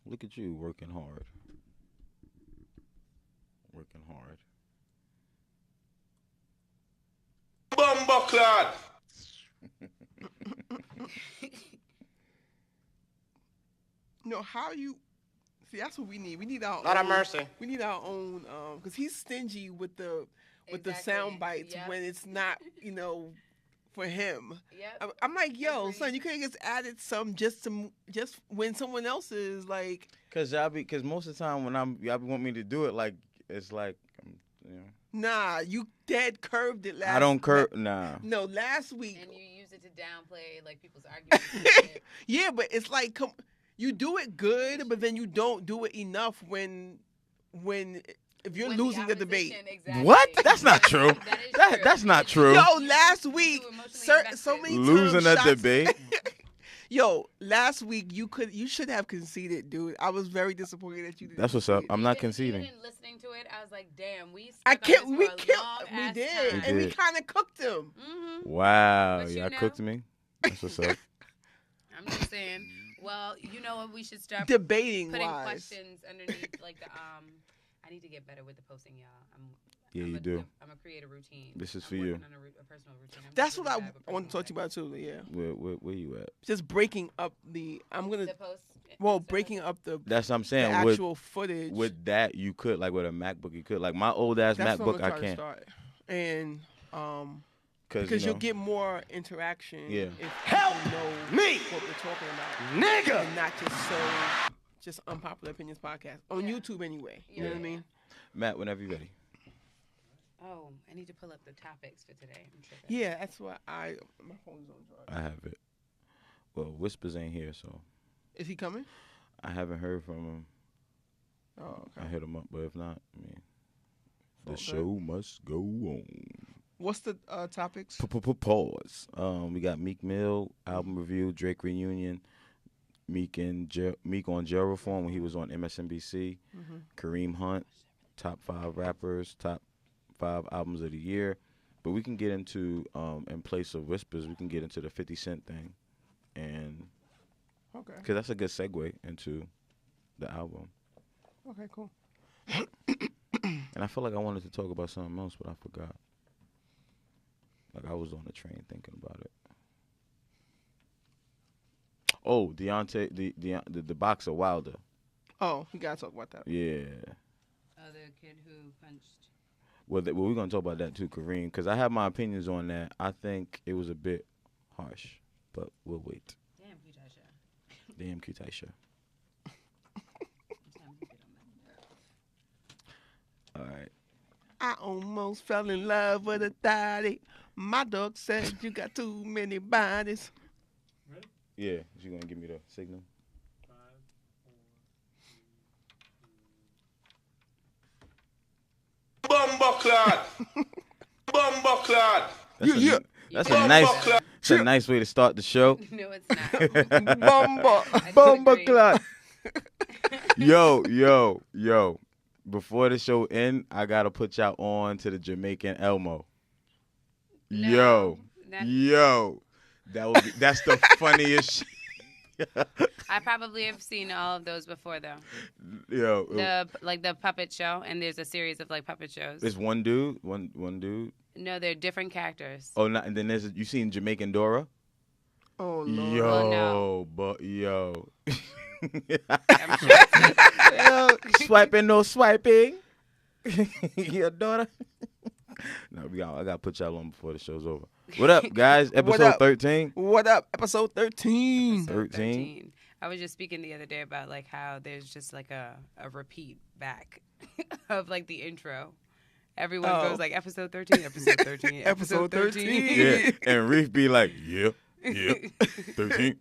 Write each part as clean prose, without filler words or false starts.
Look at you working hard. Working hard. Bumbucklad. No, how you see? That's what we need. We need our Lord have own. mercy. We need our own. Because he's stingy with the sound bites when it's not, for him. Yep. I'm like, yo, Agreed. son, you could have just added some just when someone else is like. Cause most of the time when y'all want me to do it, like it's like, Nah, you dead curved it last. I don't curve. Nah. No, last week. And you use it to downplay like people's arguments. and shit. Yeah, but it's like you do it good, but then you don't do it enough when if you're When the losing the debate. opposition- Exactly. What? That's not true. That is true. That's not true. Yo, last week, emotionally so many times Losing a shots- debate. Yo, last week you should have conceded, dude. I was very disappointed that you didn't. That's what's up. concede. I'm not Even conceding. listening to it, I was like, damn, we. I stuck on can't. this We for a killed. We long-ass did, time. and we did. kind of cooked him. Mhm. Wow, But you y'all know- cooked me. That's what's up. I'm just saying. Well, you know what? We should start Debating putting wise. questions underneath, like the I need to get better with the posting, y'all. Yeah, I'm you a- do. I'm gonna create a routine. This is I'm for you. working on a personal routine. I'm That's really what I bad with want to talk to you personal about too. Yeah, Where you at? just breaking up the. I'm gonna. life. The post. Well, Insta breaking post. up the That's what I'm the saying. actual footage. With that, you could like with a MacBook, you could like my old ass That's what I'm MacBook. gonna I try to can't start. And because because you'll get more interaction. Yeah. If Help people know me. what we're talking about, Nigga. and not just unpopular opinions podcast on Yeah. YouTube anyway. You know Yeah. what I mean? Matt, whenever you're ready. Oh, I need to pull up the topics for today. I'm tripping. Yeah, that's what my phone's on charge. I have it. Well, Whispers ain't here, so Is he coming? I haven't heard from him. Oh, I okay. hit him up, but if not, I mean, the Okay. show must go on. What's the topics? Pause. We got Meek Mill album review, Drake reunion, Meek on jail reform when he was on MSNBC, Mm-hmm. Kareem Hunt, top 5 rappers, top 5 albums of the year. But we can get into in place of Whispers, we can get into the 50 Cent thing, and Okay. because that's a good segue into the album. Okay. Cool. And I feel like I wanted to talk about something else, but I forgot. Like I was on the train thinking about it. Oh, Deontay, the boxer Wilder. Oh, we gotta talk about that. Yeah. Oh, the kid who punched. Well, we're gonna talk about that too, Kareem, because I have my opinions on that. I think it was a bit harsh, but we'll wait. Damn, you Tasha. Damn, Kutasha. All right. I almost fell in love with a daddy. My dog said you got too many bodies. Yeah, you gonna give me the signal? Bumbucklad. Bumbucklad. That's a nice way to start the show. No, it's not. Bumba. Bumba clock. Yo. Before the show end, I gotta put y'all on to the Jamaican Elmo. No, Yo. That's the funniest shit. I probably have seen all of those before, though. Yo. The puppet show, and there's a series of like puppet shows. It's one dude. One dude. No, they're different characters. Oh, and then you seen Jamaican Dora? Oh Lord. Yo, Oh, no. but yo. I'm sure it's not that good. Yo, swiping, no swiping. Your daughter. No, I gotta put y'all on before the show's over. What up, guys? Episode up? 13. What up? Episode 13. So 13. I was just speaking the other day about like how there's just like a repeat back of like the intro. Everyone Oh. goes like episode 13, episode 13, Episode 13. Yeah, and Reef be like, yep, 13,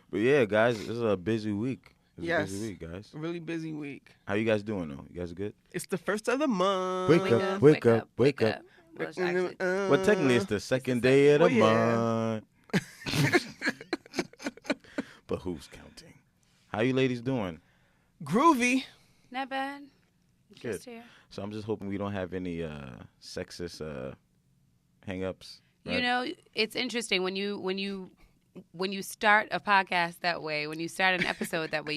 But yeah, guys, this is a busy week. It's a busy week, guys. Really busy week. How you guys doing though? You guys good? It's the first of the month. Wake up, wake up, wake up. Well, it's actually, Well, technically, it's the second day of the Well, yeah. month. But who's counting? How you ladies doing? Groovy. not bad. Just Good. here. So I'm just hoping we don't have any sexist hang-ups. You know, it's interesting when you when you start a podcast that way, when you start an episode that way,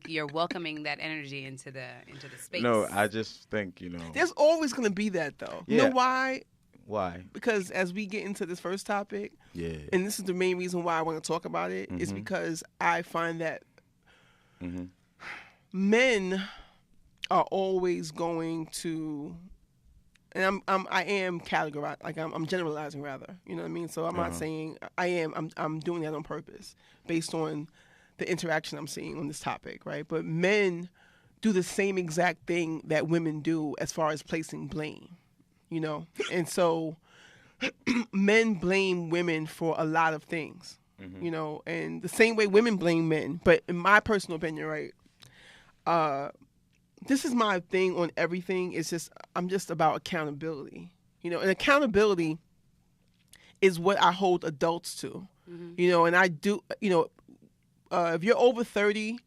you're welcoming that energy into the space. No, I just think, There's always going to be that, though. Yeah. You know why? Why? Because as we get into this first topic, and this is the main reason why I want to talk about it, is because I find that men are always going to, and I am categorizing, like I'm generalizing rather, you know what I mean? So I'm not saying I'm doing that on purpose based on the interaction I'm seeing on this topic, right? But men do the same exact thing that women do as far as placing blame, and so men blame women for a lot of things, and the same way women blame men. But in my personal opinion, right, this is my thing on everything. It's just, I'm just about accountability, and accountability is what I hold adults to, and I do, if you're over 30,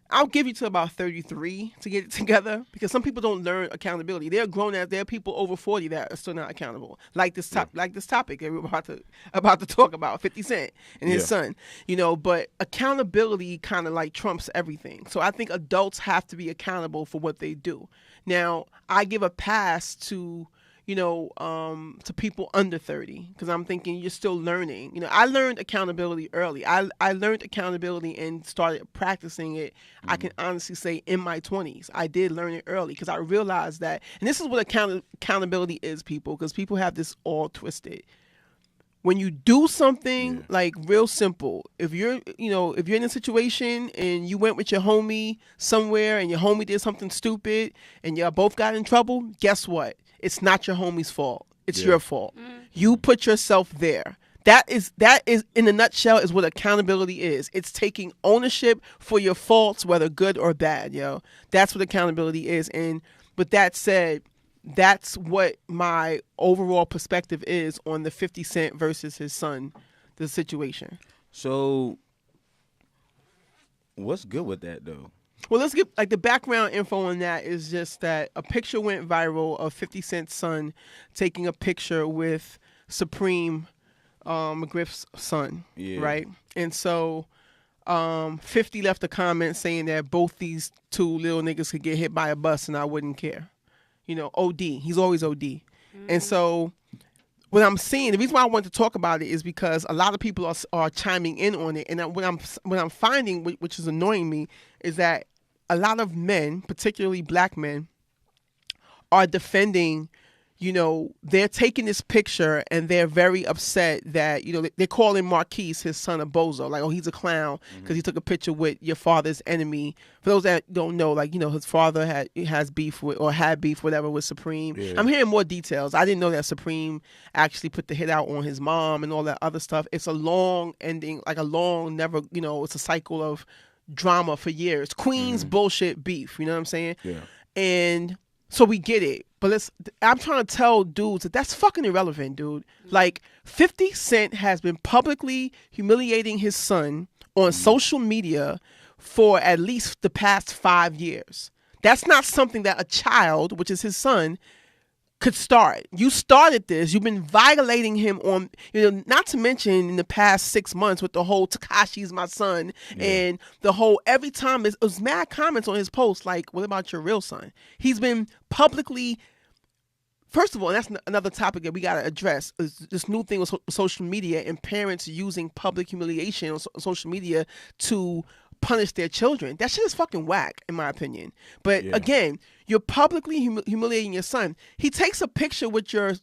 I'll give you to about 33 to get it together, because some people don't learn accountability. They're grown as, there are people over 40 that are still not accountable. Like this topic that we're about to talk about, 50 Cent and his son, but accountability kind of like trumps everything. So I think adults have to be accountable for what they do. Now, I give a pass to people under 30, because I'm thinking you're still learning. I learned accountability early. I learned accountability and started practicing it, I can honestly say, in my 20s. I did learn it early because I realized that, and this is what accountability is, people, because people have this all twisted. When you do something like real simple, if you're in a situation and you went with your homie somewhere and your homie did something stupid and y'all both got in trouble, guess what? It's not your homie's fault. It's your fault. You put yourself there. That is, in a nutshell, is what accountability is. It's taking ownership for your faults, whether good or bad, That's what accountability is. And with that said, that's what my overall perspective is on the 50 Cent versus his son, the situation. So what's good with that, though? Well, let's get, like, the background info on that is just that a picture went viral of 50 Cent's son taking a picture with Supreme McGriff's son, right? And so 50 left a comment saying that both these two little niggas could get hit by a bus and I wouldn't care. OD. He's always OD. And so what I'm seeing, the reason why I want to talk about it is because a lot of people are chiming in on it. And what I'm finding, which is annoying me, is that a lot of men, particularly black men, are defending, they're taking this picture and they're very upset that, they're calling Marquise, his son, a bozo. Like, oh, he's a clown because he took a picture with your father's enemy. For those that don't know, like, his father had beef, whatever, with Supreme. Yeah. I'm hearing more details. I didn't know that Supreme actually put the hit out on his mom and all that other stuff. It's a long ending, like a long, never, it's a cycle of drama for years. Queen's bullshit beef, you know what I'm saying? Yeah. And so we get it. But I'm trying to tell dudes that's fucking irrelevant, dude. Like, 50 Cent has been publicly humiliating his son on social media for at least the past 5 years. That's not something that a child, which is his son, could start. You started this. You've been violating him on, not to mention in the past 6 months with the whole Tekashi's my son and the whole, every time it was mad comments on his post like, what about your real son? He's been publicly, first of all, and that's another topic that we got to address, is this new thing with social media and parents using public humiliation on social media to punish their children. That shit is fucking whack, in my opinion. But again, you're publicly humiliating your son. He takes a picture with your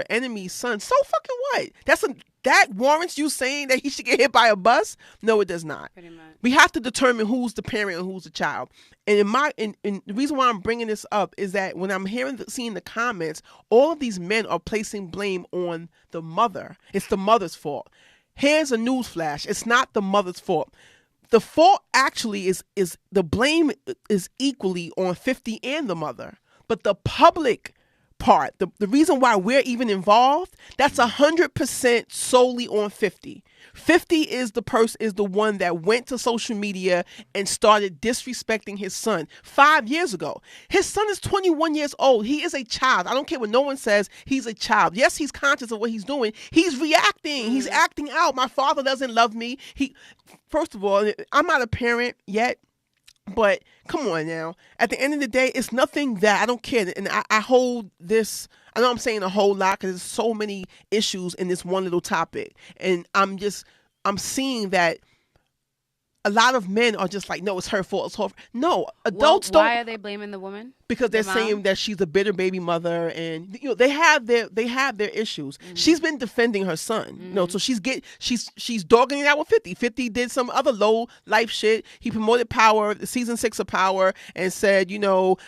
enemy's son. So fucking what? That warrants you saying that he should get hit by a bus? No, it does not. Pretty much. We have to determine who's the parent and who's the child. And in the reason why I'm bringing this up is that when I'm seeing the comments, all of these men are placing blame on the mother. It's the mother's fault. Here's a news flash. It's not the mother's fault. The fault actually is the blame is equally on 50 and the mother. But the public part, the reason why we're even involved, that's 100% solely on 50. 50 is the one that went to social media and started disrespecting his son 5 years ago. His son is 21 years old. He is a child. I don't care what no one says. He's a child. Yes, he's conscious of what he's doing. He's reacting. He's acting out. My father doesn't love me. First of all, I'm not a parent yet. But come on now. At the end of the day, it's nothing that I don't care. And I hold this. I know I'm saying a whole lot because there's so many issues in this one little topic. And I'm seeing that a lot of men are just like, no, it's her fault. It's her fault. No, adults don't. Why are they blaming the woman? Because they're saying that she's a bitter baby mother, and they have their issues. Mm-hmm. She's been defending her son, so she's dogging it out with 50. 50 did some other low life shit. He promoted Power, season 6 of Power, and said,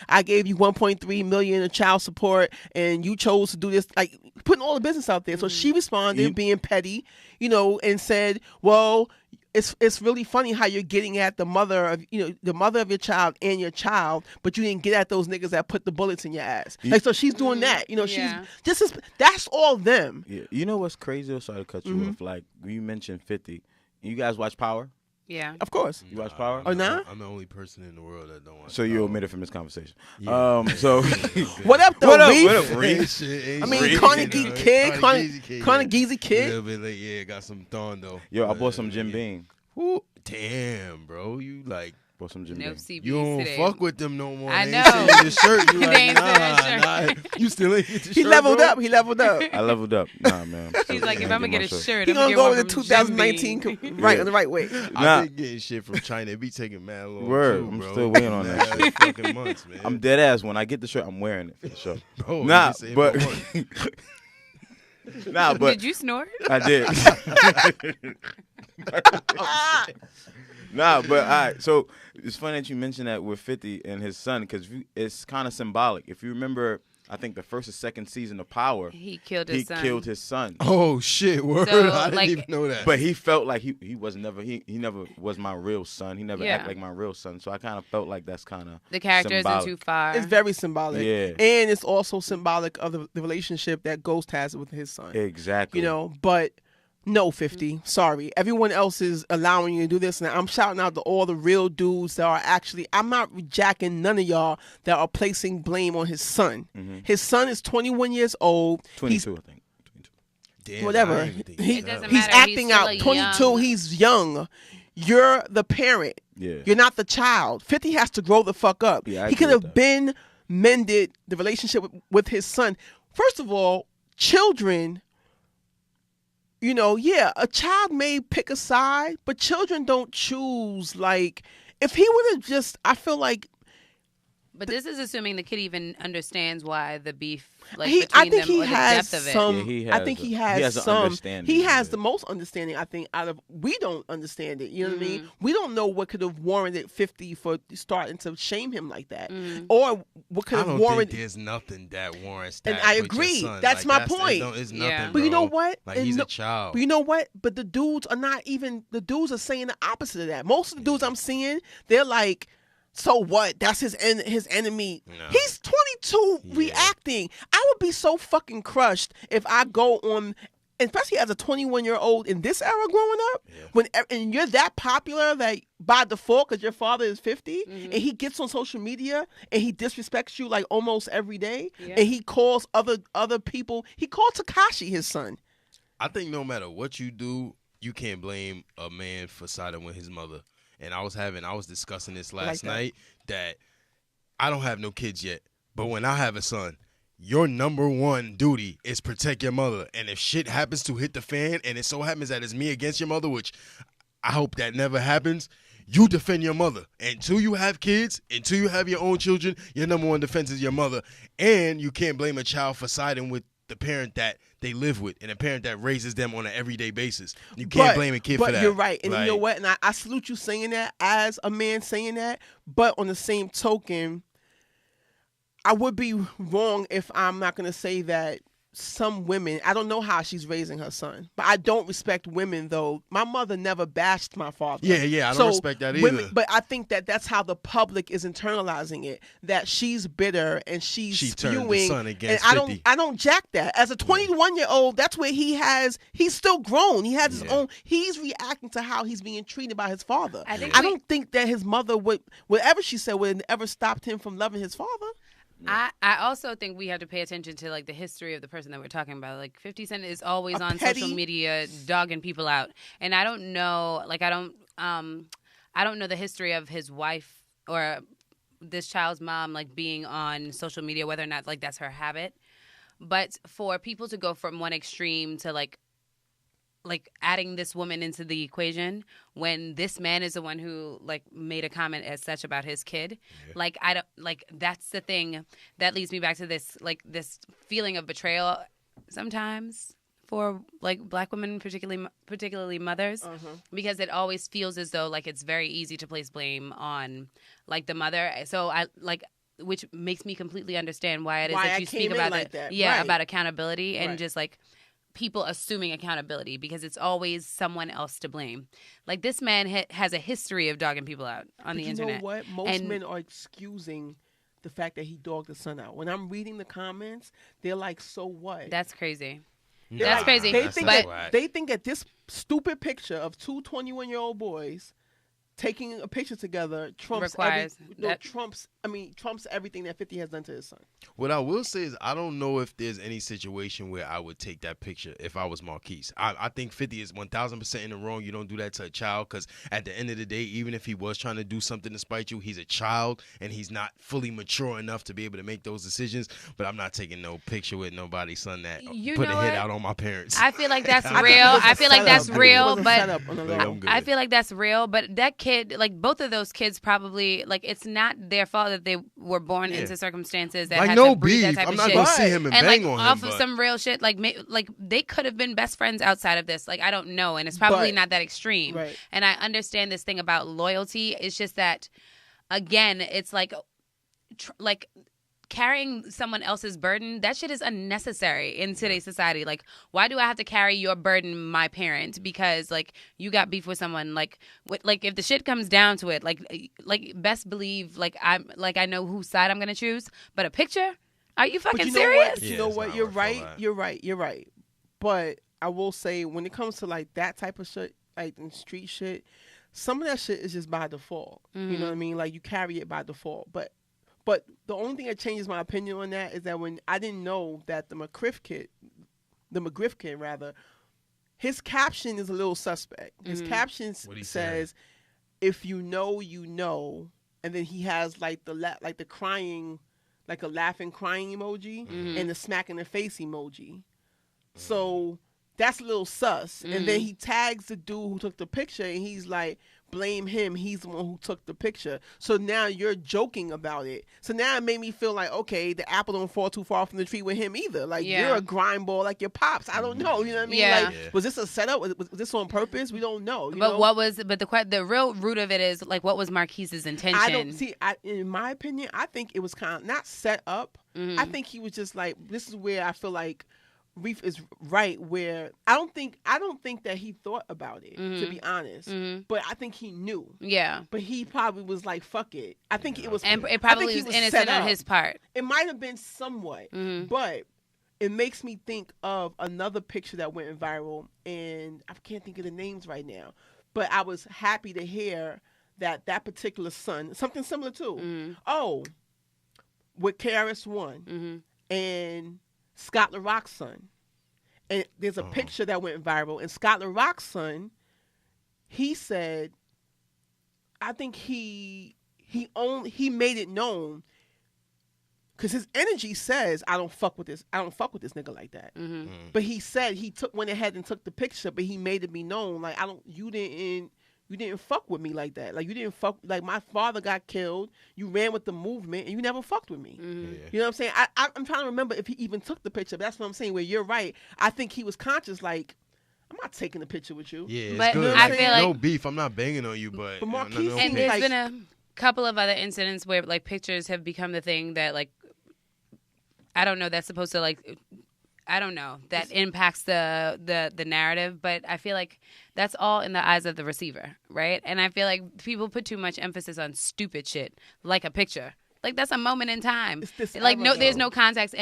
I gave you 1.3 million in child support, and you chose to do this, like putting all the business out there. So she responded, being petty, and said, well, it's really funny how you're getting at the mother of your child and your child, but you didn't get at those niggas that put the bullets in your ass. Like, so she's doing that. She's that's all them. Yeah. You know what's crazy? Sorry to cut you off. Like, you mentioned 50. You guys watch Power? Yeah, of course. You watch Power? Oh, nah? I'm the only person in the world that don't watch. So you omitted from this conversation. Yeah. So what up, though? What up, Reef? I mean, Carnegie Kid. A little bit late. Yeah, got some thorn though. Yo, I bought some Jim Beam. Ooh, damn, bro, you like. Bought some Jim no Beam. CBs You don't today. fuck with them no more. I They know. ain't send you the shirt. You They like, ain't send that nah. You still ain't get the shirt. He leveled bro? up. He leveled up. I leveled up. Nah, man. He's like, if I'm gonna get a shirt, He I'm gonna get go one with the from 2019 Jim Beam. right on the right way. Nah. I've been getting shit from China. It be taking mad long. Word. Too, I'm bro. still waiting on that Mad shit. fucking months, man. I'm dead ass. When I get the shirt, I'm wearing it for sure. Bro, Nah, you say but one. nah, but Did you snort? I did. Nah, but all right. So it's funny that you mentioned that with 50 and his son, because it's kind of symbolic. If you remember, I think the first or second season of Power, He killed his son. He killed his son. Oh shit! Word. So, I didn't like- even know that. But he felt like he was never he never was my real son. He never Yeah. acted like my real son. So I kind of felt like that's kind of The character symbolic. isn't too far. It's very symbolic. Yeah. And it's also symbolic of the relationship that Ghost has with his son. Exactly. But no, 50. Sorry. Everyone else is allowing you to do this. And I'm shouting out to all the real dudes that are actually, I'm not jacking none of y'all that are placing blame on his son. Mm-hmm. His son is 21 years old. 22, I think. 22. Damn, Whatever. I didn't think He- that. doesn't He's matter. acting He's out. still 22. young. He's young. You're the parent. Yeah. You're not the child. 50 has to grow the fuck up. Yeah, I He agree could have with that. been mended the relationship with his son. First of all, children, a child may pick a side, but children don't choose. Like, if he would have just, I feel like But this is assuming the kid even understands why the beef, like I between think them, he or the has depth of it. some. Yeah, he I think has he a- has he has an some. understanding, He has yeah. the most understanding. I think out of we don't understand it. You know what I Mm-hmm. mean? We don't know what could have warranted 50 for starting to shame him like that, Mm-hmm. or what could I have don't think warranted. there's nothing that warrants And that. I with your agree. son. That's my point. It's Yeah. nothing, But you know bro. what? Like, And he's no- a child. But you know what? But the dudes are not even. The dudes are saying the opposite of that. Most of the dudes I'm seeing, they're like, so what? That's his enemy. No. He's 22 reacting. I would be so fucking crushed if I go on, especially as a 21-year-old in this era growing up, and you're that popular that by default because your father is 50 and he gets on social media and he disrespects you like almost every day, and he calls other people. He called Tekashi his son. I think no matter what you do, you can't blame a man for siding with his mother. And I was discussing this last night that I don't have no kids yet, but when I have a son, your number one duty is protect your mother. And if shit happens to hit the fan and it so happens that it's me against your mother, which I hope that never happens, you defend your mother. Until you have kids, until you have your own children, your number one defense is your mother. And you can't blame a child for siding with the parent that they live with and a parent that raises them on an everyday basis. You can't blame a kid for that. But you're right. And Like, you know what? And I salute you saying that as a man saying that. But on the same token, I would be wrong if I'm not going to say that some women. I don't know how she's raising her son, but I don't respect women though. My mother never bashed my father. Yeah, I don't respect that either. But I think that that's how the public is internalizing it. That she's bitter and she's spewing. Turned the son against and 50. I don't jack that. As a 21-year-old, that's where he's still grown. He has his own. He's reacting to how he's being treated by his father. I don't think that his mother would, whatever she said, would ever stopped him from loving his father. I also think we have to pay attention to like the history of the person that we're talking about. Like 50 Cent is always on social media dogging people out, and I don't know, like I don't know the history of his wife or this child's mom like being on social media, whether or not like that's her habit. But for people to go from one extreme to like adding this woman into the equation when this man is the one who like made a comment as such about his kid, like I don't like, that's the thing that leads me back to this like this feeling of betrayal sometimes for like black women, particularly mothers, because it always feels as though like it's very easy to place blame on like the mother. So I like, which makes me completely understand why it is that you speak about that. Yeah, about accountability and just like people assuming accountability because it's always someone else to blame. Like this man has a history of dogging people out on the internet. You know what? Most men are excusing the fact that he dogged the son out. When I'm reading the comments, they're like, "So what?" That's crazy. That's crazy. They think that this stupid picture of two 21-year-old boys taking a picture together trumps everything that 50 has done to his son. What I will say is I don't know if there's any situation where I would take that picture if I was Marquise. I think 50 is 1,000% in the wrong. You don't do that to a child because at the end of the day, even if he was trying to do something to spite you, he's a child and he's not fully mature enough to be able to make those decisions. But I'm not taking no picture with nobody's son that put a hit out on my parents. I feel like that's real. I feel like that's real, but I feel like that's real. But that kid, like both of those kids probably, like it's not their fault that they were born into circumstances that like had no to breed that beef. type I'm of not shit. gonna see him and bang like, on him. Off of some real shit, like they could have been best friends outside of this. Like I don't know, and it's probably not that extreme. Right. And I understand this thing about loyalty. It's just that, again, it's like carrying someone else's burden, that shit is unnecessary in today's society. Like, why do I have to carry your burden, my parent? Because like you got beef with someone. Like if the shit comes down to it, like best believe like I know whose side I'm gonna choose. But a picture? Are you fucking serious? You know what? You're right. You're right. But I will say when it comes to like that type of shit, like in street shit, some of that shit is just by default. Mm-hmm. You know what I mean? Like you carry it by default. But the only thing that changes my opinion on that is that when I didn't know that the McGriff kid, his caption is a little suspect. His caption says, "If you know, you know," and then he has like the crying, like a laughing crying emoji and the smack in the face emoji. So that's a little sus. And then he tags the dude who took the picture and he's like, blame him. He's the one who took the picture. So now you're joking about it. So now it made me feel like, okay, the apple don't fall too far from the tree with him either. Like you're a grind ball like your pops. I don't know. You know what I mean? Yeah. Like, was this a setup? Was this on purpose? We don't know. The real root of it is like, what was Marquise's intention? In my opinion, I think it was kind of not set up. I think he was just like, this is where I feel like Reef is right, where I don't think that he thought about it, to be honest. But I think he knew. Yeah. But he probably was like, fuck it. I think it was, and it probably was innocent on his part. It might have been somewhat, but it makes me think of another picture that went viral, and I can't think of the names right now. But I was happy to hear that particular son, something similar to, with KRS-One and Scott LaRock's son. And there's a picture that went viral. And Scott LaRock's son, he said, I think he made it known because his energy says, I don't fuck with this nigga like that. But he said went ahead and took the picture, but he made it be known, like, you didn't fuck with me like that. Like, you didn't fuck, like, my father got killed. You ran with the movement, and you never fucked with me. You know what I'm saying? I'm trying to remember if he even took the picture. But that's what I'm saying, where you're right. I think he was conscious, like, I'm not taking a picture with you. Yeah, it's good. I feel like no beef. I'm not banging on you, but Marquise, and there's been a couple of other incidents where, like, pictures have become the thing that, like, I don't know, that's supposed to, like, I don't know, that impacts the narrative, but I feel like that's all in the eyes of the receiver, right? And I feel like people put too much emphasis on stupid shit, like a picture. Like, that's a moment in time. Like, no, there's no context,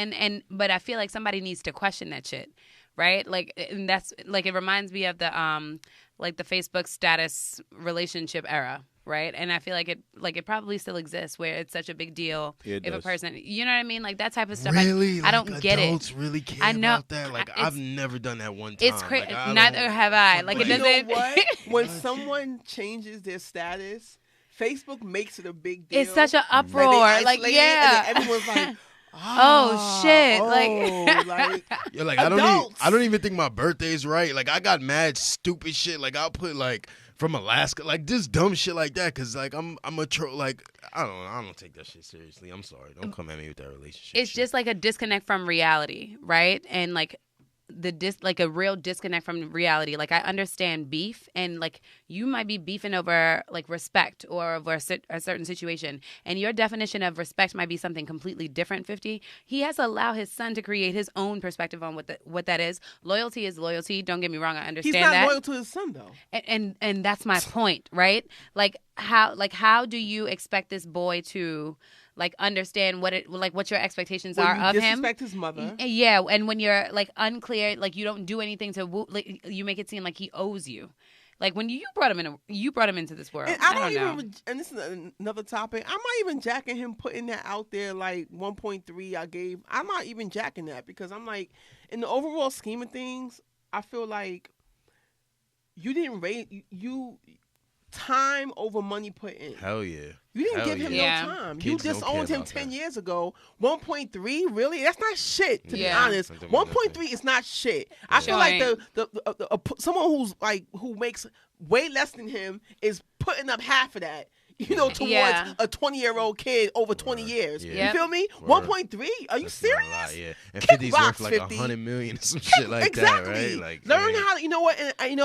but I feel like somebody needs to question that shit, right? Like, and that's like, it reminds me of the Facebook status relationship era. Right, and I feel like it probably still exists where it's such a big deal if a person, you know what I mean, like that type of stuff. Really, I don't get it. Adults really care about that. Like I've never done that one time. It's crazy. Like, Neither have I. Like, it doesn't. You know what? When someone changes their status, Facebook makes it a big deal. It's such an uproar. Like yeah, and everyone's like. Oh shit! Like you're like, I don't even think my birthday's right. Like, I got mad stupid shit. Like, I'll put like from Alaska, like just dumb shit like that. Cause like I'm a troll. Like, I don't take that shit seriously. I'm sorry. Don't come at me with that relationship. It's just like a disconnect from reality, right? And like like a real disconnect from reality. Like, I understand beef, and like you might be beefing over like respect or over a certain situation, and your definition of respect might be something completely different. 50. He has to allow his son to create his own perspective on what that is. Loyalty is loyalty. Don't get me wrong. I understand that. He's not loyal to his son though. And that's my point, right? Like how do you expect this boy to like understand what your expectations are of him? Disrespect his mother. Yeah, and when you're like unclear, like you don't do anything to like, you make it seem like he owes you. Like when you brought him into this world. And I don't know. And this is another topic. I'm not even jacking him putting that out there like 1.3 I gave. I'm not even jacking that because I'm like, in the overall scheme of things, I feel like you didn't rate you time over money put in. Hell yeah. You didn't give him no time. You disowned him 10 years ago. 1.3, really? That's not shit, to be honest. 1.3 is not shit. I feel like someone who makes way less than him is putting up half of that. Towards a 20-year-old kid over 20 years. Yeah. You feel me? 1.3? Are you serious? Lot, yeah. And 50's worth like 100 million or some shit like that, right? Like, learn how, you know what? And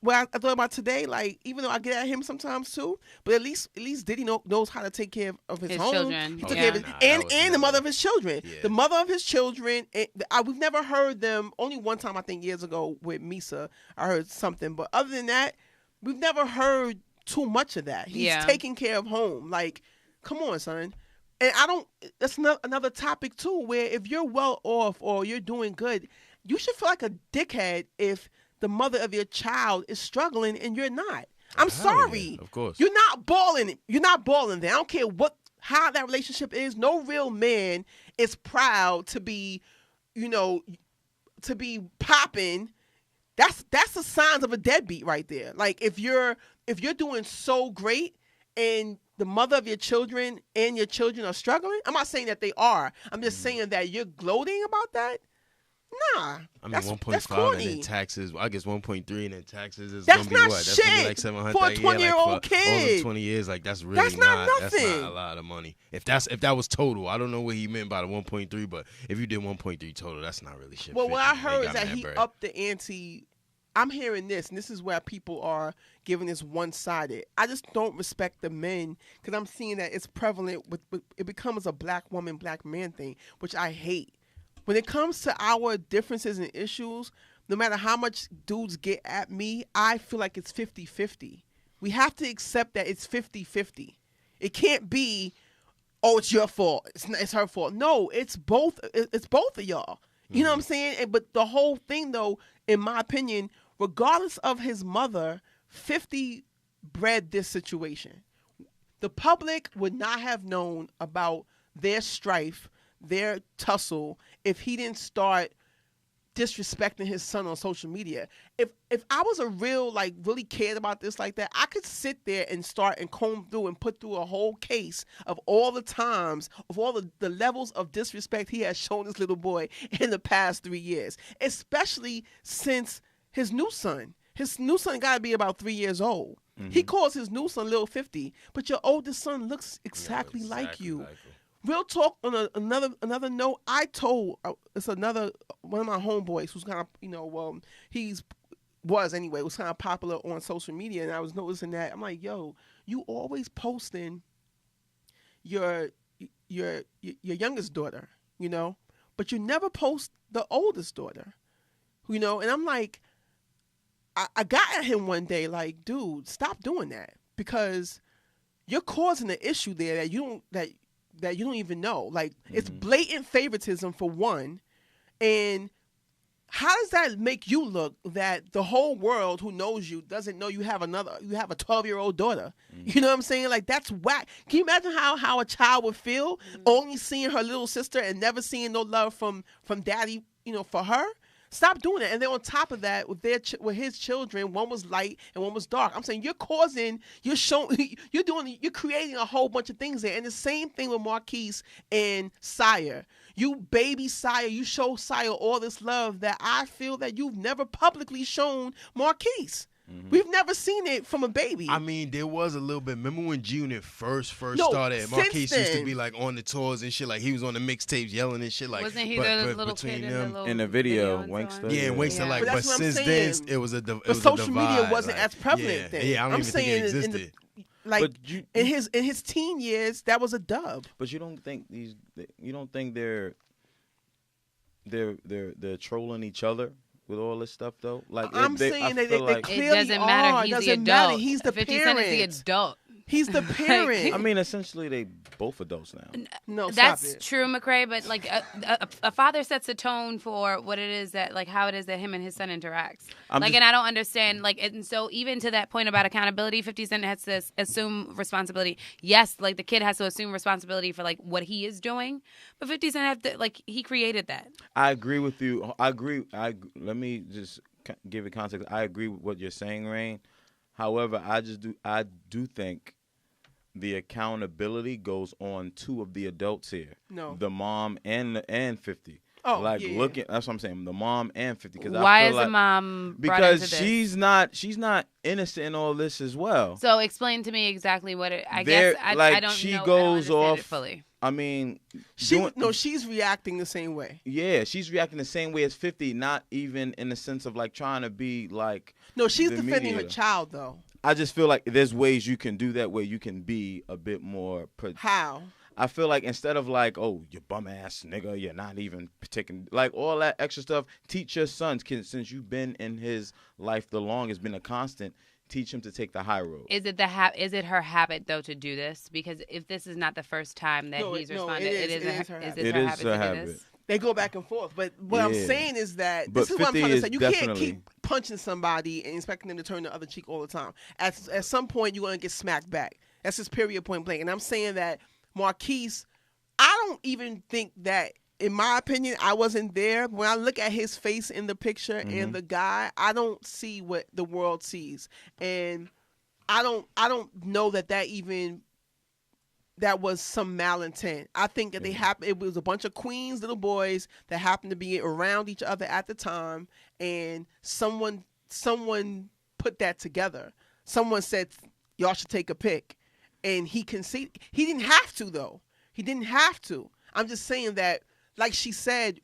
what I thought about today, like, even though I get at him sometimes too, but at least Diddy knows how to take care of his home. Children. He took care of and the mother of his children. Yeah. The mother of his children, we've never heard them, only one time I think years ago with Misa, I heard something. But other than that, we've never heard too much of that. He's taking care of home. Like, come on, son. And that's another topic too, where if you're well off or you're doing good, you should feel like a dickhead if the mother of your child is struggling and you're not. I'm sorry. Yeah, of course. You're not balling. You're not balling there. I don't care how that relationship is. No real man is proud to be, to be popping. That's the signs of a deadbeat right there. Like, if you're doing so great and the mother of your children and your children are struggling, I'm not saying that they are. I'm just saying that you're gloating about that. Nah. I mean, 1.5 and then taxes. I guess 1.3 and then taxes is going to be what? That's going to be like 700 for a 20-year-old kid. Over 20 years, like that's really that's not nothing. That's not a lot of money. If that was total, I don't know what he meant by the 1.3, but if you did 1.3 total, that's not really shit. Well, what I heard is that he upped the ante. I'm hearing this, and this is where people are giving this one-sided. I just don't respect the men because I'm seeing that it's prevalent. It becomes a black woman, black man thing, which I hate. When it comes to our differences and issues, no matter how much dudes get at me, I feel like it's 50-50. We have to accept that it's 50-50. It can't be, oh, it's your fault. It's her fault. No, it's both. It's both of y'all. You know what I'm saying? But the whole thing, though, in my opinion, regardless of his mother, 50 bred this situation. The public would not have known about their strife, their tussle, if he didn't start disrespecting his son on social media. If I was a real, really cared about this like that, I could sit there and start and comb through and put through a whole case of all the times, of all the levels of disrespect he has shown this little boy in the past 3 years, especially since his new son. His new son got to be about 3 years old. Mm-hmm. He calls his new son Lil 50, but your oldest son looks exactly like you. Real talk, on another note, I told, it's another, one of my homeboys who's kind of, was kind of popular on social media, and I was noticing that. I'm like, yo, you always posting your youngest daughter, but you never post the oldest daughter, you know. And I'm like, I got at him one day, like, dude, stop doing that, because you're causing an issue there that you don't even know. Like, it's blatant favoritism for one, and how does that make you look that the whole world who knows you doesn't know you have a 12-year-old daughter? You know what I'm saying? Like, that's whack. Can you imagine how a child would feel only seeing her little sister and never seeing no love from daddy, you know, for her? Stop doing it. And then on top of that, with his children, one was light and one was dark. I'm saying you're creating a whole bunch of things there. And the same thing with Marquise and Sire. You baby Sire, you show Sire all this love that I feel that you've never publicly shown Marquise. We've never seen it from a baby. I mean, there was a little bit. Remember when G-Unit first started? Marquise used to be like on the tours and shit. Like he was on the mixtapes yelling and shit. Like, wasn't he the little kid in the video? Wankster. Yeah, Wankster. Like, but since then it was a divide. Social media wasn't as prevalent then. Yeah, I don't even think it existed. In his teen years, that was a dub. But you don't think they're trolling each other with all this stuff though? Like, I'm saying they clearly it doesn't matter. He's the adult. He's the 50 parent. Cent is the adult. He's the parent. I mean, essentially, they both adults now. No, that's true, McCray. But like a father sets a tone for what it is that, like, how it is that him and his son interacts. And I don't understand. Like, and so even to that point about accountability, 50 Cent has to assume responsibility. Yes, like the kid has to assume responsibility for like what he is doing, but 50 Cent have to, like, he created that. I agree with you. Let me just give it context. I agree with what you're saying, Rain. However, I do think the accountability goes on two of the adults here. No. The mom and 50. Oh, like, yeah. That's what I'm saying. The mom and 50. Because why is the mom brought into this? Because she's not innocent in all this as well. So explain to me exactly what it. I guess I don't know. She goes off fully. I mean, she's reacting the same way. Yeah, she's reacting the same way as 50. Not even in the sense of like trying to be like. No, she's defending her child though. I just feel like there's ways you can do that where you can be a bit more. How? I feel like instead of like, oh, you bum ass nigga, you're not even taking like all that extra stuff. Teach your sons, since you've been in his life the longest, been a constant. Teach him to take the high road. Is it her habit though to do this? Because if this is not the first time that he's responded, it is her habit to do this. They go back and forth. But what I'm saying is that this is what I'm trying to say. You can't keep punching somebody and expecting them to turn the other cheek all the time. At some point, you're going to get smacked back. That's just period, point blank. And I'm saying that Marquise, I don't even think that, in my opinion, I wasn't there. When I look at his face in the picture and the guy, I don't see what the world sees. And I don't know that was some malintent. I think that it was a bunch of queens, little boys that happened to be around each other at the time, and someone put that together. Someone said, y'all should take a pic. And he conceded. He didn't have to, though. He didn't have to. I'm just saying that, like she said,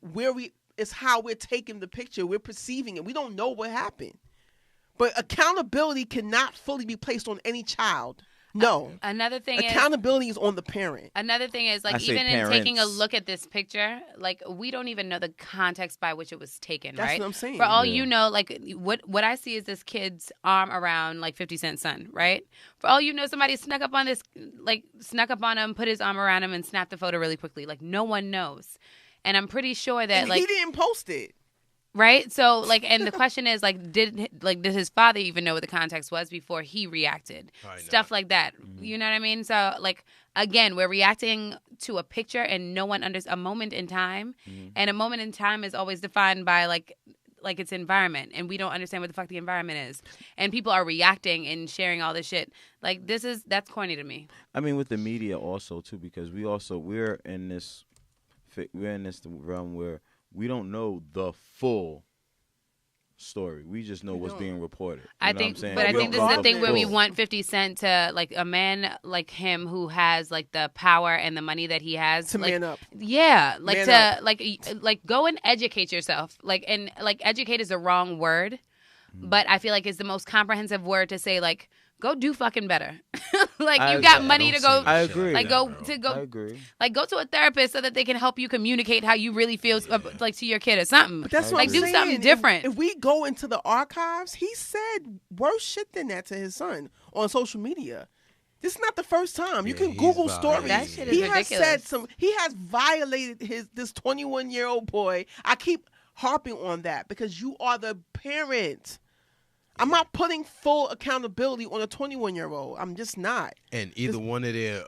it's how we're taking the picture. We're perceiving it. We don't know what happened. But accountability cannot fully be placed on any child. No. Another thing accountability is on the parent. Another thing is, like, even in taking a look at this picture, like, we don't even know the context by which it was taken, That's right? what I'm saying. For all you know, like, what I see is this kid's arm around, like, 50 Cent's son, right? For all you know, somebody snuck up on him, put his arm around him, and snapped the photo really quickly. Like, no one knows. And I'm pretty sure that, he didn't post it. Right? So, like, and the question is, like, did his father even know what the context was before he reacted? Stuff like that. Mm-hmm. You know what I mean? So, like, again, we're reacting to a picture and no one a moment in time. Mm-hmm. And a moment in time is always defined by, like its environment. And we don't understand what the fuck the environment is. And people are reacting and sharing all this shit. Like, that's corny to me. I mean, with the media also, too, because we're in this realm where we don't know the full story. We just know what's being reported. I think this is the thing where we want 50 Cent to, like, a man like him who has, like, the power and the money that he has to, like, man up. Yeah, like, like go and educate yourself. Like, and, like, educate is the wrong word, but I feel like it's the most comprehensive word to say, like, go do fucking better. Like, I you got agree. money to go. I agree. Like, I agree. Like, go to a therapist so that they can help you communicate how you really feel, like, to your kid or something. But that's what like, I'm do saying. something different. If we go into the archives, he said worse shit than that to his son on social media. This is not the first time. You can Google stories. That shit is he ridiculous. has said he has violated this 21-year-old boy. I keep harping on that because you are the parent. I'm not putting full accountability on a 21-year-old. I'm just not. And either one of their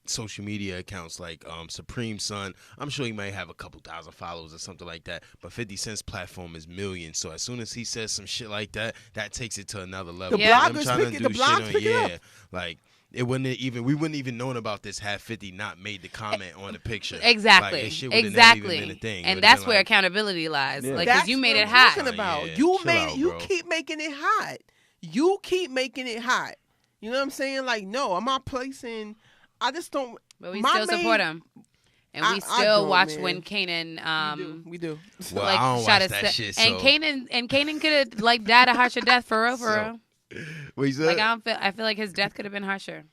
social media accounts, like Supreme's son, I'm sure he might have a couple thousand followers or something like that. But 50 Cent's platform is millions. So as soon as he says some shit like that, that takes it to another level. The bloggers pick it. The blogs pick it up. Like, we wouldn't even known about this had 50 not made the comment on the picture. Exactly. Like, exactly. Been a thing. And that's where accountability lies. Yeah. Like, That's because you made what it I'm hot. talking about. Yeah, You chill made out, you bro. keep making it hot. You keep making it hot. You know what I'm saying? Like, no, I'm not placing. I just don't. But we my still main- support him. And we I still don't, watch man. when Kanan We do. Well, like I don't shot watch his that shit. and So. Kanan could have like died a harsher death for real, What you said? Like, I feel like his death could have been harsher.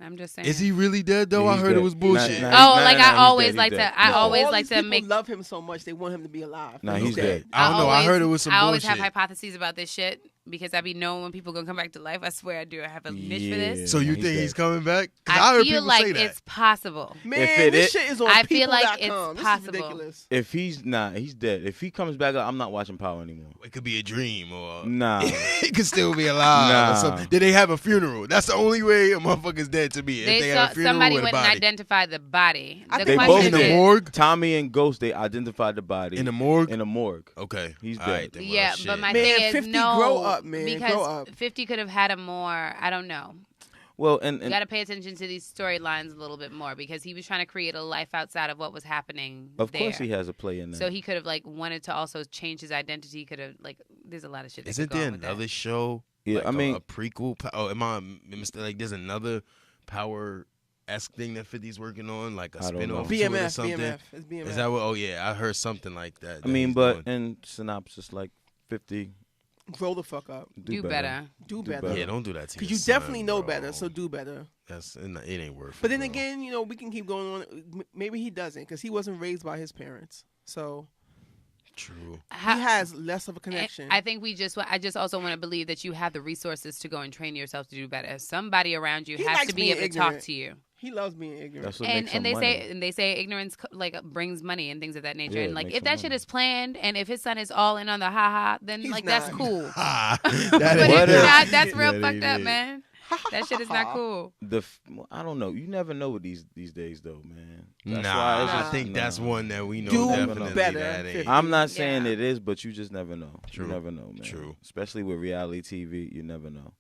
I'm just saying. Is he really dead though? Yeah, I he's heard dead. it was bullshit. I always he's like dead. to. I always all like these to people make. love him so much they want him to be alive. Nah, he's dead. I don't know. I heard it was some I always have bullshit. hypotheses about this shit because I be knowing when people gonna come back to life. I swear I do. I have a niche for Yeah. this. So you He's think dead. he's coming back? 'Cause I heard feel people like say that. it's possible. Man, If this it shit is on I feel like people.com. it's This possible. is ridiculous. If he's he's dead. If he comes back up, I'm not watching Power anymore. It could be a dream, or Nah. he could still be alive. Nah. Or something. Did they have a funeral? That's the only way a motherfucker's dead to me. If they have a funeral Somebody with a went and body. identified the body. I The think They both both in the did. morgue. Tommy and Ghost, they identified the body In the morgue. in a morgue. Okay, He's All dead. right, then, well, Yeah, shit. but my Man, thing is 50, no. grow up, man. Because Grow up. 50 could have had a more. I don't know. Well, and You got to pay attention to these storylines a little bit more because he was trying to create a life outside of what was happening. of there. course he has a play in that. So he could have like wanted to also change his identity. Could have like. There's a lot of shit. That Isn't could go there on with that. another show? Yeah, like I mean- a prequel. Oh, am I mistaken? Like, there's another Power-esque thing that 50's working on, like a I don't know. spin-off to it or BMF, something. BMF. It's BMF. Is that what? Oh yeah, I heard something like that. I mean, he's but doing. in synopsis, like 50, Grow the fuck up. Do better. Do Do better. better. yeah, don't do that to Because your you definitely son, know bro. better, so do better. It ain't worth it. But then bro. again, you know, we can keep going on. Maybe he doesn't because he wasn't raised by his parents. So True. he has less of a connection. I think I just also want to believe that you have the resources to go and train yourself to do better. Somebody around you He has likes to be being able to talk ignorant. to you. He loves being ignorant. that's what And makes him they money. say ignorance like brings money and things of that nature. Yeah, and it like makes if that him shit money. is planned and if his son is all in on the ha then He's like that's not. cool. Ah, But that if What is- is- not, that's real That fucked ain't up, it. man. That shit is not cool. I don't know. You never know with these days, though, man. That's Nah, why it's I just- think that's nah. one that we know Do definitely better, that ain't. 50. I'm not saying Yeah. it is, but you just never know. True. You never know, man. True. Especially with reality TV, you never know.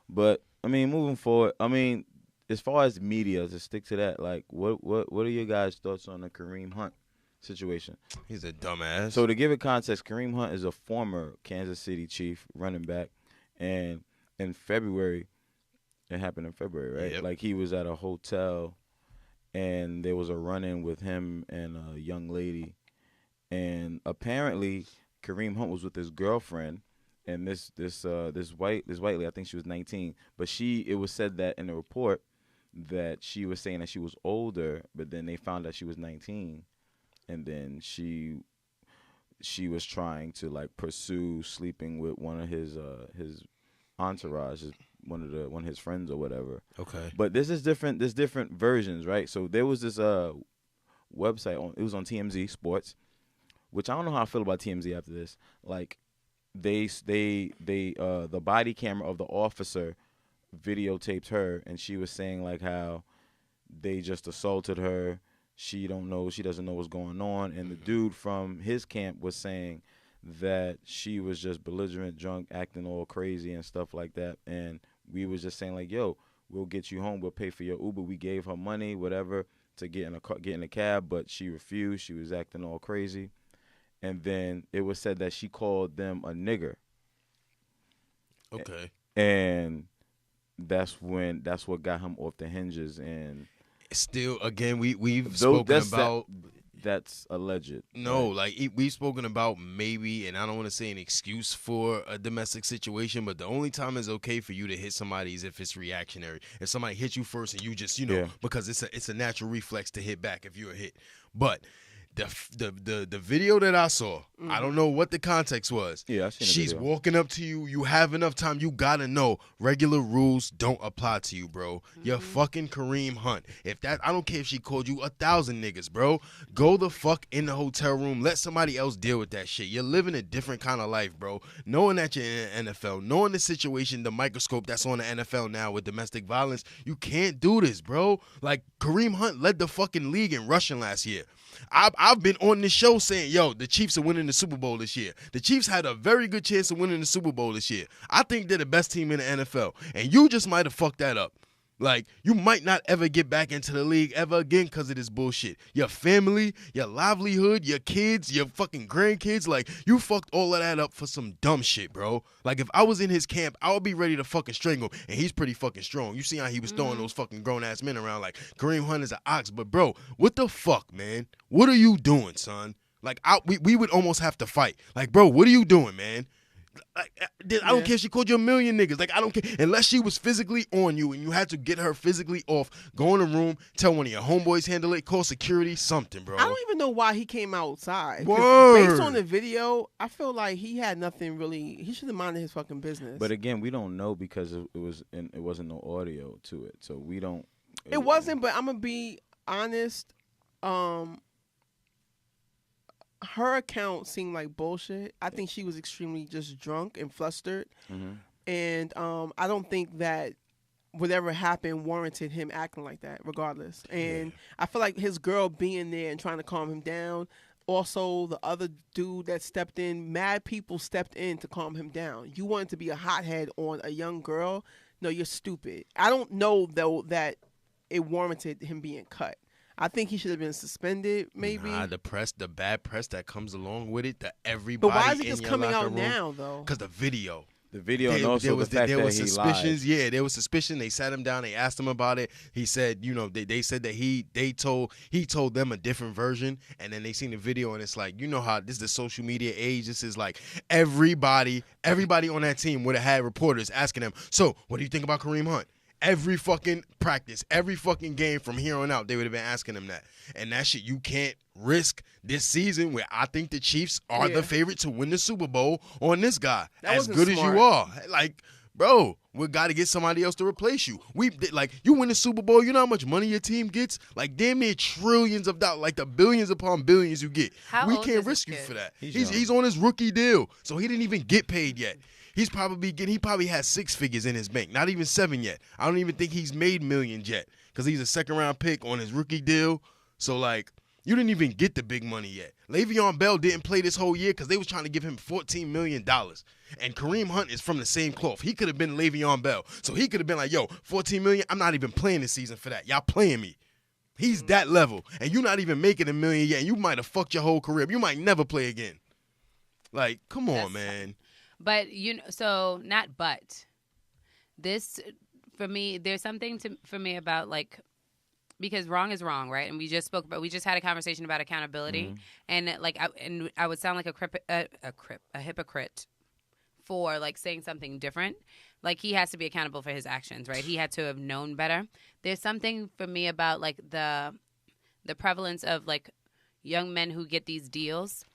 But I mean, moving forward, I mean, as far as media, to stick to that, like, what are your guys' thoughts on the Kareem Hunt situation? He's a dumbass. So to give it context, Kareem Hunt is a former Kansas City Chief running back, and in February, it happened in February, right? Yep. Like he was at a hotel, and there was a run-in with him and a young lady, and apparently Kareem Hunt was with his girlfriend, and this white lady, I think she was 19, but it was said that in the report that she was saying that she was older, but then they found that she was 19, and then she was trying to like pursue sleeping with one of his entourage, one of his friends or whatever. okay. But there's different versions, right? So there was this website it was on TMZ Sports, which I don't know how I feel about TMZ after this. Like the body camera of the officer videotaped her, and she was saying like how they just assaulted her. She doesn't know what's going on, and the dude from his camp was saying that she was just belligerent, drunk, acting all crazy and stuff like that. And we was just saying like, yo, we'll get you home, we'll pay for your Uber. We gave her money, whatever, to get in a cab, but she refused. She was acting all crazy. And then it was said that she called them a nigger. Okay. And that's what got him off the hinges. And Still, again, we've spoken about that's alleged. No, right? like we've spoken about maybe, and I don't want to say an excuse for a domestic situation, but the only time it's okay for you to hit somebody is if it's reactionary. If somebody hits you first and you just, because it's a natural reflex to hit back if you're hit. But the video that I saw, I don't know what the context was. Yeah, I seen the She's video. walking up to you. You have enough time. You gotta know regular rules don't apply to you, bro. You're fucking Kareem Hunt. I don't care if she called you 1,000 niggas, bro. Go the fuck in the hotel room. Let somebody else deal with that shit. You're living a different kind of life, bro. Knowing that you're in the NFL, knowing the situation, the microscope that's on the NFL now with domestic violence, you can't do this, bro. Like Kareem Hunt led the fucking league in rushing last year. I've been on this show saying, yo, the Chiefs are winning the Super Bowl this year. The Chiefs had a very good chance of winning the Super Bowl this year. I think they're the best team in the NFL. And you just might have fucked that up. Like, you might not ever get back into the league ever again because of this bullshit. Your family, your livelihood, your kids, your fucking grandkids, like, you fucked all of that up for some dumb shit, bro. Like, if I was in his camp, I would be ready to fucking strangle him. And he's pretty fucking strong. You see how he was throwing those fucking grown-ass men around like Kareem Hunt is an ox. But, bro, what the fuck, man? What are you doing, son? Like, we would almost have to fight. Like, bro, what are you doing, man? Like, I don't care if she called you a million niggas. Like, I don't care. Unless she was physically on you and you had to get her physically off, go in a room, tell one of your homeboys handle it, call security, something, bro. I don't even know why he came outside. Word. Based on the video, I feel like he had nothing really. He should have minded his fucking business. But again, we don't know because it wasn't no audio to it, so we don't. It wasn't. But I'm gonna be honest. Her account seemed like bullshit. I think she was extremely just drunk and flustered. And I don't think that whatever happened warranted him acting like that, regardless. And I feel like his girl being there and trying to calm him down. Also, the other dude that stepped in, mad people stepped in to calm him down. You wanted to be a hothead on a young girl? No, you're stupid. I don't know, though, that it warranted him being cut. I think he should have been suspended, maybe. Nah, the bad press that comes along with it, everybody. But why is it in just your coming locker out room, now, though? Because the video. And also the fact there that was he suspicions. lied. Yeah, there was suspicion. They sat him down. They asked him about it. He said, they said that he told them a different version, and then they seen the video, and it's like, you know how this is the social media age. This is like everybody on that team would have had reporters asking them, so what do you think about Kareem Hunt? Every fucking practice, every fucking game from here on out, they would have been asking him that. And that shit you can't risk this season where I think the Chiefs are the favorite to win the Super Bowl on this guy. That as wasn't good smart. as you are. Like, bro, we got to get somebody else to replace you. You win the Super Bowl, you know how much money your team gets? Like, damn near trillions of dollars, like the billions upon billions you get. We can't risk you for that. He's on his rookie deal, so he didn't even get paid yet. He probably has 6 figures in his bank, not even 7 yet. I don't even think he's made millions yet because he's a second-round pick on his rookie deal. So, like, you didn't even get the big money yet. Le'Veon Bell didn't play this whole year because they was trying to give him $14 million. And Kareem Hunt is from the same cloth. He could have been Le'Veon Bell. So he could have been like, yo, $14 million, I'm not even playing this season for that. Y'all playing me. He's that level. And you're not even making $1 million yet. And you might have fucked your whole career. You might never play again. Like, come on, man. But this, for me, there's something for me about, like, because wrong is wrong, right? And we just had a conversation about accountability, and like, I would sound like a hypocrite for like saying something different. Like, he has to be accountable for his actions, right? He had to have known better. There's something for me about like the prevalence of like young men who get these deals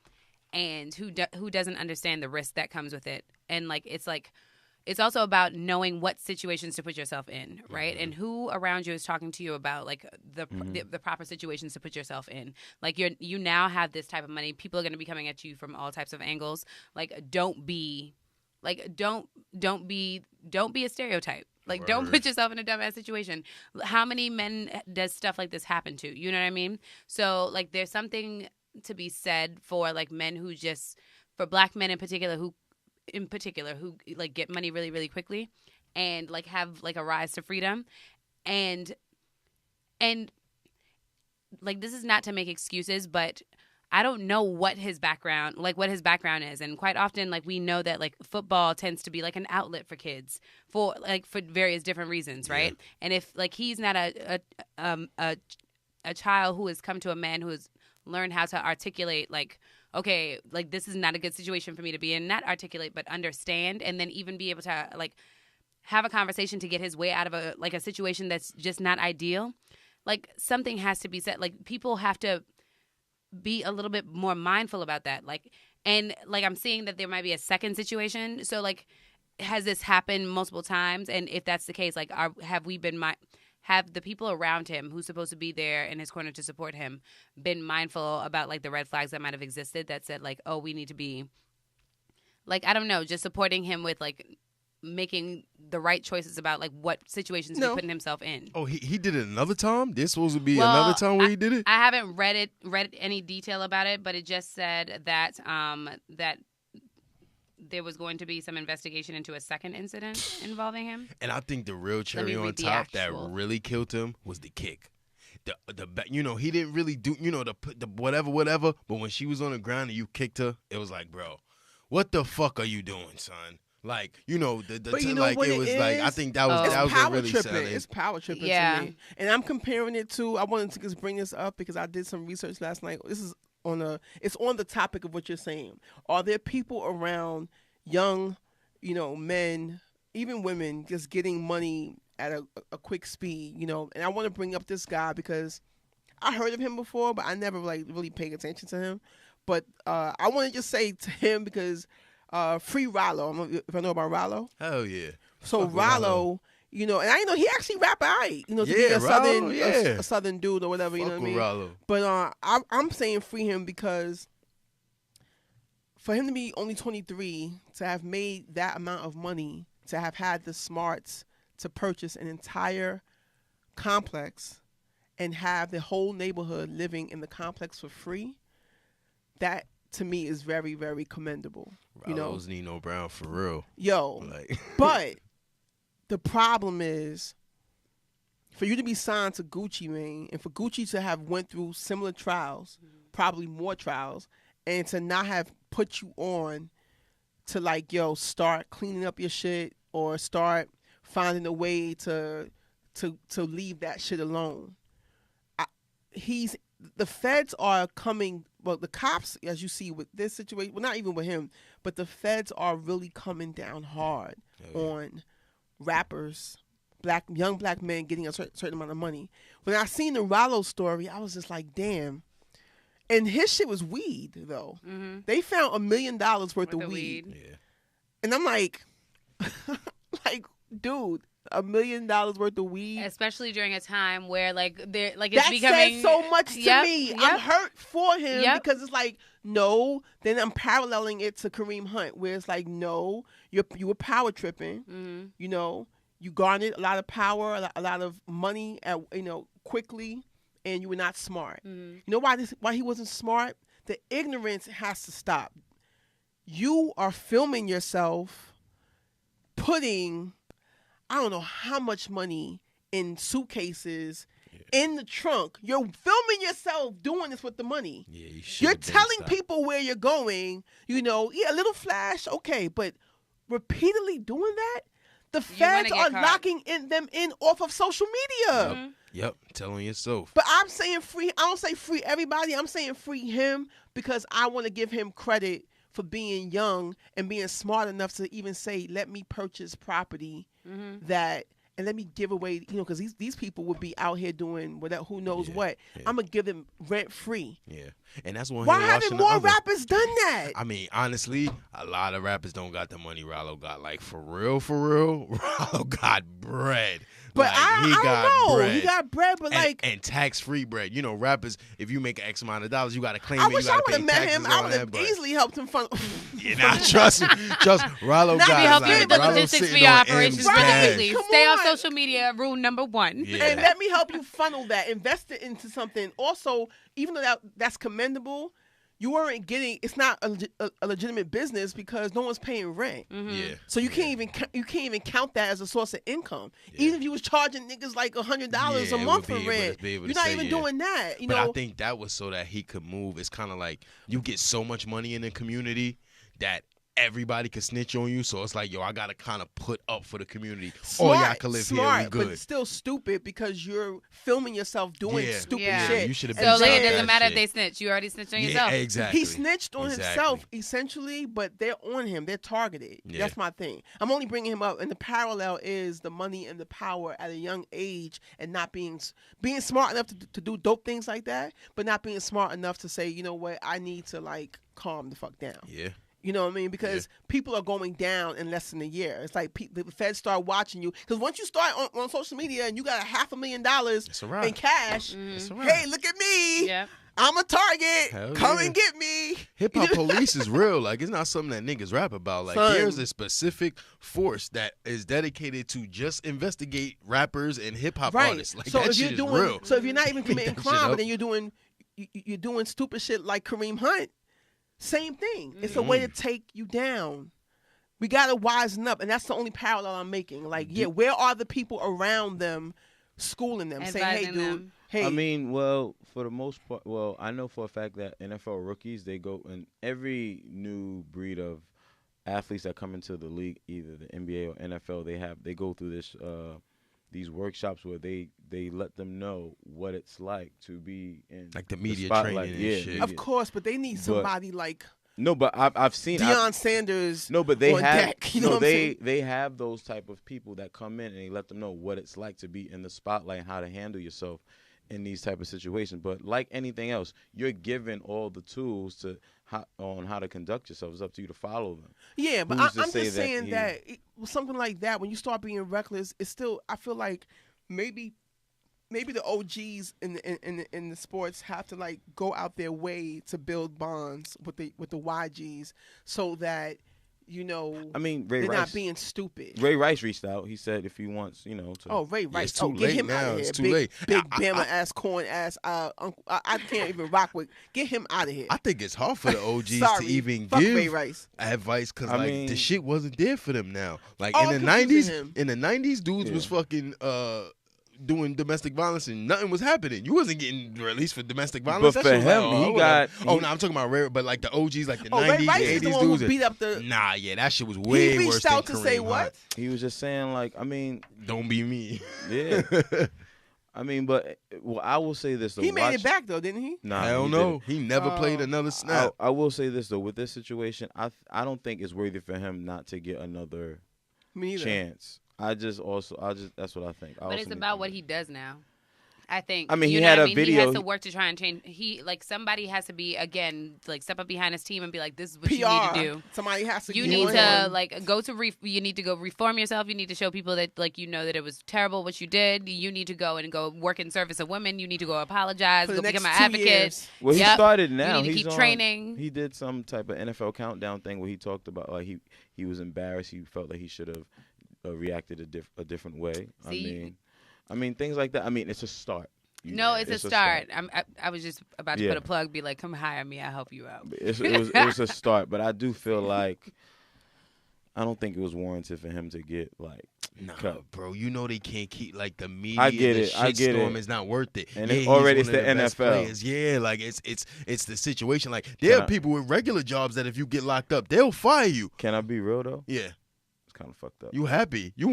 and who doesn't understand the risk that comes with it. And like, it's also about knowing what situations to put yourself in, right? And who around you is talking to you about like the proper situations to put yourself in. Like, you now have this type of money. People are going to be coming at you from all types of angles. Like, don't be a stereotype. Like, don't put yourself in a dumbass situation. How many men does stuff like this happen to? You know what I mean? So like, there's something to be said for like men who for black men in particular who like get money really, really quickly and like have like a rise to freedom. And like, this is not to make excuses, but I don't know what his background is. And quite often, like, we know that like football tends to be like an outlet for kids for various different reasons. Right. Yeah. And if like, he's not a child who has come to a man who is learn how to articulate, like, okay, like, this is not a good situation for me to be in. Not articulate, but understand, and then even be able to, like, have a conversation to get his way out of a situation that's just not ideal. Like, something has to be said. Like, people have to be a little bit more mindful about that. Like, and, like, I'm seeing that there might be a second situation. So, like, has this happened multiple times? And if that's the case, like, have the people around him who's supposed to be there in his corner to support him been mindful about, like, the red flags that might have existed that said, like, oh, we need to be, like, I don't know, just supporting him with, like, making the right choices about, like, what situations he's putting himself in. Oh, he did it another time? There's supposed to be another time where he did it? I haven't read any detail about it, but it just said that that there was going to be some investigation into a second incident involving him. And I think the real cherry on top that really killed him was the kick. He didn't really do, the whatever, but when she was on the ground and you kicked her, it was like, bro, what the fuck are you doing, son? Like, I think that was what really selling. It's power tripping to me. And I'm comparing it to, I wanted to just bring this up because I did some research last night. This is it's on the topic of what you're saying. Are there people around, young, men, even women, just getting money at a quick speed, And I want to bring up this guy because I heard of him before, but I never really paid attention to him. But I want to just say to him because free Rollo. I don't know if I know about Rollo. Hell yeah. So Rollo, and I know he actually rap alright, to be a southern dude or whatever, you know what I mean? Rollo. But I'm saying free him because for him to be only 23, to have made that amount of money, to have had the smarts to purchase an entire complex and have the whole neighborhood living in the complex for free, that to me is very, very commendable. Rollo's Nino Brown for real. But the problem is for you to be signed to Gucci Mane and for Gucci to have went through similar trials, probably more trials, and to not have put you on to start cleaning up your shit or start finding a way to leave that shit alone. The feds are coming. Well, the cops, as you see with this situation, well, not even with him, but the feds are really coming down hard on rappers, young black men getting a certain amount of money. When I seen the Rollo story, I was just like, damn. And his shit was weed, though. Mm-hmm. They found $1 million worth of weed. Yeah. And I'm like, dude, $1 million worth of weed, especially during a time where it's that becoming says so much to me. Yep. I'm hurt for him because it's like, no. Then I'm paralleling it to Kareem Hunt, where it's like, no, you were power tripping. Mm-hmm. You garnered a lot of power, a lot of money, quickly, and you were not smart. Mm-hmm. You know why he wasn't smart? The ignorance has to stop. You are filming yourself putting, I don't know how much money in suitcases, in the trunk. You're filming yourself doing this with the money. Yeah, you're telling people where you're going. A little flash, okay, but repeatedly doing that, the feds are locking them in off of social media. Mm-hmm. Yep, telling yourself. But I'm saying free. I don't say free everybody. I'm saying free him because I want to give him credit for being young and being smart enough to even say, let me purchase property that, and let me give away, because these people would be out here doing whatever, who knows what. Yeah. I'm going to give them rent free. Yeah. And that's one. Why haven't more rappers done that? I mean, honestly, a lot of rappers don't got the money Rollo got. Like, for real, Rollo got bread. But I don't know. Bread. He got bread, but and tax-free bread. Rappers, if you make X amount of dollars, you got to claim it. I wish I would have met him. I would have easily helped him funnel. Trust Rollo got. We help you with the logistics for your operations. Please stay on social media. Rule number 1. Yeah. And let me help you funnel that. Invest it into something. Also, even though that's commendable, you weren't getting. It's not a legitimate business because no one's paying rent. Mm-hmm. Yeah. So you can't even count that as a source of income. Yeah. Even if you was charging niggas like $100 a month for rent, you're not even doing that. But I think that was so that he could move. It's kind of like you get so much money in the community that everybody can snitch on you. So it's like, yo, I gotta kind of put up for the community. Smart, y'all can live here. We good. But still stupid because you're filming yourself doing stupid shit. You should have so been. So it doesn't matter if they snitch. You already snitched on yourself. Exactly. He snitched on himself essentially, but they're on him. They're targeted. Yeah. That's my thing. I'm only bringing him up, and the parallel is the money and the power at a young age, and not being smart enough to do dope things like that, but not being smart enough to say, you know what, I need to like calm the fuck down. Yeah. You know what I mean? Because people are going down in less than a year. It's like the feds start watching you. Because once you start on social media and you got $500,000 in cash, hey, look at me. Yeah. I'm a target. Come and get me. Hip hop police is real. Like, it's not something that niggas rap about. Like, there's a specific force that is dedicated to just investigate rappers and hip hop artists. Like, so that shit is real. So if you're not even committing crime, but then you're doing stupid shit like Kareem Hunt, same thing. It's a way to take you down. We gotta wisen up, and that's the only parallel I'm making. Like, where are the people around them, schooling them, saying, "Hey, dude, hey." I mean, well, for the most part, I know for a fact that NFL rookies, they go in every new breed of athletes that come into the league, either the NBA or NFL. They go through this these workshops where they let them know what it's like to be in like the media spotlight. training and shit. Of course, but they need somebody like but I've seen Deion Sanders. No, but they on have deck, you know what I'm saying? They have those type of people that come in and they let them know what it's like to be in the spotlight and how to handle yourself in these type of situations. But like anything else, you're given all the tools on how to conduct yourself. It's up to you to follow them. Yeah, but I'm just saying that something like that, when you start being reckless, it's still, I feel like maybe the OGs in the sports have to like go out their way to build bonds with the YGs so that, you know, I mean, they're not being stupid. Ray Rice reached out. He said if he wants, you know, to. Ray Rice. It's too get late him now. out of here. It's too late. Big Bama ass, corn ass. Uncle, I can't even rock with. Get him out of here. I think it's hard for the OGs to even Fuck give Ray Rice. advice because the shit wasn't there for them now. Like in the '90s, dudes was fucking doing domestic violence and nothing was happening. You wasn't getting released for domestic violence. But for him, I'm talking about rare, but like the OGs, like the 90s, Ray Rice is the one dudes. Who beat up the. Nah, that shit was way worse. He reached out to Kareem say Hunt. what? He was just saying like, I mean, don't be me. Yeah. I mean, but I will say this though. He made it back though, didn't he? Nah, hell no. He never played another snap. I will say this though. With this situation, I don't think it's worthy for him not to get another chance. That's what I think. But it's about what he does now. I think. I mean, he had a video. He has to work to try and change. Somebody has to be step up behind his team and be like, "This is what PR. You need to do." Somebody has to. You need to you need to go reform yourself. You need to show people that you know that it was terrible what you did. You need to go work in service of women. You need to go apologize. Go become an advocate. Years. Well, he started now. You need to keep training. He did some type of NFL countdown thing where he talked about like he was embarrassed. He felt like he should have reacted a different way. I mean, things like that. I mean, it's a start. It's a start. I was just about to put a plug, be like, come hire me. I'll help you out. It was a start, but I do feel like I don't think it was warranted for him to get like cut. Bro. You know they can't keep like the media. I get it. Shitstorm is not worth it. And it's already the NFL. Players. Yeah, like it's the situation. Like there are people with regular jobs that if you get locked up, they'll fire you. Can I be real though? Yeah. Kind of fucked up. You happy? You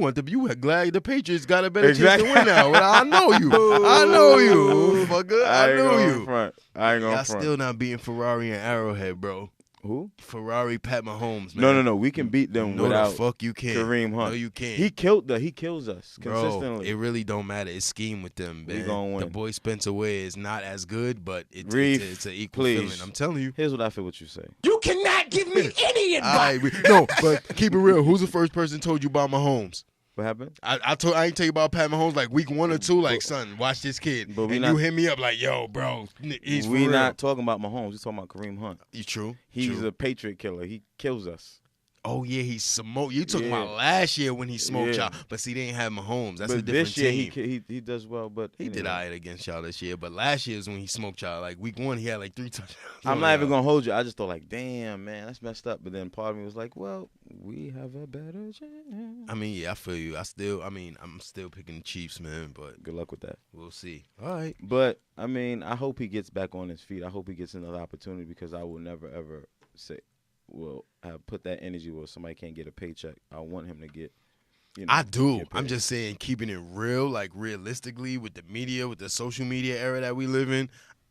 glad the Patriots got a better chance to win now. Well, I know you. I know you, fucker. I know you. I ain't gonna front. Y'all still not beating Ferrari and Arrowhead, bro. Who? Ferrari, Pat Mahomes, man. No. We can beat them without the fuck you can't. Kareem Hunt. No, you can't. He kills us consistently. Bro, it really don't matter. It's scheme with them, man. We gonna win. The boy Spencer Ware is not as good, but it's an equal feeling. I'm telling you. Here's what I feel what you say. You cannot give me any advice. But keep it real. Who's the first person told you about Mahomes? What happened? I ain't tell you about Pat Mahomes like week 1 or 2. Like, son, watch this kid. But you hit me up like, yo, bro, he's for real. We not talking about Mahomes. We talking about Kareem Hunt. You true? He's a Patriot killer. He kills us. Oh yeah, he smoked. You talking about last year when he smoked y'all, but see, they ain't have Mahomes. That's a different team. This year he does well, but he did alright against y'all this year. But last year is when he smoked y'all. Like week 1, he had like 3 touchdowns. I'm not even gonna hold you. I just thought like, damn man, that's messed up. But then part of me was like, well, we have a better chance. I mean, yeah, I feel you. I'm still picking the Chiefs, man. But good luck with that. We'll see. All right. But I mean, I hope he gets back on his feet. I hope he gets another opportunity because I will never ever say will put that energy where somebody can't get a paycheck. I want him to get. I do. I'm just saying, keeping it real, like realistically, with the media, with the social media era that we live in.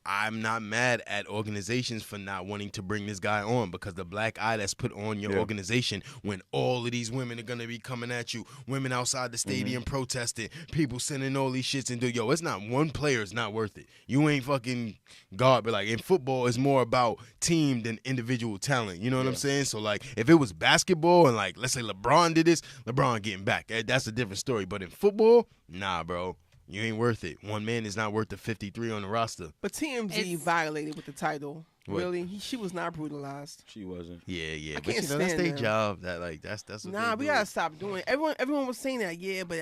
I'm not mad at organizations for not wanting to bring this guy on, because the black eye that's put on your organization when all of these women are going to be coming at you, women outside the stadium protesting, people sending all these shits and it's not one player is not worth it. You ain't fucking God, but like in football, it's more about team than individual talent. You know what I'm saying? So like if it was basketball and like let's say LeBron did this, LeBron getting back. That's a different story. But in football, nah, bro. You ain't worth it. One man is not worth the 53 on the roster. But TMZ violated with the title. What? Really, she was not brutalized. She wasn't. Yeah. I But can't that's stand their them. job. That like that's what Nah, they we do. gotta stop doing it. Everyone was saying that. Yeah, but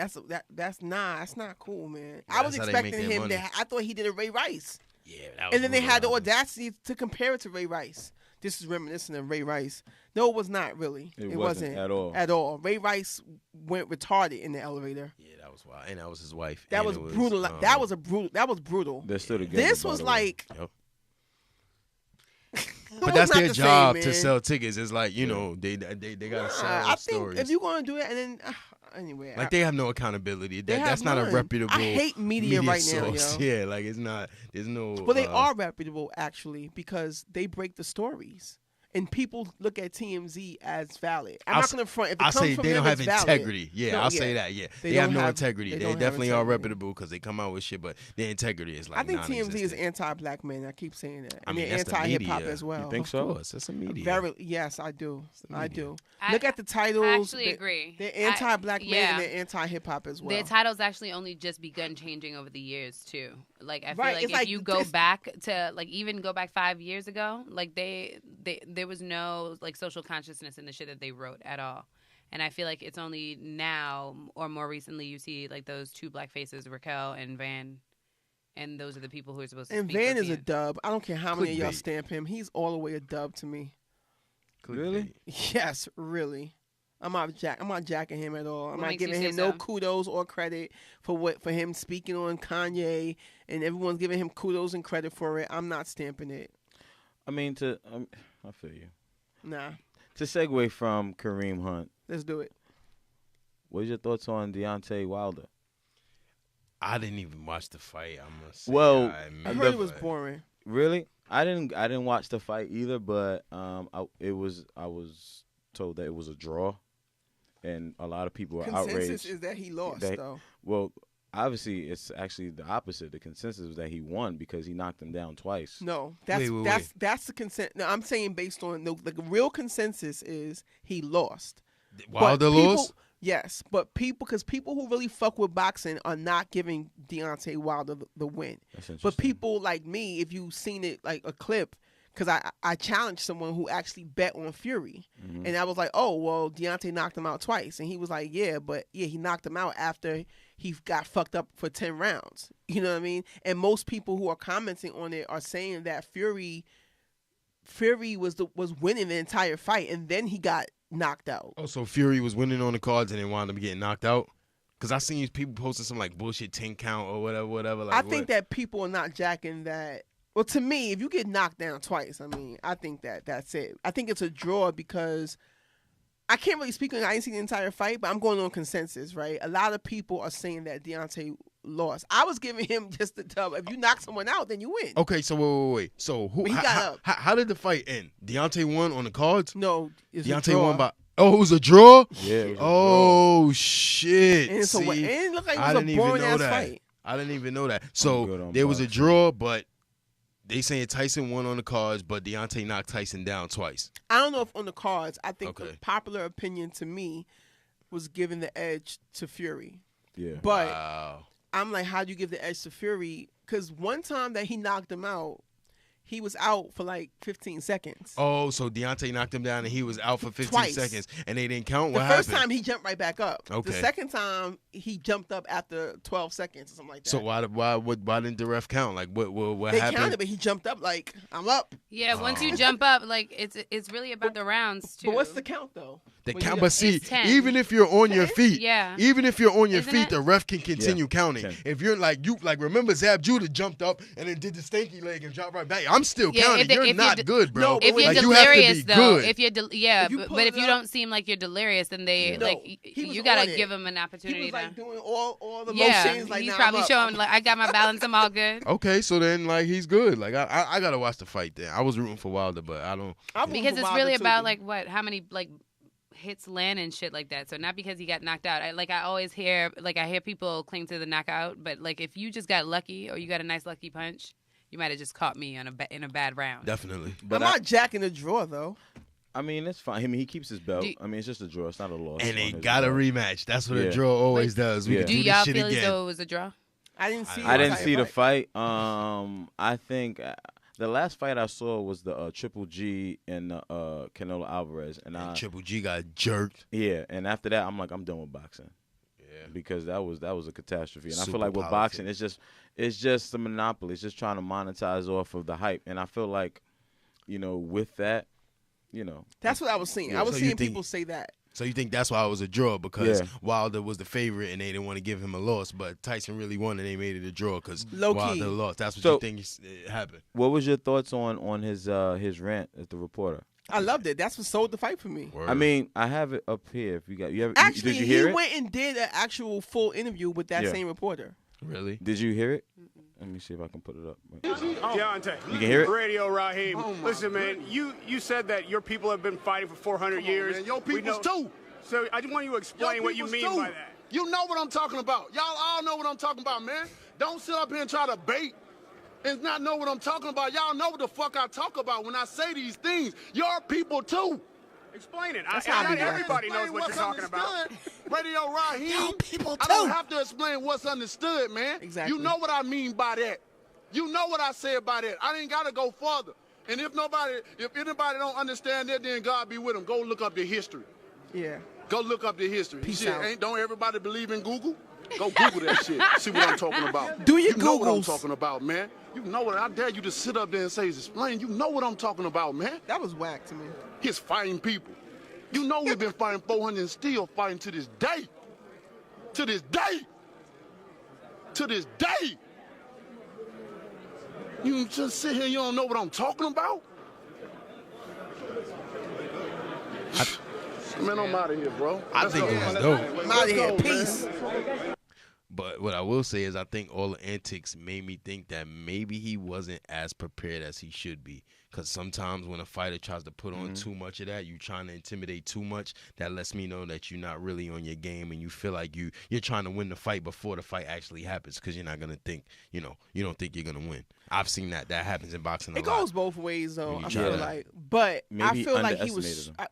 that's not cool, man. Yeah, I was that's how they make expecting their him money. to. I thought he did a Ray Rice, Yeah, that was and then they had the brutalizing. audacity to compare it to Ray Rice. This is reminiscent of Ray Rice. No, it was not really. It wasn't at all. At all. Ray Rice went retarded in the elevator. Yeah, that was wild, and that was his wife. That And was it brutal. That was brutal. They're still together. This by was the way. like. Yep. It But was that's not their the job same, to man. sell tickets. It's like they gotta sell I think stories. if you're gonna do it, and then anyway, Like they have no accountability. They That's have not a none. reputable. I hate media right now, source. yo. Yeah, like it's not. There's no. Well, they are reputable actually because they break the stories, and people look at TMZ as valid. I'm not gonna front. If it I comes say from they them, don't have it's valid. integrity. Yeah, No, I'll say that. Yeah, They they have don't no have- integrity. they They don't have definitely are integrity. reputable because they come out with shit, but their integrity is like. I think TMZ is non-existent. anti-black men. I keep saying that, I and mean, they're that's the anti-hip hop media. as well. You think Of so? course, that's a media. Very yes, I do. I do. I- Look at the titles. I actually They- agree. They're anti-black men yeah. and they're anti-hip hop as well. Their titles actually only just begun changing over the years too. Like I feel Right, like it's if like you go this- back to like even go back 5 years ago, like there was no like social consciousness in the shit that they wrote at all. And I feel like it's only now or more recently you see like those two black faces, Raquel and Van, and those are the people who are supposed to And speak Van for is a TM. dub. I don't care how many of y'all Clickbait. stamp him. He's all the way a dub to me. Really? Yes, really. I'm not jacking him at all. I'm What not makes you giving say him no so? kudos or credit for him speaking on Kanye, and everyone's giving him kudos and credit for it. I'm not stamping it. I mean, I feel you. Nah, To segue from Kareem Hunt, let's do it. what's your thoughts on Deontay Wilder? I didn't even watch the fight. I must say. Well, I admit, heard it was but- boring. Really? I didn't watch the fight either, but I was told that it was a draw, and a lot of people were Consensus outraged. is that he lost, that- though. Well, obviously, it's actually the opposite. The consensus was that he won because he knocked him down twice. No, that's Wait. that's the consent. No, I'm saying based on the real consensus is he lost. Wilder But people- lost? Yes, but because people who really fuck with boxing are not giving Deontay Wilder the win. That's interesting. But people like me, if you've seen it like a clip, because I challenged someone who actually bet on Fury, Mm-hmm. and I was like, oh well, Deontay knocked him out twice, and he was like, yeah, he knocked him out after he got fucked up for 10 rounds. You know what I mean? And most people who are commenting on it are saying that Fury was winning the entire fight, and then he got knocked out. Oh, so Fury was winning on the cards and then wound up getting knocked out? Because I seen people posting some like bullshit 10 count or whatever. Like, I think that people are not jacking that. Well, to me, if you get knocked down twice, I mean, I think that's it. I think it's a draw because I can't really speak on. I didn't see the entire fight, but I'm going on consensus, right? A lot of people are saying that Deontay lost. I was giving him just the dub. If you knock someone out, then you win. Okay, so wait. So who? But he got up. How did the fight end? Deontay won on the cards. No, it's a Deontay draw. won by. Oh, it was a draw. Yeah. It was a Oh shit! And so See, it looked like it I was a didn't even boring know ass that. fight. I didn't even know that. good So on there was a boxing. draw, but they saying Tyson won on the cards, but Deontay knocked Tyson down twice. I don't know if on the cards. I think Okay. the popular opinion to me was giving the edge to Fury. Yeah. But Wow. I'm like, how do you give the edge to Fury? Because one time that he knocked him out, he was out for like 15 seconds. Oh, so Deontay knocked him down and he was out for 15 Twice. seconds, and they didn't count. The What first happened? time he jumped right back up. Okay. The second time he jumped up after 12 seconds or something like that. So why didn't the ref count? Like what they happened? counted, but he jumped up like, I'm up. Yeah, once you jump up, like it's really about the rounds too. But what's the count though? The When count, you- but see, It's 10. even if you're on your 10? feet, Yeah. even if you're on your Isn't feet, it? the ref can continue counting. 10. If you're like remember Zab Judah jumped up and then did the stanky leg and dropped right back. I'm still counting. You're not good, bro. No, if you're like, delirious, you have to be though, good. if you're but if you don't seem like you're delirious, then they you gotta give him an opportunity. He was like doing all the yeah, motions. Like, he's probably showing like I got my balance. I'm all good. Okay, so then like he's good. Like I gotta watch the fight. Then I was rooting for Wilder, but I don't. Because it's really about like how many like hits land and shit like that. So not because he got knocked out. I always hear people cling to the knockout, but like if you just got lucky or you got a nice lucky punch, you might have just caught me in a bad round. Definitely. But I'm not jacking the draw though. I mean, it's fine. I mean, he keeps his belt. I mean, it's just a draw. It's not a loss. And they got a rematch. That's what a draw always does. We can do do y'all this shit feel again. as though it was a draw? I didn't see. I didn't see the fight. I think the last fight I saw was the Triple G and Canelo Alvarez, and Triple G got jerked. Yeah, and after that, I'm like, I'm done with boxing. Yeah, because that was a catastrophe, and I feel like with boxing, it's just a monopoly. It's just trying to monetize off of the hype, and I feel like, with that, that's what I was seeing. I was seeing people say that. So you think that's why it was a draw, because Wilder was the favorite and they didn't want to give him a loss, but Tyson really won and they made it a draw because Wilder lost. That's what you think happened. What was your thoughts on his rant at the reporter? I loved it. That's what sold the fight for me. Word. I mean, I have it up here. If you have, actually, did you hear he went and did an actual full interview with that same reporter. Really? Did you hear it? Let me see if I can put it up. Deontay, you can hear it? Radio Raheem. Listen, man, you said that your people have been fighting for 400 years. Man, your people's too. So I just want you to explain what you mean by that. You know what I'm talking about. Y'all all know what I'm talking about, man. Don't sit up here and try to bait and not know what I'm talking about. Y'all know what the fuck I talk about when I say these things. Your people too. Explain it. Not everybody knows what you're talking about. Radio Raheem. Your people too. I don't have to explain what's understood, man. Exactly. You know what I mean by that. You know what I said by that. I ain't got to go further. And if anybody don't understand that, then God be with them. Go look up the history. Yeah. Go look up the history. Peace out. Don't everybody believe in Google? Go Google that shit. See what I'm talking about. Do your You know what I'm Googles. talking about, man. You know what? I dare you to sit up there and say, explain. You know what I'm talking about, man. That was whack to me. He's fighting people. You know we've been fighting 400 and still fighting to this day. To this day. To this day. You just sit here and you don't know what I'm talking about? Man, I'm out of here, bro. I think it was dope. I'm out of here. Peace. But what I will say is I think all the antics made me think that maybe he wasn't as prepared as he should be. Because sometimes when a fighter tries to put on too much of that, you're trying to intimidate too much, that lets me know that you're not really on your game and you feel like you're trying to win the fight before the fight actually happens because you're not going to think, you don't think you're going to win. I've seen that. That happens in boxing a lot. It goes both ways, though, I feel that. like. But Maybe I feel like he was... I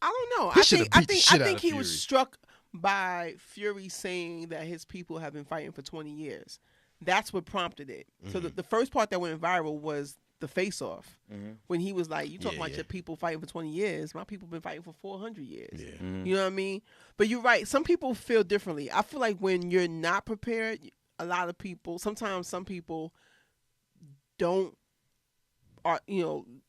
don't know. I think he was struck by Fury saying that his people have been fighting for 20 years. That's what prompted it. So the first part that went viral was the face-off. When he was like, you talking about your people fighting for 20 years. My people been fighting for 400 years. Yeah. You know what I mean? But you're right. Some people feel differently. I feel like when you're not prepared, a lot of people, sometimes some people don't,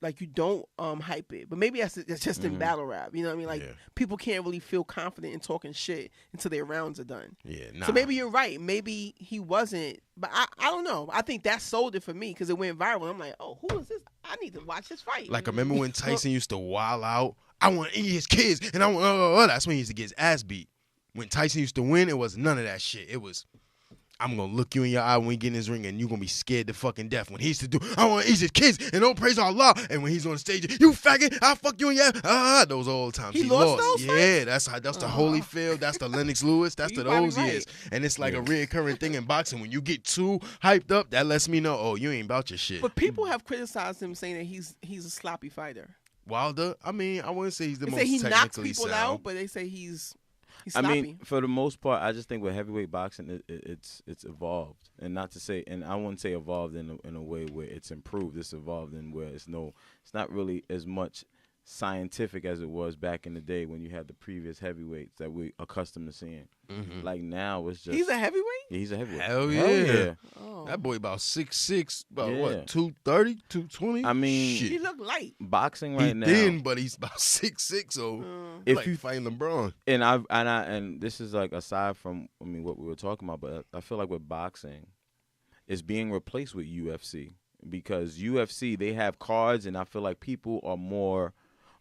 like you don't hype it, but maybe that's just in battle rap. You know what I mean? Like people can't really feel confident in talking shit until their rounds are done. Yeah. Nah. So maybe you're right. Maybe he wasn't, but I don't know. I think that sold it for me because it went viral. I'm like, oh, who is this? I need to watch this fight. Like, remember when Tyson used to wild out? I want to eat his kids, and I want. That's when he used to get his ass beat. When Tyson used to win, it was none of that shit. It was, I'm going to look you in your eye when we get in this ring and you're going to be scared to fucking death. When he used to do, I want to eat his kids and don't praise Allah. And when he's on the stage, you faggot, I'll fuck you in your those old times. He lost those Yeah, that's the Holyfield, that's the Lennox Lewis, that's those years. And it's like a reoccurring thing in boxing. When you get too hyped up, that lets me know, oh, you ain't about your shit. But people have criticized him saying that he's a sloppy fighter. Wilder, I mean, I wouldn't say he's the They most say he technically knocks people sound. out, but they say he's I sloppy. mean, for the most part, I just think with heavyweight boxing, it's evolved, and not to say, and I wouldn't say evolved in a way where it's improved. It's evolved in where it's not really as much scientific as it was back in the day when you had the previous heavyweights that we're accustomed to seeing. Like now, it's just he's a heavyweight. Yeah, he's a heavyweight. Hell yeah. Oh. That boy about 6'6", about Yeah. what, 230, 220? I mean, shit. He look light. boxing He right now. thin, but he's about 6'6", so If like you fighting LeBron. and this is like aside from what we were talking about, but I feel like with boxing, it's being replaced with UFC. because UFC, they have cards, and I feel like people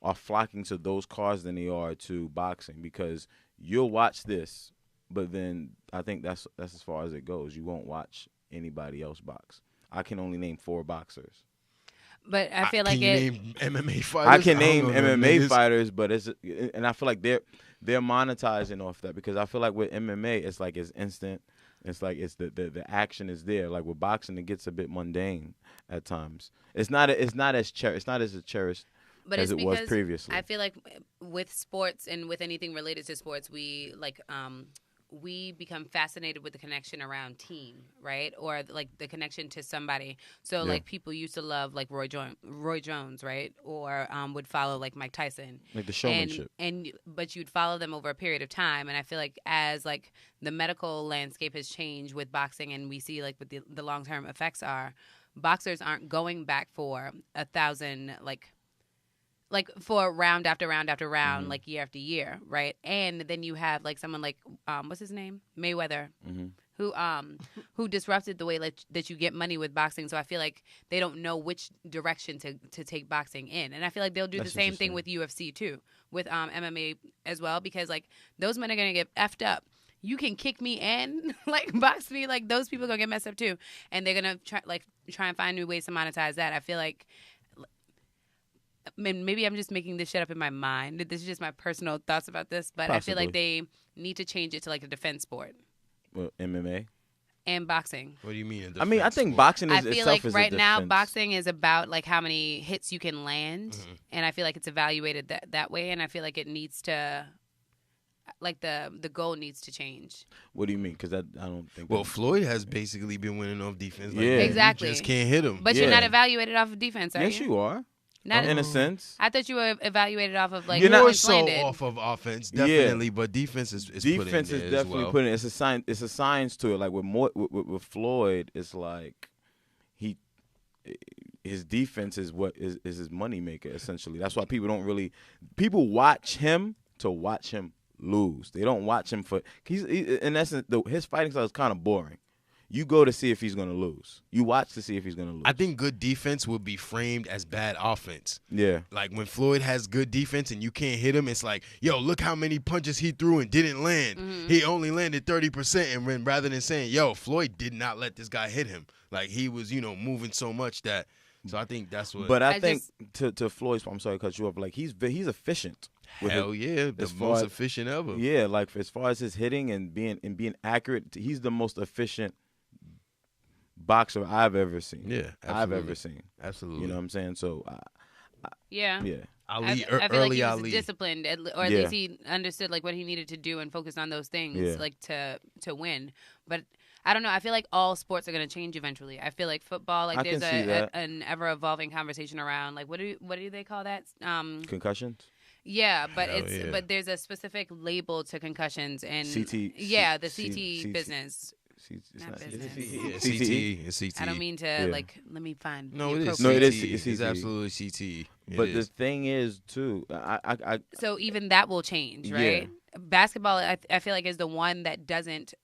are flocking to those cards than they are to boxing, because you'll watch this, but then I think that's as far as it goes. You won't watch anybody else box. I can only name 4 boxers. But I feel like can you name MMA fighters? I can name MMA fighters, but and I feel like they're monetizing off that, because I feel like with MMA, it's like it's instant. It's like it's the action is there. Like with boxing, it gets a bit mundane at times. It's not as cherished but as it's it was previously. I feel like with sports and with anything related to sports, we become fascinated with the connection around team, right? Or like the connection to somebody. So like people used to love like Roy Jones, right? Or would follow like Mike Tyson. Like the showmanship. But you'd follow them over a period of time. And I feel like as like the medical landscape has changed with boxing, and we see like what the long-term effects are, boxers aren't going back for 1,000 like for round after round after round, like year after year, right? And then you have like someone like what's his name, Mayweather, who disrupted the way that you get money with boxing. So I feel like they don't know which direction to take boxing in, and I feel like they'll do the same thing with UFC too, with MMA as well, because like those men are gonna get effed up. You can kick me and like box me, like those people are gonna get messed up too, and they're gonna try and find new ways to monetize that. I feel like. Maybe I'm just making this shit up in my mind. This is just my personal thoughts about this, but Possibly. I feel like they need to change it to like a defense sport. Well, MMA and boxing. What do you mean? I mean, I think boxing is I feel itself like is right a now defense. boxing is about like how many hits you can land, and I feel like it's evaluated that way, and I feel like it needs to. Like the goal needs to change. What do you mean? Because I don't think. Well, Floyd has basically been winning off defense. Like, Yeah. Exactly. You just can't hit him. But you're not evaluated off of defense, are yes, you? you are. Not in a sense. I thought you were evaluated off of like You're More not so landed. off of offense, definitely, but defense is defense put in is there definitely as well. put in. It's a science to it. Like with Floyd, it's like his defense is what is his moneymaker essentially. That's why people watch him to watch him lose. They don't watch him for in essence his fighting style is kind of boring. You go to see if he's going to lose. You watch to see if he's going to lose. I think good defense would be framed as bad offense. Yeah. Like when Floyd has good defense and you can't hit him, it's like, yo, look how many punches he threw and didn't land. He only landed 30%. And when, rather than saying, yo, Floyd did not let this guy hit him. Like he was, moving so much that. So I think that's what. But I think to Floyd's, I'm sorry to cut you off. Like he's efficient. Hell yeah, the most efficient ever. Yeah, like as far as his hitting and being accurate, he's the most efficient boxer I've ever seen. Yeah, absolutely. I've ever seen. Absolutely. You know what I'm saying? So, yeah. Ali, I feel early like he was Ali. disciplined, or at least he understood like what he needed to do and focused on those things, like to win. But I don't know. I feel like all sports are going to change eventually. I feel like football, like there's an ever evolving conversation around like what do they call that? Concussions. Yeah, but but there's a specific label to concussions and CT. Yeah, the CT business. Not business. CTE. It's CTE. I don't mean to like. Let me find. No, it is. No, it is. It's absolutely CTE. But the thing is, too, I so even that will change, right? Yeah. Basketball, I feel like is the one that doesn't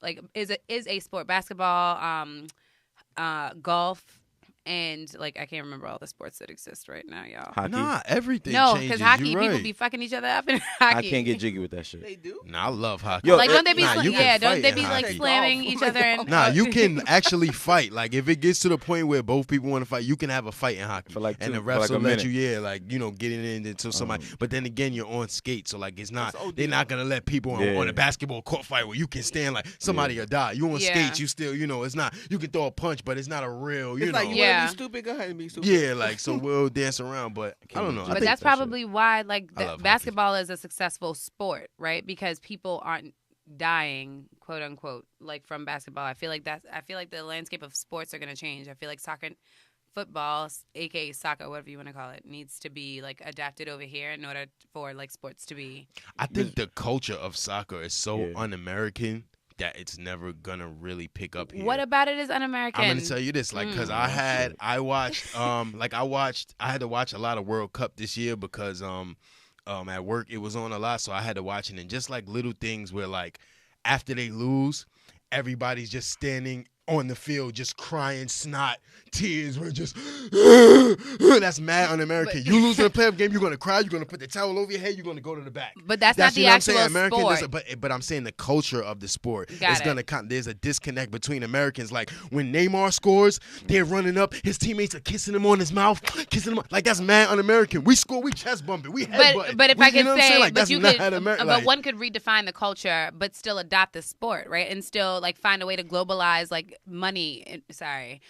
like is a sport. Basketball, golf. And like I can't remember all the sports that exist right now, y'all. Hockey? Nah, everything. No, because hockey people be fucking each other up in hockey. I can't get jiggy with that shit. They do. Nah, I love hockey. Yo, like don't they be don't they be like slamming each other? And nah, you can actually fight. Like if it gets to the point where both people want to fight, you can have a fight in hockey. For like and the for refs like will a let minute. you, getting in until somebody. But then again, you're on skates, so like it's not. They're not gonna let people on a basketball court fight where you can stand like somebody will die. You on skates, you still, it's not. You can throw a punch, but it's not a real. It's like you want to be stupid, go ahead and be stupid. Yeah, like so we'll dance around, but I don't know. But that's probably why like basketball is a successful sport, right? Because people aren't dying, quote unquote, like from basketball. I feel like the landscape of sports are going to change. I feel like soccer, football, aka soccer, whatever you want to call it, needs to be like adapted over here in order for like sports to be. I think the culture of soccer is so un-American that it's never gonna really pick up here. What about it is un-American? I'm gonna tell you this, like, cause I had to watch a lot of World Cup this year because at work it was on a lot, so I had to watch it, and just like little things where like after they lose, everybody's just standing on the field just crying snot, tears. We're just that's mad un-American. You lose in a playoff game, you're gonna cry. You're gonna put the towel over your head. You're gonna go to the back. But that's not the actual sport. But I'm saying the culture of the sport. There's a disconnect between Americans. Like when Neymar scores, they're running up. His teammates are kissing him on his mouth, kissing him like that's mad un-American. We score, we chest bumping, we headbutting. But if I could say, like, but like, one could redefine the culture, but still adopt the sport, right? And still like find a way to globalize like money. Sorry,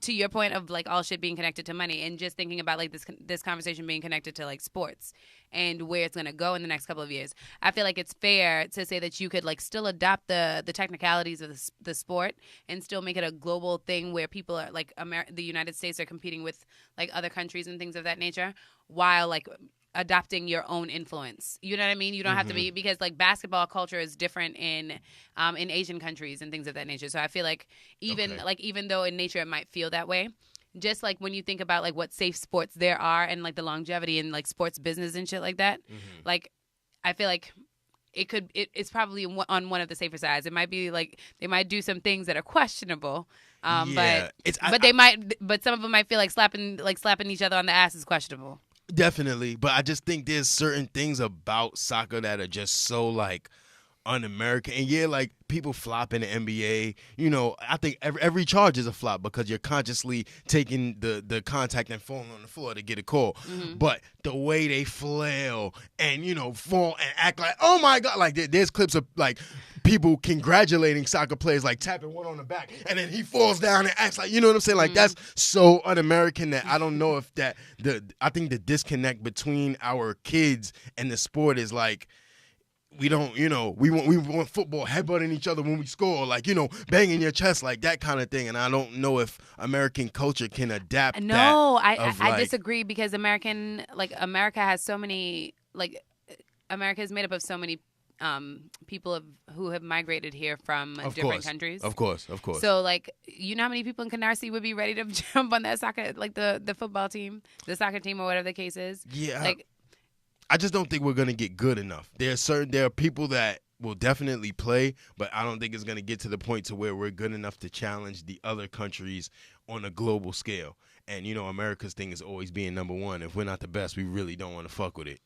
to your point of like all shit being connected to money, and just thinking about like this conversation being connected to like sports and where it's gonna go in the next couple of years. I feel like it's fair to say that you could like still adopt the technicalities of the sport and still make it a global thing where people are like the United States are competing with like other countries and things of that nature, while like adopting your own influence. You know what I mean? You don't have to be, because like basketball culture is different in Asian countries and things of that nature. So I feel like even though in nature it might feel that way, just like when you think about like what safe sports there are and like the longevity in like sports business and shit like that, like I feel like it's probably on one of the safer sides. It might be like they might do some things that are questionable, but some of them might feel like slapping each other on the ass is questionable. Definitely, but I just think there's certain things about soccer that are just so like un-American. And yeah, like people flop in the NBA. You know, I think every charge is a flop because you're consciously taking the contact and falling on the floor to get a call. But the way they flail and, you know, fall and act like, oh my God, like there's clips of like people congratulating soccer players, like tapping one on the back, and then he falls down and acts like, you know what I'm saying? Like that's so un-American that I don't know if I think the disconnect between our kids and the sport is like, we don't, you know, we want football headbutting each other when we score, like, you know, banging your chest, like that kind of thing. And I don't know if American culture can adapt. No, I disagree, because America has so many, like, America is made up of so many people who have migrated here from different countries. Of course. So, like, you know how many people in Canarsie would be ready to jump on that soccer, like the football team, the soccer team, or whatever the case is? Yeah. Like, I just don't think we're going to get good enough. There are people that will definitely play, but I don't think it's going to get to the point to where we're good enough to challenge the other countries on a global scale. And, you know, America's thing is always being number one. If we're not the best, we really don't want to fuck with it.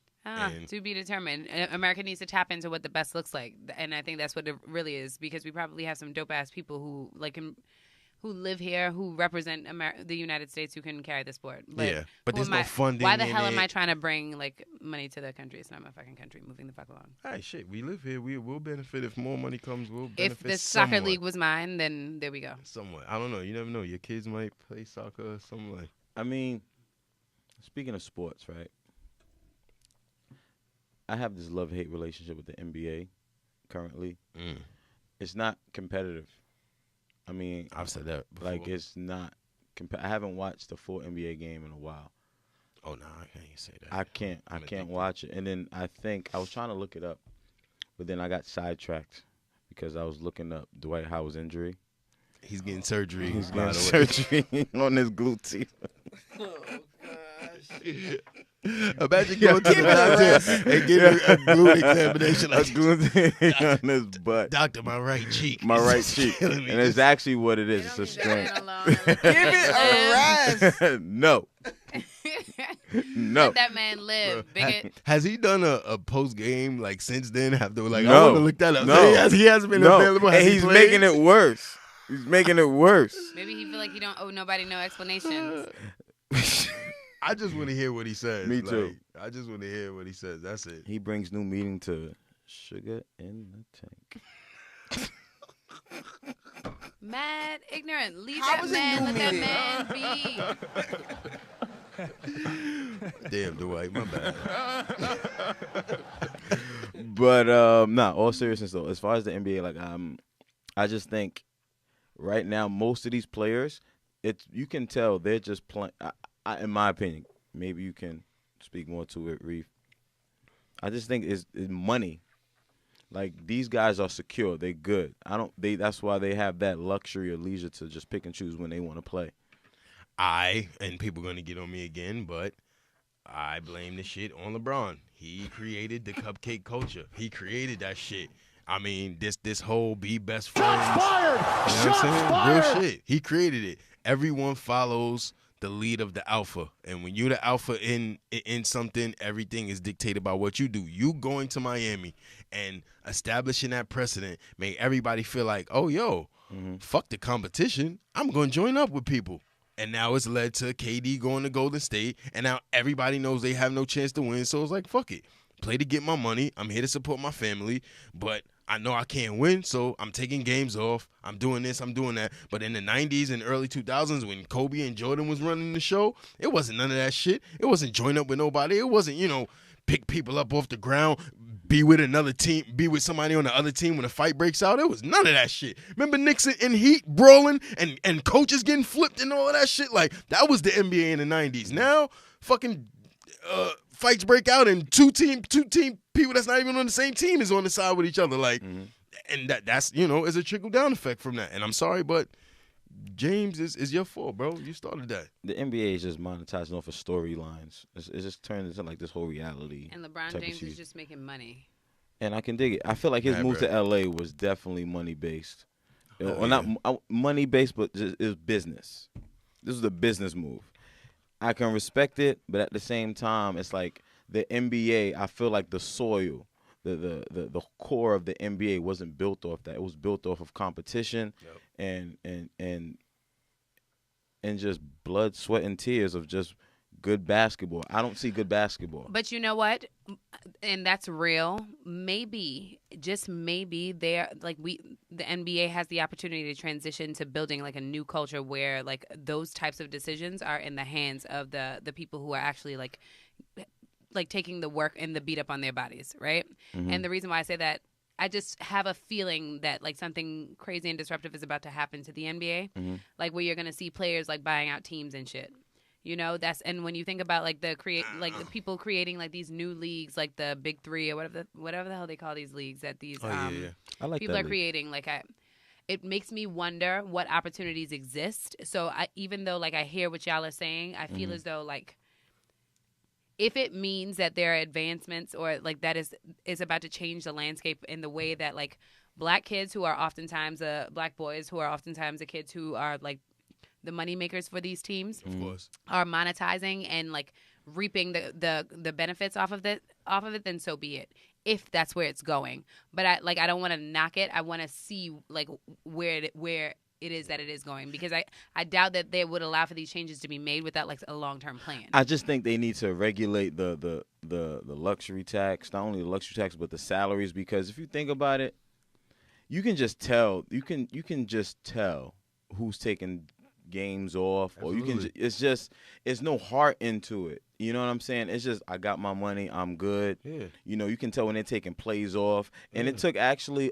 To be determined. America needs to tap into what the best looks like. And I think that's what it really is, because we probably have some dope-ass people who live here, who represent the United States, who can carry the sport. But there's no funding. Why the hell am I trying to bring like money to the country? It's not my fucking country. Moving the fuck along. Hey, shit, we live here. We'll benefit if more money comes. We'll benefit. If the soccer league was mine, then there we go. Somewhat. I don't know. You never know. Your kids might play soccer or something like. I mean, speaking of sports, right? I have this love-hate relationship with the NBA currently. It's not competitive. I mean, I've said that before. Like, it's not. I haven't watched a full NBA game in a while. Oh no, I can't say that. I can't watch it. And then I think I was trying to look it up, but then I got sidetracked because I was looking up Dwight Howard's injury. He's getting surgery. He's getting surgery on his glute. Oh gosh. Imagine going to the doctor and getting a glute examination. A glute on his butt. Doctor, my right cheek. My right cheek. And it's actually what it is. It's a strain. Give it a rest. No. Let that man live, bigot. Has he done a post game like since then? After I no. want to look that up. No. So he hasn't been available. And he's making it worse. He's making it worse. Maybe he feel like he don't owe nobody no explanations. I just want to hear what he says. Me too. I just want to hear what he says. That's it. He brings new meaning to sugar in the tank. Mad ignorant. Leave that man. Let that man be. Damn, Dwight, my bad. But all seriousness though, as far as the NBA, like I just think right now most of these players, you can tell they're just playing. In my opinion, maybe you can speak more to it, Reef. I just think it's money. Like, these guys are secure. They're good. That's why they have that luxury or leisure to just pick and choose when they want to play. And people going to get on me again, but I blame the shit on LeBron. He created the cupcake culture. He created that shit. I mean, this whole be best friends. Shots fired! You know what I'm saying? Real shit. He created it. Everyone follows the lead of the alpha. And when you're the alpha in something, everything is dictated by what you do. You going to Miami and establishing that precedent made everybody feel like, oh, yo, fuck the competition. I'm going to join up with people. And now it's led to KD going to Golden State. And now everybody knows they have no chance to win. So it's like, fuck it. Play to get my money. I'm here to support my family. But I know I can't win, so I'm taking games off. I'm doing this, I'm doing that. But in the 90s and early 2000s when Kobe and Jordan was running the show, it wasn't none of that shit. It wasn't join up with nobody. It wasn't, pick people up off the ground, be with another team, be with somebody on the other team when a fight breaks out. It was none of that shit. Remember Nixon and Heat brawling and coaches getting flipped and all of that shit? Like, that was the NBA in the 90s. Now, fucking fights break out and two team people that's not even on the same team is on the side with each other. Like, and that's is a trickle down effect from that. And I'm sorry, but James is your fault, bro. You started that. The NBA is just monetizing off of storylines. It's just turned into like this whole reality. And LeBron James is just making money. And I can dig it. I feel like his move to LA was definitely money based. Not money based, but just, it was business. This was a business move. I can respect it, but at the same time, it's like the NBA. I feel like the soil, the core of the NBA wasn't built off that. It was built off of competition, and just blood, sweat, and tears of just good basketball. I don't see good basketball. But you know what? And that's real. Maybe, just maybe, the NBA has the opportunity to transition to building like a new culture where like those types of decisions are in the hands of the people who are actually like taking the work and the beat up on their bodies, right? And the reason why I say that, I just have a feeling that like something crazy and disruptive is about to happen to the NBA, like where you're gonna see players like buying out teams and shit. And when you think about like the people creating like these new leagues, like the Big Three or whatever the hell they call these leagues that these I like people that are league. Creating, it makes me wonder what opportunities exist. So even though like I hear what y'all are saying, I feel as though like if it means that there are advancements or like that is about to change the landscape in the way that like black kids who are oftentimes black boys who are oftentimes the kids who are like the money makers for these teams, of course, are monetizing and like reaping the benefits off of it, then so be it. If that's where it's going, but I don't want to knock it. I want to see like where it is that it is going, because I doubt that they would allow for these changes to be made without like a long-term plan. I just think they need to regulate the luxury tax, not only the luxury tax but the salaries, because if you think about it, you can just tell who's taking games off. Absolutely. Or you can it's no heart into it. You know what I'm saying? It's just, I got my money, I'm good. Yeah. You can tell when they're taking plays off. And it took actually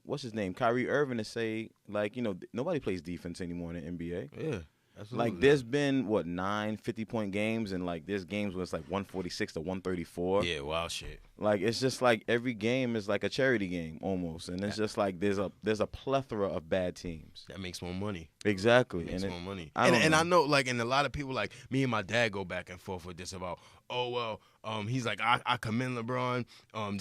what's his name? Kyrie Irving to say, like, nobody plays defense anymore in the NBA. Yeah. Absolutely. Like, there's been 9 50-point games, and like there's games where it's like 146 to 134. Yeah, wild shit. Like, it's just like every game is like a charity game almost, and it's just like there's a plethora of bad teams. That makes more money. Exactly. Makes more money. And I know, like, and a lot of people, like me and my dad go back and forth with this about, he's like, I commend LeBron.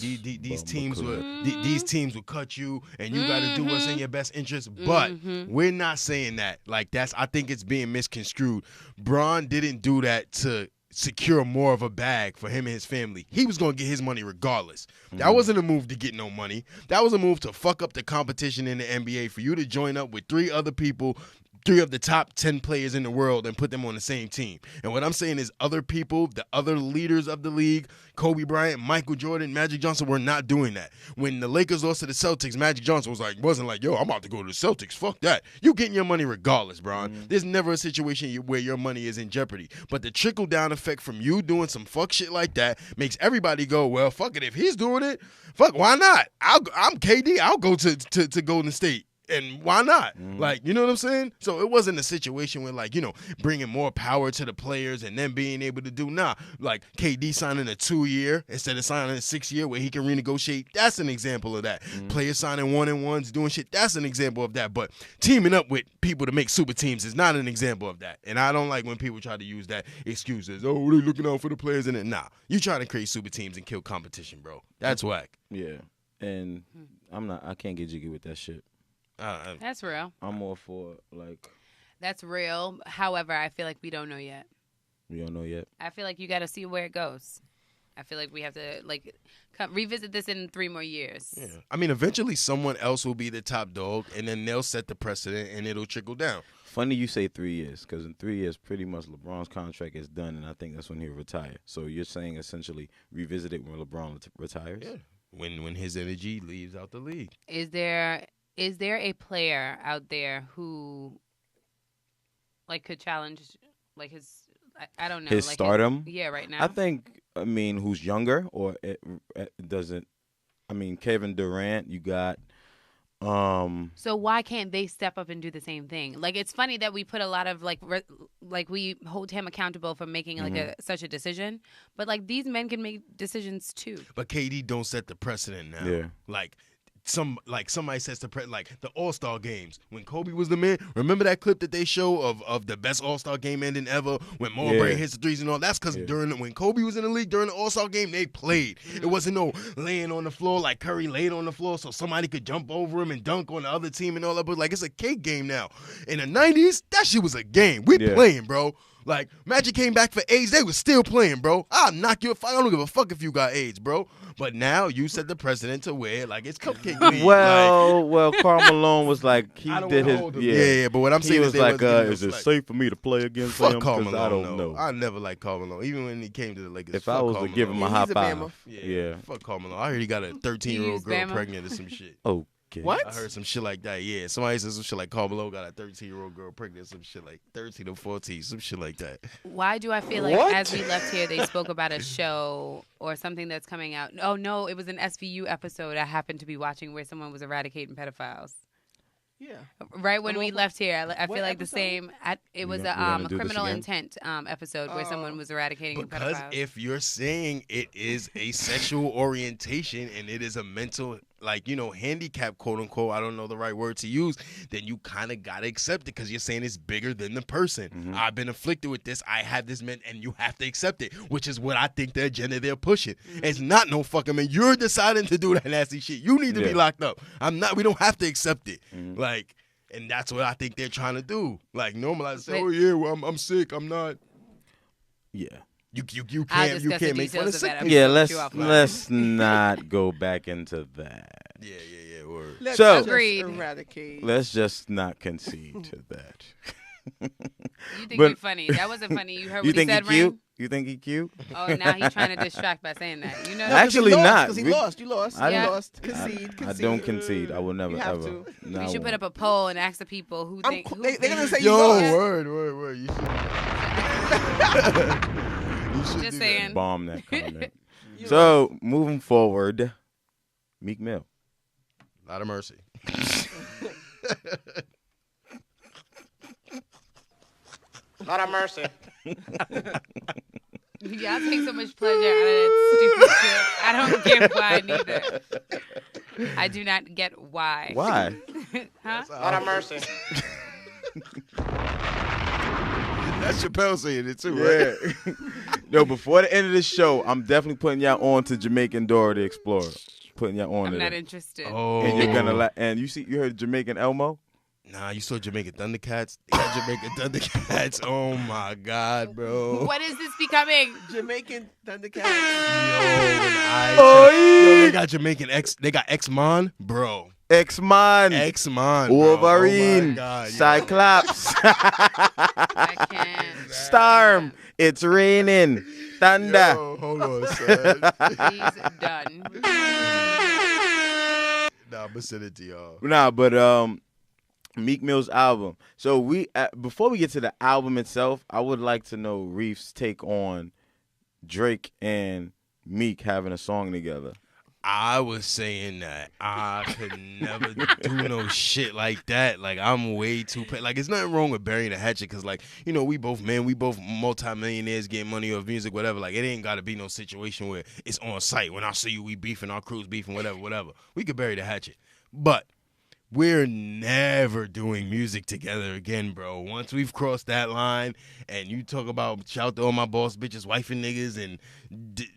These teams will cut you, and you got to do what's in your best interest. But we're not saying that. Like, I think it's being misconstrued. Bron didn't do that to secure more of a bag for him and his family. He was going to get his money regardless. That wasn't a move to get no money. That was a move to fuck up the competition in the NBA, for you to join up with three other people, 3 of the top 10 players in the world, and put them on the same team. And what I'm saying is other people, the other leaders of the league, Kobe Bryant, Michael Jordan, Magic Johnson, were not doing that. When the Lakers lost to the Celtics, Magic Johnson wasn't like, yo, I'm about to go to the Celtics. Fuck that. You getting your money regardless, Bron. There's never a situation where your money is in jeopardy. But the trickle-down effect from you doing some fuck shit like that makes everybody go, well, fuck it. If he's doing it, fuck, why not? I'm KD. I'll go to Golden State. And why not? Like, you know what I'm saying? So it wasn't a situation where, like, bringing more power to the players and then being able to do, like KD signing a 2-year instead of signing a 6-year where he can renegotiate. That's an example of that. Players signing 1-and-1s, doing shit. That's an example of that. But teaming up with people to make super teams is not an example of that. And I don't like when people try to use that excuse as, oh, they're looking out for the players. And then, you try to create super teams and kill competition, bro. That's whack. Yeah. and I can't get jiggy with that shit. That's real. I'm all for like. That's real. However, I feel like we don't know yet. We don't know yet. I feel like you got to see where it goes. I feel like we have to revisit this in 3 more years. Yeah. I mean, eventually someone else will be the top dog, and then they'll set the precedent, and it'll trickle down. Funny you say 3 years, because in 3 years, pretty much LeBron's contract is done, and I think that's when he'll retire. So you're saying essentially revisit it when LeBron retires? Yeah. When his energy leaves out the league. Is there a player out there who could challenge his? I don't know. His stardom? Right now. I think, who's younger or it doesn't. Kevin Durant, you got. So why can't they step up and do the same thing? It's funny that we put a lot of we hold him accountable for making such a decision, but these men can make decisions too. But KD don't set the precedent now. Yeah. Somebody sets the the All-Star games when Kobe was the man. Remember that clip that they show of the best All-Star game ending ever when Marbury hits the threes and all? That's because when Kobe was in the league during the All-Star game, they played. It wasn't no laying on the floor like Curry laid on the floor so somebody could jump over him and dunk on the other team and all that. But it's a cake game now. In the 90s, that shit was a game. We playing, bro. Magic came back for AIDS, they was still playing, bro. I'll knock you. I don't give a fuck if you got AIDS, bro. But now you set the precedent to where it's cupcake league. Well, Karl Malone was he did his yeah. But what I'm saying is is it safe for me to play against him? Karl Malone, I don't know. I never liked Karl Malone, even when he came to the Lakers. If I was to give him a high five, fuck Karl Malone. I heard he got a 13-year-old girl pregnant or some shit. Okay. What? I heard some shit like that. Yeah, somebody said some shit like Karl Malone got a 13-year-old girl pregnant, some shit like 13 or 14, some shit like that. Why do I feel like as we left here, they spoke about a show or something that's coming out? Oh no, it was an SVU episode I happened to be watching where someone was eradicating pedophiles. Yeah. Right when we left here, I feel like episode? the same. It was a criminal intent episode where someone was eradicating pedophiles. Because if you're saying it is a sexual orientation and it is a mental, handicap, quote unquote, I don't know the right word to use, then you kind of got to accept it because you're saying it's bigger than the person. Mm-hmm. I've been afflicted with this. I have this man, and you have to accept it, which is what I think the agenda they're pushing. Mm-hmm. It's not no fucking man. You're deciding to do that nasty shit. You need to be locked up. I'm not. We don't have to accept it. Mm-hmm. And that's what I think they're trying to do. Normalize. Say, I'm sick. I'm not. Yeah. You can't make fun of sick people. Yeah, let's not go back into that. Yeah. Word. Let's eradicate. Let's just not concede to that. You think you're funny? That wasn't funny. You heard what he said, Rain? You think he cute? Oh, now he's trying to distract by saying that. You know, actually not. Because he lost. You lost. I lost. Concede. I don't concede. I will never ever. No, we should put up a poll and ask the people who think. They're gonna say you lost. Word. You should. Just saying. Bomb that comment. So moving forward, Meek Mill. Lot of mercy. Lot of mercy. Y'all take so much pleasure out of that stupid shit. I don't get why neither. I do not get why. Why? Huh? Lot of mercy. That's Chappelle saying it too, right? Yeah. No, before the end of the show, I'm definitely putting y'all on to Jamaican Dora the Explorer. Putting y'all on to I'm not that. interested. Oh. And you're gonna and you heard Jamaican Elmo? Nah, you saw Jamaican Thundercats? They got Jamaican Thundercats. Oh my God, bro. What is this becoming? Jamaican Thundercats. They got Jamaican they got X-Mon, bro. X-Man, Wolverine, oh my God, Cyclops, I can't. Storm. It's raining. Thunder. Yo, hold on, son. He's done. Nah, I'm gonna send it to y'all. Nah, but Meek Mill's album. So before we get to the album itself, I would like to know Reef's take on Drake and Meek having a song together. I was saying that I could never do no shit like that. I'm way too it's nothing wrong with burying the hatchet because we both multimillionaires getting money off music, whatever. It ain't got to be no situation where it's on site. When I see you, we beefing, our crew's beefing, whatever. We could bury the hatchet, but we're never doing music together again, bro. Once we've crossed that line and you talk about shout to all my boss bitches, wife and niggas and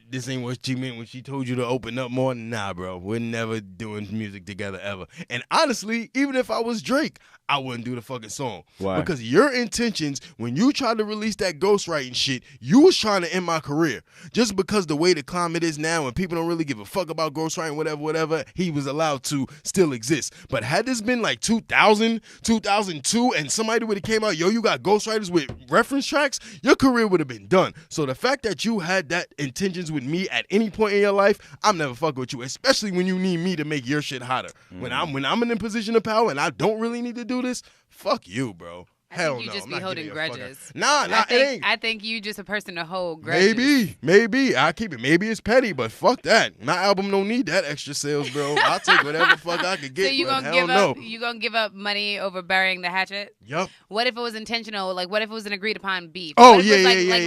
this ain't what she meant when she told you to open up more. Nah, bro, we're never doing music together ever. And honestly, even if I was Drake, I wouldn't do the fucking song. Why? Because your intentions, when you tried to release that ghostwriting shit, you was trying to end my career. Just because the way the climate is now and people don't really give a fuck about ghostwriting, whatever, he was allowed to still exist. But had this been like 2000, 2002, and somebody would have came out, yo, you got ghostwriters with reference tracks, your career would have been done. So the fact that you had that intentions with me at any point in your life, I'm never fucking with you, especially when you need me to make your shit hotter. When I'm in a position of power and I don't really need to do this, fuck you, bro. Hell no. You just be holding grudges. Nah, it ain't. I think you just a person to hold grudges. Maybe. I keep it. Maybe it's petty, but fuck that. My album don't need that extra sales, bro. I'll take whatever the fuck I could get. So you gonna give up money over burying the hatchet? Yup. What if it was intentional? Like, what if it was an agreed upon beef? Oh, yeah.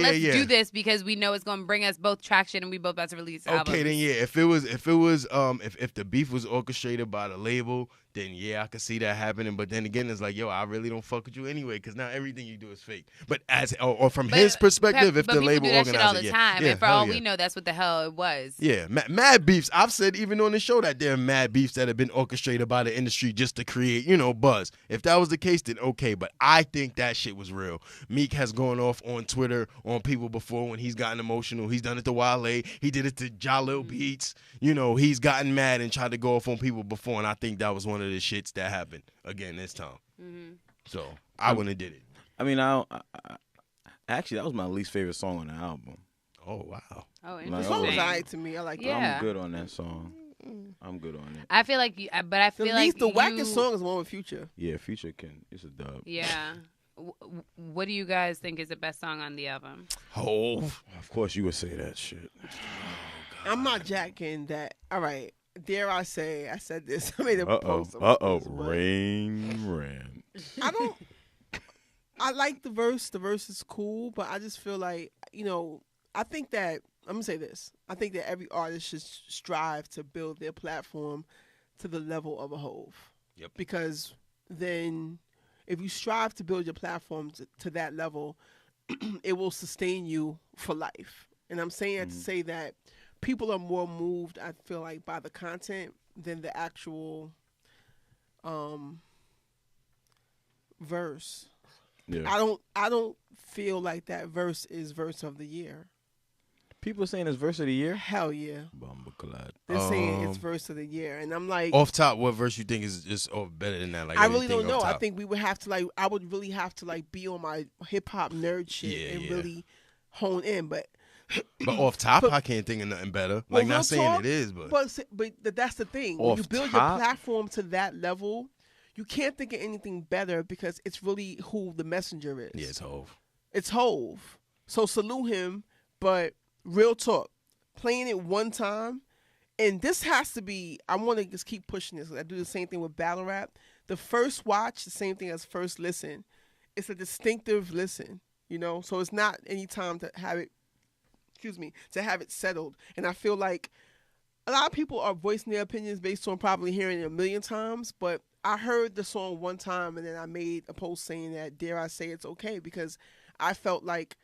Let's do this because we know it's gonna bring us both traction and we both about to release albums. Okay, then yeah. If the beef was orchestrated by the label, then yeah, I could see that happening. But then again, it's like, yo, I really don't fuck with you anyway, because now everything you do is fake. But from his perspective, if the label organizes, all the time, yeah, and for all we know, that's what the hell it was. Yeah, mad beefs. I've said even on the show that there are mad beefs that have been orchestrated by the industry just to create, buzz. If that was the case, then okay. But I think that shit was real. Meek has gone off on Twitter on people before when he's gotten emotional. He's done it to Wale. He did it to Jalil Beats. He's gotten mad and tried to go off on people before, and I think that was one of the shits that happened again this time. Mm-hmm. So I wouldn't have did it. I mean, actually, that was my least favorite song on the album. Oh, wow. Oh, Like, interesting. The song was alright to me. I like it. Yeah. I'm good on that song. I'm good on it. I feel like, The wackest song is the one with Future. Yeah, Future it's a dub. Yeah. What do you guys think is the best song on the album? Oh, Of course, you would say that shit. I'm not jacking that. All right. Dare I say, I said this. I made a post about this, but Rain. I like the verse. The verse is cool, but I just feel like, I think that, I'm going to say this. I think that every artist should strive to build their platform to the level of a Hove. Yep. Because then if you strive to build your platform to that level, it will sustain you for life. And I'm saying that to say that people are more moved, I feel like, by the content than the actual verse. Yeah. I don't feel like that verse is verse of the year. People are saying it's verse of the year? Hell yeah. Bumbleclad. They're saying it's verse of the year. And I'm like, off top, what verse you think is just better than that? Like, I really don't anything know. off I top? think we would have to I would really have to be on my hip hop nerd shit and really hone in. But off top, I can't think of nothing better. Like, not saying it is, but that's the thing. Off When you build top? your platform to that level, you can't think of anything better because it's really who the messenger is. yeah, it's Hove. It's Hove. So salute him, but real talk, playing it one time, and this has to be, I want to just keep pushing this. I do the same thing with battle rap. The first watch, the same thing as first listen. It's a distinctive listen, so it's not any time to have it, to have it settled. And I feel like a lot of people are voicing their opinions based on probably hearing it a million times, but I heard the song one time and then I made a post saying that, dare I say it's okay, because I felt like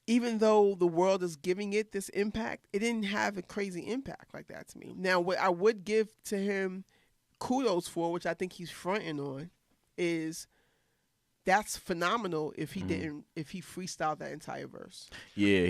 even though the world is giving it this impact, it didn't have a crazy impact like that to me. Now, what I would give to him kudos for, which I think he's fronting on, is that's phenomenal if he didn't, if he freestyled that entire verse. Yeah,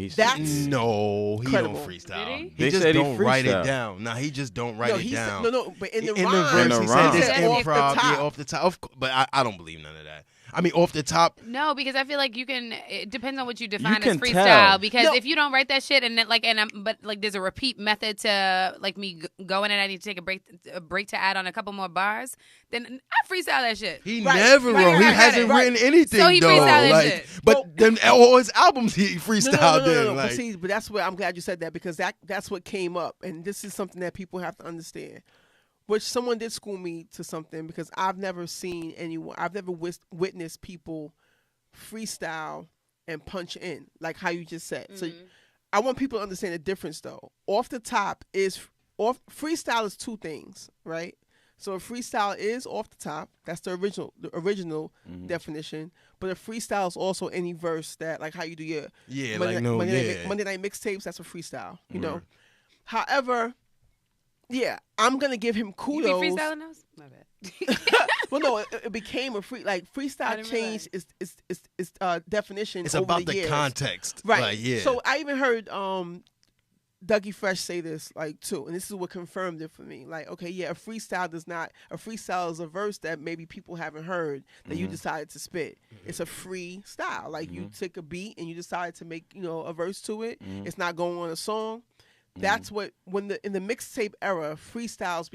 No, he incredible. don't freestyle. Did he? He They just said he don't write it freestyled. down. Nah, he just don't write it down. But in the In rhyme, the verse, he rhyme. said this He said off the improv, top. off the top. But I don't believe none of that. I mean, off the top. No, because I feel like it depends on what you define as can freestyle. tell. Because No. if you don't write that shit but there's a repeat method to me going and I need to take a break to add on a couple more bars, then I freestyle that shit. He Right, never right, wrote. He right, hasn't right. written anything. So he though. freestyled that Like, shit. but then all his albums he freestyled. No. Like, But see, but that's what I'm glad you said that, because that's what came up, and this is something that people have to understand. Which someone did school me to something, because I've never seen anyone, I've never witnessed people freestyle and punch in like how you just said. So I want people to understand the difference though. Off the top freestyle is two things, right? So a freestyle is off the top. That's the original definition. But a freestyle is also any verse that, like how you do your Monday Night mixtapes. That's a freestyle, you know. However, yeah, I'm gonna give him kudos. You be freestyling those? My bad. Well, no, it became a freestyle changed its definition. It's over about the years. Context, right? Like, yeah. So I even heard Dougie Fresh say this too, and this is what confirmed it for me. Like, okay, yeah, a freestyle is a verse that maybe people haven't heard that you decided to spit. It's a freestyle. Like you took a beat and you decided to make a verse to it. It's not going on a song. That's what in the mixtape era, freestyles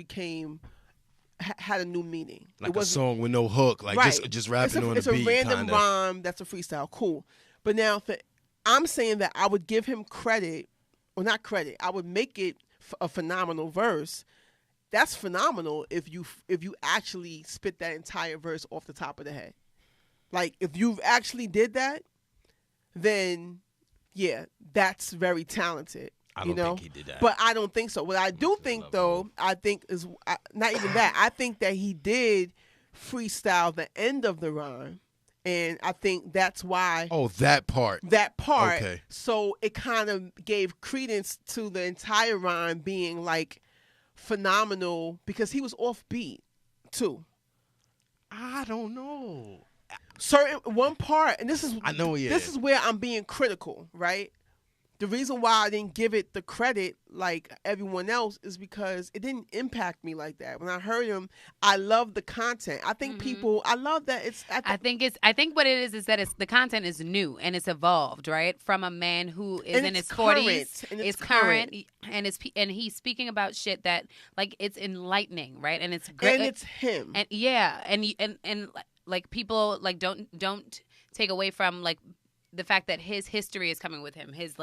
had a new meaning. Like a song with no hook, like just rapping on the beat. It's a random rhyme that's a freestyle. Cool. But now I'm saying that I would give him credit. Well, not credit. I would make it a phenomenal verse. That's phenomenal if you actually spit that entire verse off the top of the head. Like if you actually did that, then yeah, that's very talented. I don't think he did that. But I don't think so. What I do think though, I think is not even that. I think that he did freestyle the end of the rhyme. And I think that's why. Oh, that part. That part. Okay. So it kind of gave credence to the entire rhyme being like phenomenal because he was offbeat too. I don't know. One part, and this is this is where I'm being critical, right? The reason why I didn't give it the credit like everyone else is because it didn't impact me like that. When I heard him, I love the content. I think I love that it's. I think what it is that the content is new and it's evolved, right? From a man who is in his 40s, it's current, and he's speaking about shit that like it's enlightening, right? And it's great, and it's him, and yeah, and like people like don't take away from like the fact that his history is coming with him, his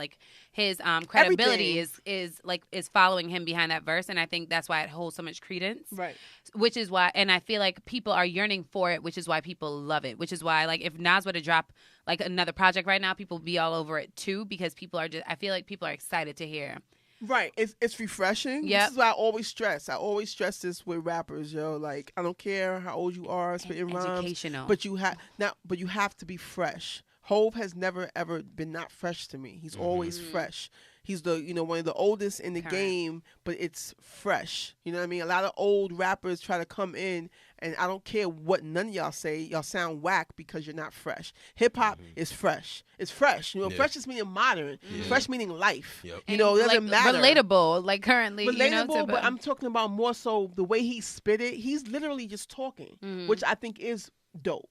credibility is following him behind that verse, and I think that's why it holds so much credence. Right. Which is why, and I feel like people are yearning for it, which is why people love it. Which is why, like, if Nas were to drop like another project right now, people would be all over it too, because I feel like people are excited to hear. Right, it's refreshing. Yep. This is what I always stress. I always stress this with rappers, yo. Like, I don't care how old you are, spitting rhymes, educational, but you have to be fresh. Hove has never ever been not fresh to me. He's always fresh. He's the one of the oldest in the game, but it's fresh. You know what I mean? A lot of old rappers try to come in, and I don't care what none of y'all say. Y'all sound whack because you're not fresh. Hip hop is fresh. It's fresh. Fresh is meaning modern. Fresh meaning life. Yep. It doesn't matter. Relatable, like currently. Relatable, but I'm talking about more so the way he spit it. He's literally just talking, which I think is dope.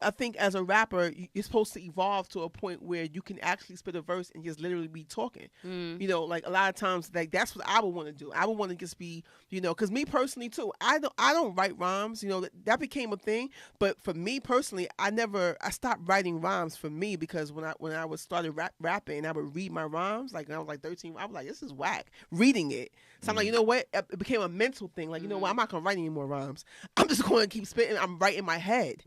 I think as a rapper, you're supposed to evolve to a point where you can actually spit a verse and just literally be talking. Like a lot of times, like that's what I would want to do. I would want to just be, because me personally too, I don't write rhymes. That became a thing. But for me personally, I stopped writing rhymes for me because when I was started rapping, I would read my rhymes. Like when I was like 13, I was like, this is whack. Reading it. So I'm like, you know what? It became a mental thing. Like, you know what? I'm not gonna write any more rhymes. I'm just going to keep spitting. I'm writing my head.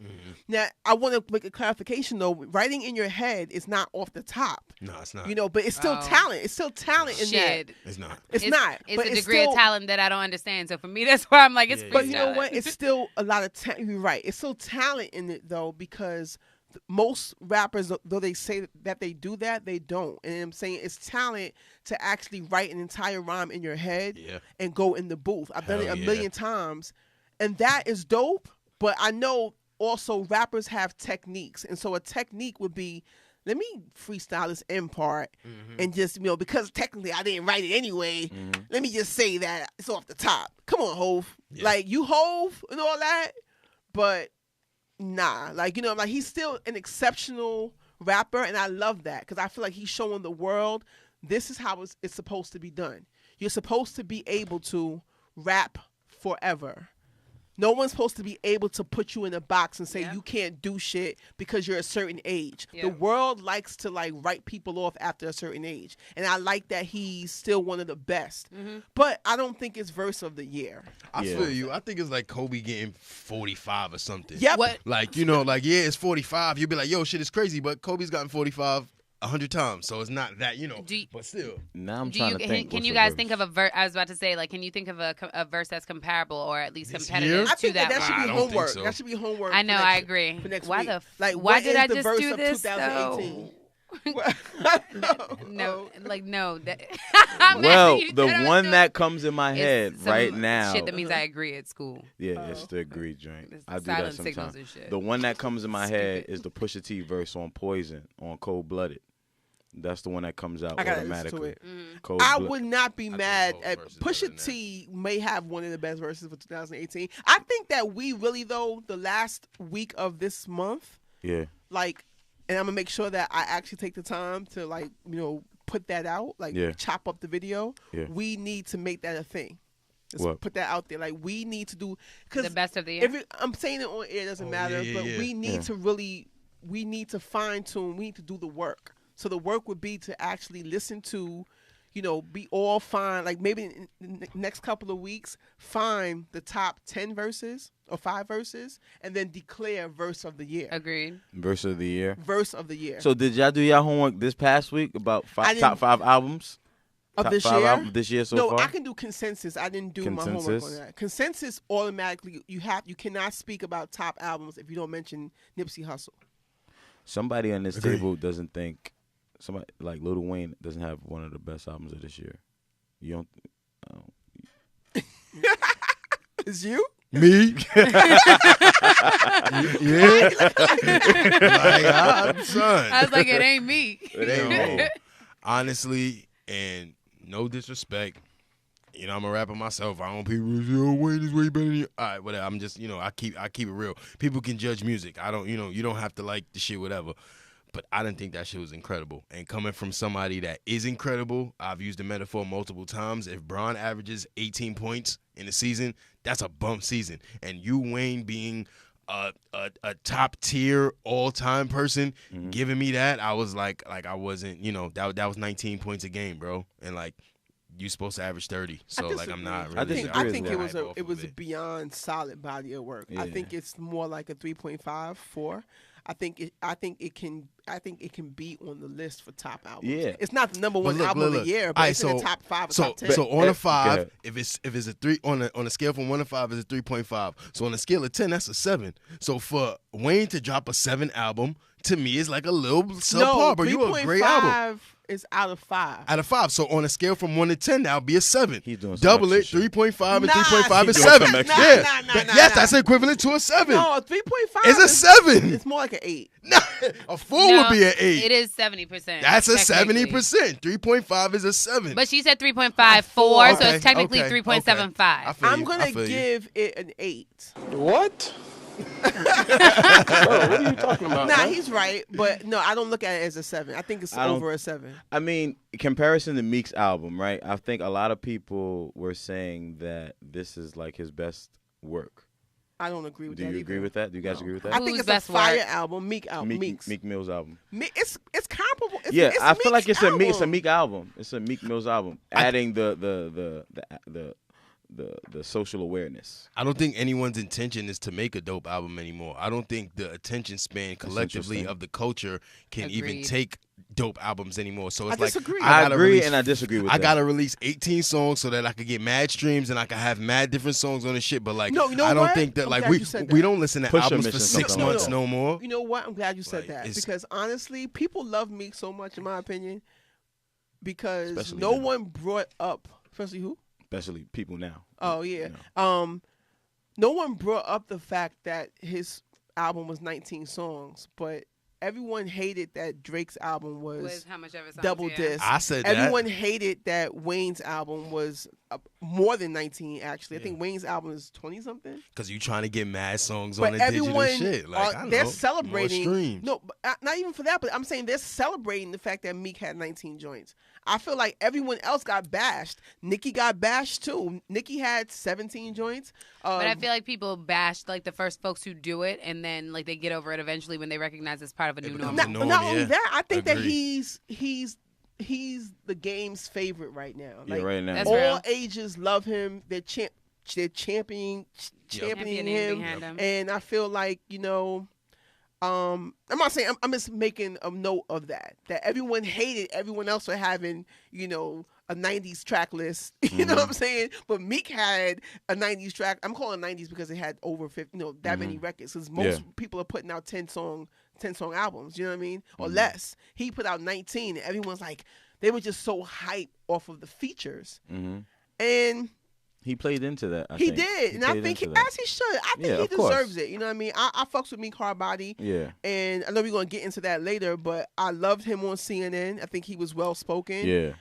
Now, I want to make a clarification though. Writing in your head is not off the top. No, it's not. But it's still talent. It's still talent in that. It's not. It's not. It's a degree of talent that I don't understand. So for me, that's why I'm like, it's freestyle. But you know what? It's still a lot of talent. You're right. It's still talent in it though, because most rappers, though they say that they do that, they don't. And I'm saying it's talent to actually write an entire rhyme in your head and go in the booth. I've done it a million times, and that is dope. But I know also rappers have techniques, and so a technique would be, let me freestyle this end part and just, because technically I didn't write it anyway, let me just say that it's off the top. Come on, Hove. Yeah. Like, you Hove and all that, but nah. Like, like he's still an exceptional rapper, and I love that because I feel like he's showing the world this is how it's supposed to be done. You're supposed to be able to rap forever. No one's supposed to be able to put you in a box and say you can't do shit because you're a certain age. Yeah. The world likes to like write people off after a certain age. And I like that he's still one of the best. But I don't think it's verse of the year. I feel you. I think it's like Kobe getting 45 or something. Yep. Like, it's 45. You'd be like, yo, shit is crazy. But Kobe's gotten 45 100 times, so it's not that, but still. Now I'm trying to think. Can you guys think of a verse? I was about to say, like, can you think of a verse that's comparable or at least competitive I think to that? That should be homework. So. That should be homework. I know, I agree. For next why week. Why did I just verse do of this 2018? No. Well, the one that comes in my head right now. Shit that means I agree at school. Yeah, it's the agree joint. It's I do that silent sometimes. signals and shit. The one that comes in my head is the Pusha T verse on Poison on Cold Blooded. That's the one that comes out automatically. I would not be mad at Pusha T. May have one of the best verses for 2018. I think that we really, though, the last week of this month, yeah, like, and I'm gonna make sure that I actually take the time to, like, put that out, like, chop up the video. Yeah. We need to make that a thing. What? Put that out there. Like, we need to do the best of the year. I'm saying it on air, it doesn't matter, but we need to really, we need to fine tune. We need to do the work. So the work would be to actually listen to, be all fine. Like maybe in the next couple of weeks, find the top 10 verses or 5 verses, and then declare verse of the year. Agreed. Verse of the year. Verse of the year. So did y'all do y'all homework this past week about top 5 albums? Of top this 5 year? Albums this year so far? No, I can do consensus. I didn't do my homework on that. Consensus automatically, you cannot speak about top albums if you don't mention Nipsey Hussle. Somebody on this table doesn't think. Somebody like Lil Wayne doesn't have one of the best albums of this year. You don't. It's you? Me? Yeah. Son. I was like, it ain't me. It ain't me. Honestly, and no disrespect, I'm a rapper myself. I don't people say, oh, Wayne is way better than you. All right, whatever. I'm just, I keep it real. People can judge music. I don't, you don't have to like the shit, whatever. But I didn't think that shit was incredible. And coming from somebody that is incredible, I've used the metaphor multiple times. If Bron averages 18 points in a season, that's a bump season. And you, Wayne, being a top tier all time person, giving me that, I was like I wasn't, that was 19 points a game, bro. And like you're supposed to average 30. So like I'm not really. I think it was a beyond solid body of work. Yeah. I think it's more like a 3.5, 4. I think it can be on the list for top albums. Yeah, it's not the number one album of the year, but it's in the top 5 or top 10. So on a 5, if it's a 3 on a scale from 1 to 5, it's a 3.5. So on a scale of 10, that's a 7. So for Wayne to drop a 7 album, to me is like a little subpar. But you a great album. Is out of 5. Out of 5. So on a scale from 1 to 10, that would be a 7. He's doing double it. 3.5 and 3.5 is 7. Yes, that's equivalent to a 7. No, 3.5 is a 7. It's more like an 8. No, a 4 would be an 8. It is 70%. That's a 70%. 3.5 is a 7. But she said 3.54, so it's technically 3.75. I'm gonna give it an 8. What? Bro, what are you talking about? Nah, he's right, but no, I don't look at it as a 7. I think it's over a 7. I mean, comparison to Meek's album, right? I think a lot of people were saying that this is like his best work. I don't agree with that. Do you agree with that? Do you guys agree with that? I think it's a fire album, Meek album. Meek Mill's album. It's comparable. I feel like it's a Meek album. It's a Meek Mill's album, adding the social awareness. I don't think anyone's intention is to make a dope album anymore. I don't think the attention span collectively of the culture can even take dope albums anymore. So it's I agree and I disagree with that. I gotta release 18 songs so that I could get mad streams and I could have mad different songs on the shit. But like, I don't think that we don't listen to albums for 6 months no more. You know what? I'm glad you said that because honestly, people love Meek so much, in my opinion, because especially no one brought up, especially who? Especially people now. Oh yeah. No one brought up the fact that his album was 19 songs, but everyone hated that Drake's album was how much ever double disc. I said everyone hated that Wayne's album was more than 19. Actually, I think Wayne's album is 20 something. Because you trying to get mad songs on the digital shit. Like they're celebrating. More streams. No, not even for that. But I'm saying they're celebrating the fact that Meek had 19 joints. I feel like everyone else got bashed. Nicki got bashed too. Nicki had 17 joints. But I feel like people bashed like the first folks who do it, and then like they get over it eventually when they recognize it's part of a new normal. Not only that, I think that he's the game's favorite right now. Like, right now, all ages love him. They're championing him, and I feel like I'm not saying, I'm just making a note of that everyone hated everyone else for having, you know, a 90s track list. You know what I'm saying? But Meek had a 90s track. I'm calling 90s because it had over 50, you know, that many records. Because most people are putting out 10 song albums, you know what I mean? Or less. He put out 19, and everyone's like, they were just so hyped off of the features. And he played into that. He did, and I think as he should. I think he deserves it. You know what I mean? I fucks with Meek hard body. Yeah. And I know we're gonna get into that later, but I loved him on CNN. I think he was well spoken. Yeah.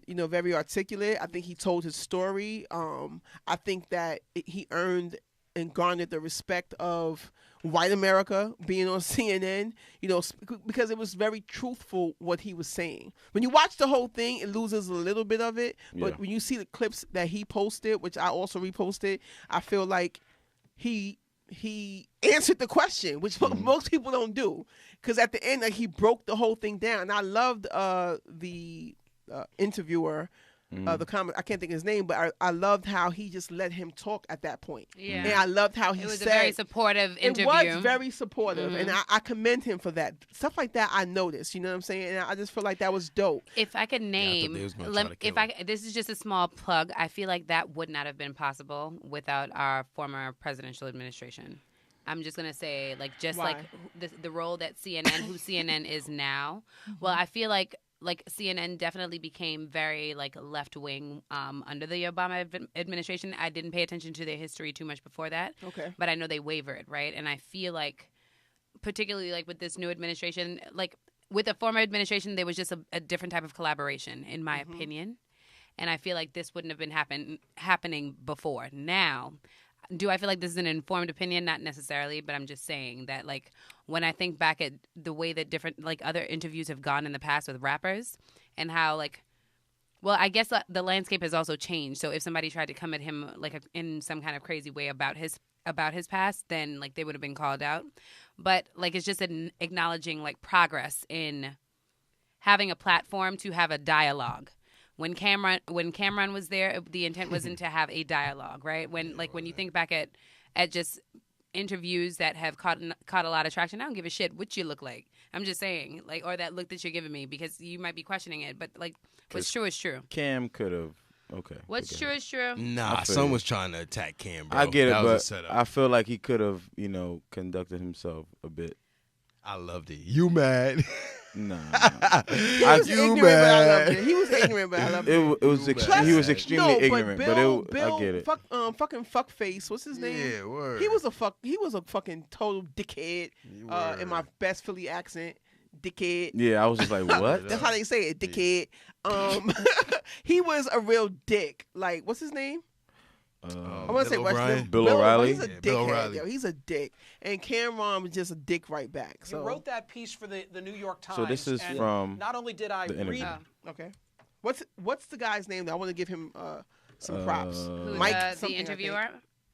You know, very articulate. I think he told his story. I think that he earned and garnered the respect of white America being on CNN, you know, because it was very truthful what he was saying. When you watch the whole thing, it loses a little bit of it. But when you see the clips that he posted, which I also reposted, I feel like he answered the question, which most people don't do. Because at the end, like, he broke the whole thing down. And I loved the interviewer. The comment, I can't think of his name, but I loved how he just let him talk at that point. Yeah. And I loved how he said. It was a very supportive interview. It was very supportive, and I commend him for that. Stuff like that I noticed, you know what I'm saying? And I just feel like that was dope. If I could name, this is just a small plug, I feel like that would not have been possible without our former presidential administration. I'm just going to say, like, just Why? like the role that CNN, who CNN is now, well, I feel like CNN definitely became very like left wing under the Obama administration. I didn't pay attention to their history too much before that. Okay. But I know they wavered, right? And I feel like, particularly like with this new administration, like with the former administration, there was just a different type of collaboration, in my opinion. And I feel like this wouldn't have been happening before. Now, do I feel like this is an informed opinion? Not necessarily, but I'm just saying that, like, when I think back at the way that different, like, other interviews have gone in the past with rappers and how, like, well, I guess the landscape has also changed. So if somebody tried to come at him, like, in some kind of crazy way about his past, then, like, they would have been called out. But, like, it's just acknowledging, like, progress in having a platform to have a dialogue. When Cameron was there, the intent wasn't to have a dialogue, right? When you think back at just interviews that have caught a lot of traction, I don't give a shit what you look like. I'm just saying, like, or that look that you're giving me, because you might be questioning it, but like, what's true is true. Cam could have. Okay. What's true is true. Nah, someone was trying to attack Cam, bro. I get it, that was a but setup. I feel like he could have, you know, conducted himself a bit. I loved it. You mad? Nah. He was ignorant, but I loved it. He was ignorant, but I loved it. He was extremely ignorant, Bill, I get it. Fucking fuckface. What's his name? Yeah, word. He was a fucking total dickhead. In my best Philly accent, dickhead. Yeah, I was just like, what? That's how they say it, dickhead. He was a real dick. Like, what's his name? I want to say Bill O'Reilly. He's a dickhead, yo. He's a dick. And Cameron was just a dick right back. So. You wrote that piece for the New York Times. So this is from. Not only did I read. Okay. What's the guy's name? Though? I want to give him some props. Mike, the interviewer.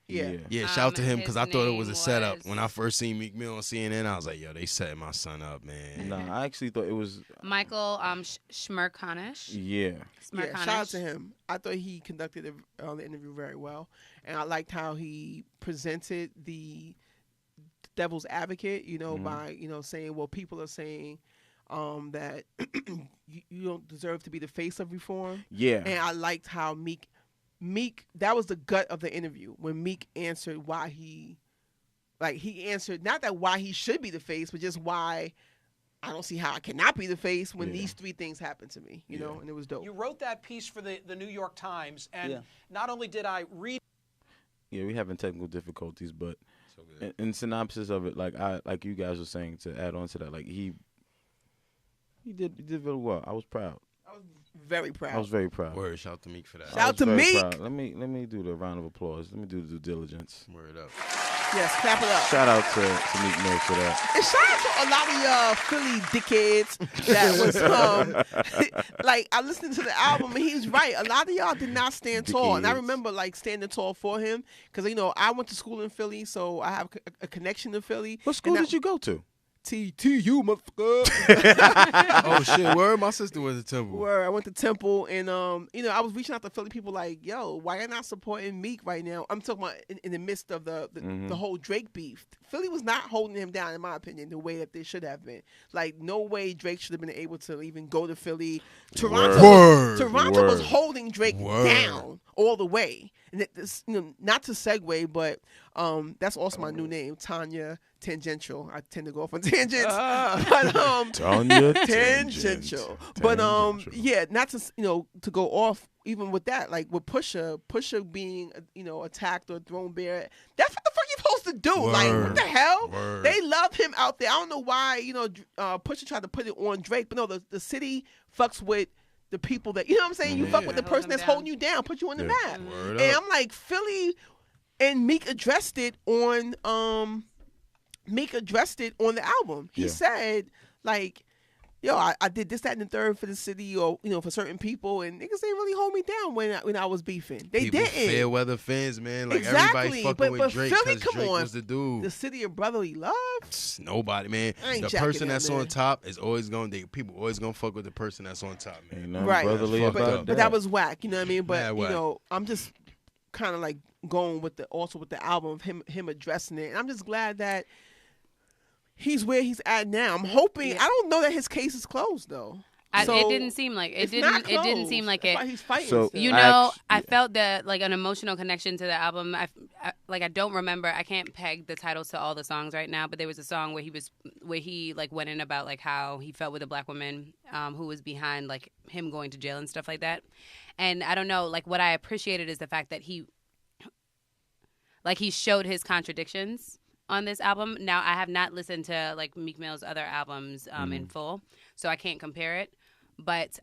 Yeah. Shout out to him, because I thought it was a setup. When I first seen Meek Mill on CNN, I was like, yo, they setting my son up, man. Nah, I actually thought it was Michael Schmerkanish. Yeah. Shout out to him. I thought he conducted the interview very well, and I liked how he presented the devil's advocate, you know, by, you know, saying, well, people are saying that you don't deserve to be the face of reform. Yeah. And I liked how Meek, that was the gut of the interview, when Meek answered why he answered, not that why he should be the face, but just why I don't see how I cannot be the face when these three things happened to me, you know, and it was dope. You wrote that piece for the New York Times, and not only did I read. Yeah, we having technical difficulties, but in synopsis of it, like you guys were saying, to add on to that, like he did very well. I was proud. Very proud. I was very proud. Word, shout out to Meek for that. Shout out to Meek. Let me do the round of applause. Let me do the due diligence. Word up. Yes, clap it up. Shout out to Meek Mill for that. And shout out to a lot of y'all Philly dickheads that was like, I listened to the album and he was right. A lot of y'all did not stand tall, and I remember like standing tall for him, because, you know, I went to school in Philly, so I have a connection to Philly. What school did you go to? TTU, motherfucker. Oh shit! Where my sister was at Temple. Where I went to Temple, and I was reaching out to Philly people like, yo, why you not supporting Meek right now? I'm talking about in the midst of the whole Drake beef. Philly was not holding him down, in my opinion, the way that they should have been. Like, no way Drake should have been able to even go to Philly. Toronto was holding Drake down all the way. And not to segue, but that's also my new name, Tanya Tangential. I tend to go off on tangents. Tanya Tangential. But yeah, not to to go off even with that, like with Pusha being attacked or thrown bare. That's what the fuck you supposed to do. Like, what the hell? They love him out there. I don't know why Pusha tried to put it on Drake, but no, the city fucks with the people that, you know what I'm saying? You fuck with the person that's holding you down, put you on the map. And I'm like, Philly and Meek addressed it on the album. He said, like, yo, I did this, that, and the third for the city, or for certain people, and niggas ain't really hold me down when I was beefing. They people didn't. Fair weather fans, man. Like, exactly. Everybody fucking with Drake Philly, because Drake was the dude. The city of brotherly love. Nobody, man. The person that's on top is always people always gonna fuck with the person that's on top, man. Ain't nothing Right. brotherly about But that was whack. You know what I mean? But Mad I'm just kind of like going with the album of him addressing it, and I'm just glad that he's where he's at now. I'm hoping. I don't know that his case is closed though. It didn't seem like it. It didn't seem like That's it. why he's fighting. So, still. I felt that like an emotional connection to the album. I don't remember. I can't peg the titles to all the songs right now, but there was a song where he like went in about like how he felt with a black woman who was behind like him going to jail and stuff like that. And I don't know, like what I appreciated is the fact that he showed his contradictions on this album. Now, I have not listened to like Meek Mill's other albums in full, so I can't compare it. But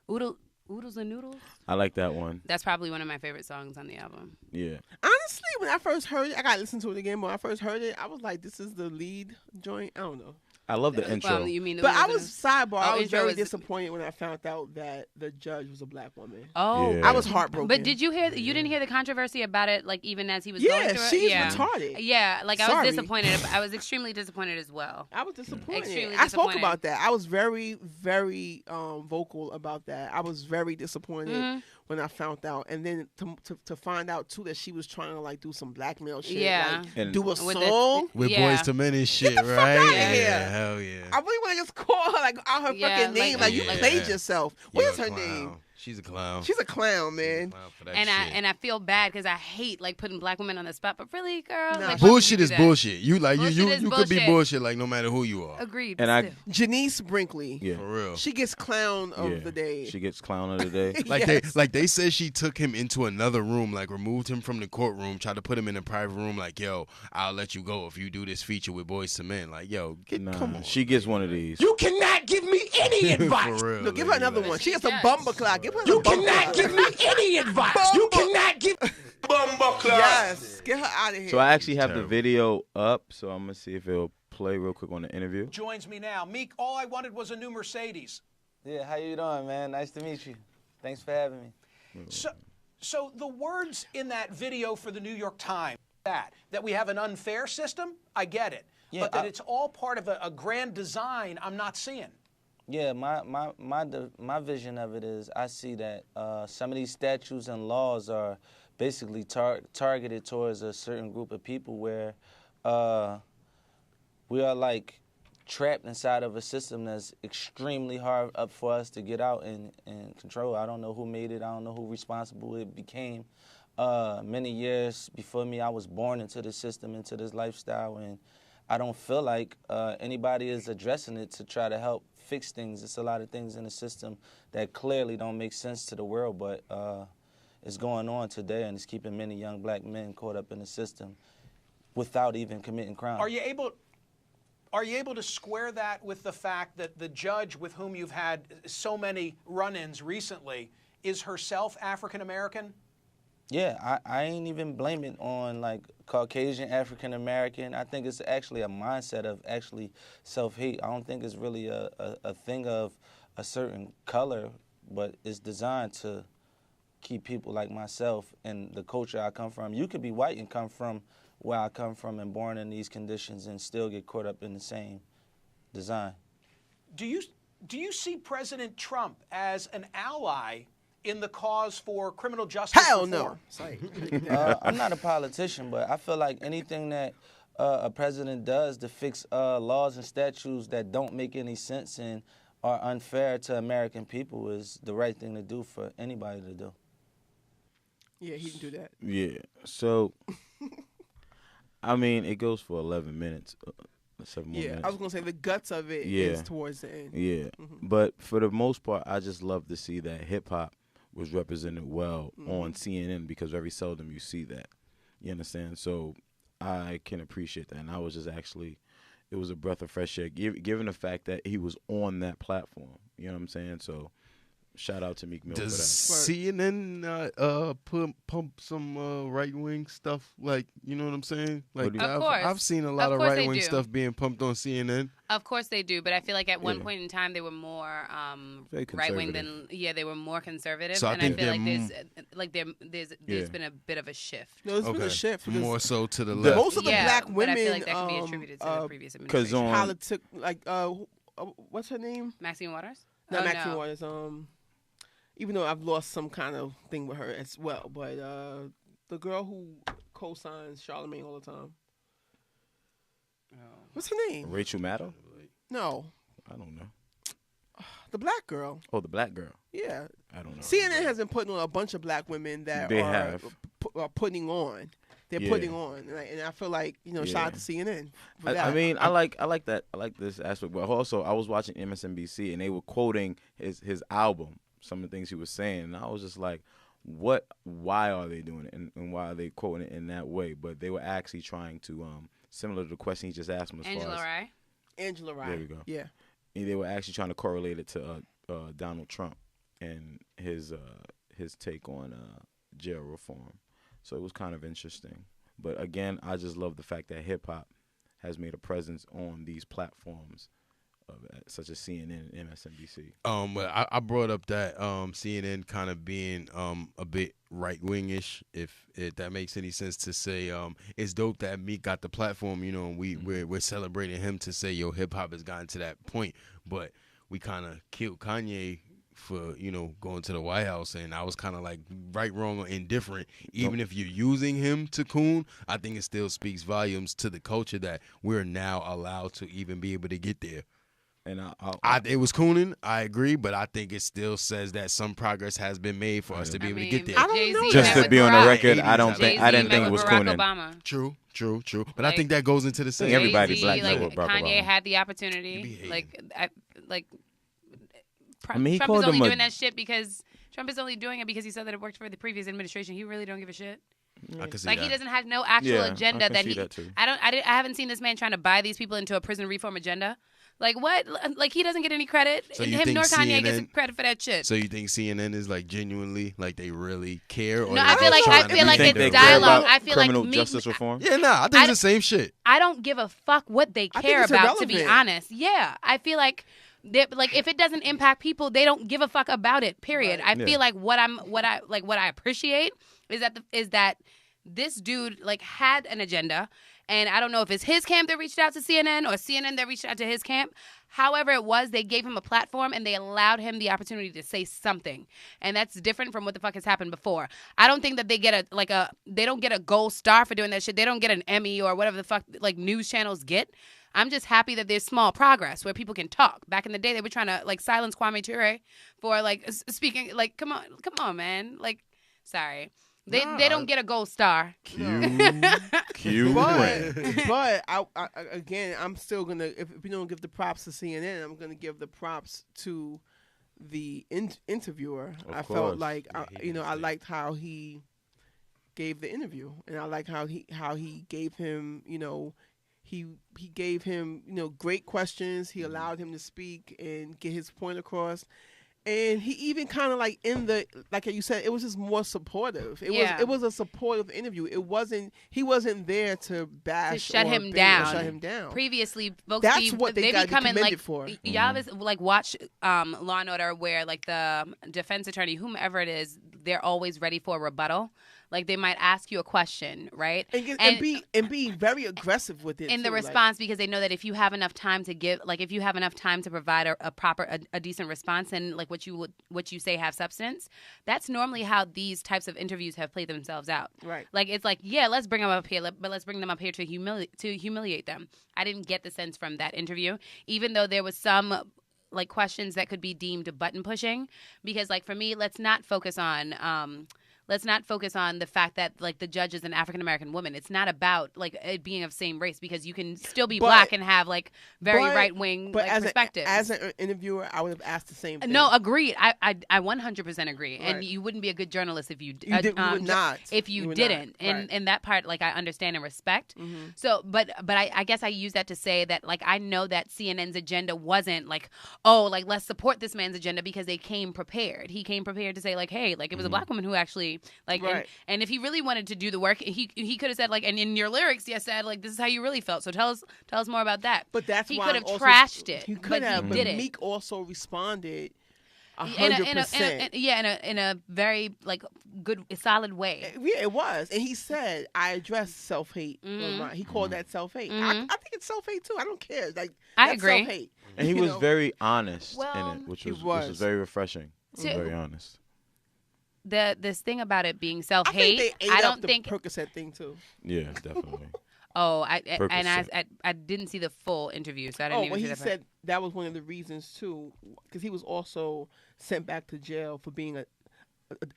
Oodles and Noodles? I like that one. That's probably one of my favorite songs on the album. Yeah. Honestly, when I first heard it, I got to listen to it again. When I first heard it, I was like, this is the lead joint. I don't know. I love the intro. Well, you mean But I was sidebar. I was intro very was- disappointed when I found out that the judge was a black woman. Oh, Yeah. I was heartbroken. But did you hear? You didn't hear the controversy about it, like even as he was going through it. She's retarded. Yeah, like I Sorry. was disappointed. I was extremely disappointed as well. I was disappointed. Extremely I spoke disappointed. about that. I was very, very vocal about that. I was very disappointed when I found out, and then to find out too that she was trying to like do some blackmail shit, Yeah. like And- do a With song. With Yeah. Boys to Men and shit, the fuck right? outta Yeah, here. hell yeah. I really want to just call her like out her Yeah, fucking name, like you Yeah. played yourself. What You're is a her clown. name? She's a clown. She's a clown, man. Clown for that And shit. I feel bad because I hate like putting black women on the spot. But really, girl, Nah. like, why would Bullshit you is do that? bullshit. You like Bullshit you is could be bullshit. bullshit like no matter who you are. Agreed. And but I- still. Janice Brinkley. Yeah. For real. She gets clown of Yeah. the day. She gets clown of the day. Yes. They said she took him into another room, like removed him from the courtroom, tried to put him in a private room, like, yo, I'll let you go if you do this feature with Boys to Men. Like, yo, come on. She gets one of these. You cannot give me any advice. For real. No, give her another one. She gets a Yes. bumper clock. Give her You a bumper cannot clock. give me any advice. You cannot give bumbuckler. Yes, get her out of here. So I actually have the Terrible. video up, so I'm gonna see if it'll play real quick on the interview. Joins me now. Meek, all I wanted was a new Mercedes. Yeah, how you doing, man? Nice to meet you. Thanks for having me. So the words in that video for the New York Times, that we have an unfair system, I get it. Yeah, but that it's all part of a grand design, I'm not seeing. Yeah, my vision of it is I see that some of these statutes and laws are basically targeted towards a certain group of people where we are like trapped inside of a system that's extremely hard up for us to get out and control. I don't know who made it. I don't know who responsible it became. Many years before me, I was born into this system, into this lifestyle, and I don't feel like anybody is addressing it to try to help fix things. It's a lot of things in the system that clearly don't make sense to the world, but it's going on today, and it's keeping many young black men caught up in the system without even committing crime. Are you able to square that with the fact that the judge with whom you've had so many run-ins recently is herself African American? Yeah, I ain't even blaming on like Caucasian African American. I think it's actually a mindset of actually self-hate. I don't think it's really a thing of a certain color, but it's designed to keep people like myself and the culture I come from. You could be white and come from where I come from and born in these conditions and still get caught up in the same design. Do you see President Trump as an ally in the cause for criminal justice reform? No. I'm not a politician, but I feel like anything that a president does to fix laws and statutes that don't make any sense and are unfair to American people is the right thing to do for anybody to do. Yeah, he can do that. Yeah. So, I mean, it goes for 11 minutes. 7 more minutes. I was going to say the guts of it is towards the end. Yeah. But for the most part, I just love to see that hip-hop was represented well on CNN because very seldom you see that. You understand? So I can appreciate that. And I was just actually, it was a breath of fresh air, given the fact that he was on that platform. You know what I'm saying? So shout out to Meek Mill for that. Does CNN pump some right-wing stuff? Like, you know what I'm saying? Like, of course. I've seen a lot of right-wing stuff being pumped on CNN. Of course they do, but I feel like at one point in time they were more right-wing than they were more conservative, so and I feel there's been a bit of a shift. No, there's been a shift. More so to the left. Most of the black women, but I feel like that can be attributed to the previous administration. Politics, like what's her name? Maxine Waters. Not Maxine Waters. Even though I've lost some kind of thing with her as well, but the girl who co-signs Charlamagne all the time. What's her name? Rachel Maddow? No. I don't know. The black girl. Oh, the black girl. Yeah. I don't know. CNN has been putting on a bunch of black women that are putting on. They're putting on, and I feel like shout out to CNN. I mean, I like that. I like this aspect, but also I was watching MSNBC and they were quoting his album, some of the things he was saying, and I was just like, what? Why are they doing it, and why are they quoting it in that way? But they were actually trying to similar to the question he just asked him. Angela Rye. There we go. Yeah. And they were actually trying to correlate it to Donald Trump and his take on jail reform. So it was kind of interesting. But again, I just love the fact that hip hop has made a presence on these platforms, such as CNN and MSNBC. But I brought up that CNN kind of being a bit right wingish, if that makes any sense to say. It's dope that Meek got the platform, and we're celebrating him to say, yo, hip hop has gotten to that point. But we kind of killed Kanye for going to the White House, and I was kind of like right, wrong, or indifferent. Even if you're using him to coon, I think it still speaks volumes to the culture that we're now allowed to even be able to get there. And it was cooning, I agree, but I think it still says that some progress has been made for us to be able to get there. I don't know. Just to be on the record, I didn't think it was cooning. True. But I think that goes into the same. Everybody black Kanye Obama. had the opportunity. He Trump called is only him doing that shit because Trump is only doing it because he said that it worked for the previous administration. He really don't give a shit. I can see like that. He doesn't have no actual agenda that too. I haven't seen this man trying to buy these people into a prison reform agenda. Like what? Like he doesn't get any credit. So Him nor Kanye gets credit for that shit. So you think CNN is like genuinely like they really care? Or no, I feel like it's dialogue. I feel criminal like justice reform. Yeah, I think it's the same shit. I don't give a fuck what they care about. To be honest, yeah, I feel like if it doesn't impact people, they don't give a fuck about it. Period. Right. I feel like what I appreciate is that this dude had an agenda, and I don't know if it's his camp that reached out to CNN or CNN that reached out to his camp. However it was, they gave him a platform and they allowed him the opportunity to say something, and that's different from what the fuck has happened before. I don't think that they get they don't get a gold star for doing that shit. They don't get an Emmy or whatever the fuck news channels get. I'm just happy that there's small progress where people can talk. Back in the day, they were trying to silence Kwame Ture for speaking. Come on, man. Sorry. They don't get a gold star. But again, I'm still gonna, if we don't give the props to CNN, I'm gonna give the props to the interviewer. I felt like I liked how he gave the interview, and I like how he gave him he gave him great questions. He allowed him to speak and get his point across. And he even kind of like you said, it was just more supportive. It was a supportive interview. He wasn't there to bash, to shut him down. Shut him down. Previously, folks, that's what they got commended for. Y'all watch Law and Order, where the defense attorney, whomever it is, they're always ready for a rebuttal. Like they might ask you a question, right? And be very aggressive with it in the response, because they know that if you have enough time to give, like if you have enough time to provide a decent response, and like what you say have substance, that's normally how these types of interviews have played themselves out. Right. Like it's like, yeah, let's bring them up here, but let's bring them up here to humiliate them. I didn't get the sense from that interview, even though there was some like questions that could be deemed button pushing, because like for me, let's not focus on the fact that like the judge is an African American woman. It's not about like it being of same race, because you can still be black and have like very right wing perspectives. As an interviewer, I would have asked the same thing. No, agreed. I 100% agree. Right. And you wouldn't be a good journalist if you would not. If you didn't. And that part, like I understand and respect. Mm-hmm. So, but I guess I use that to say that like I know that CNN's agenda wasn't like, oh, like let's support this man's agenda, because they came prepared. He came prepared to say like, hey, like it was a black woman who actually. Like, and if he really wanted to do the work, he could have said like, and in your lyrics, you said like, this is how you really felt. So tell us more about that. But that's he why could have trashed it. He could have, but didn't. Meek also responded 100%. In a very like good, solid way. Yeah, it was, and he said, "I addressed self-hate." Mm-hmm. He called that self-hate. Mm-hmm. I think it's self-hate too. I don't care. Like I agree. Self-hate. And he was very honest in it, which was very refreshing. He was very honest. This thing about it being self-hate, I don't think the Percocet thing too. Yeah, definitely. I didn't see the full interview, so I didn't even see that. He said that was one of the reasons too, because he was also sent back to jail for being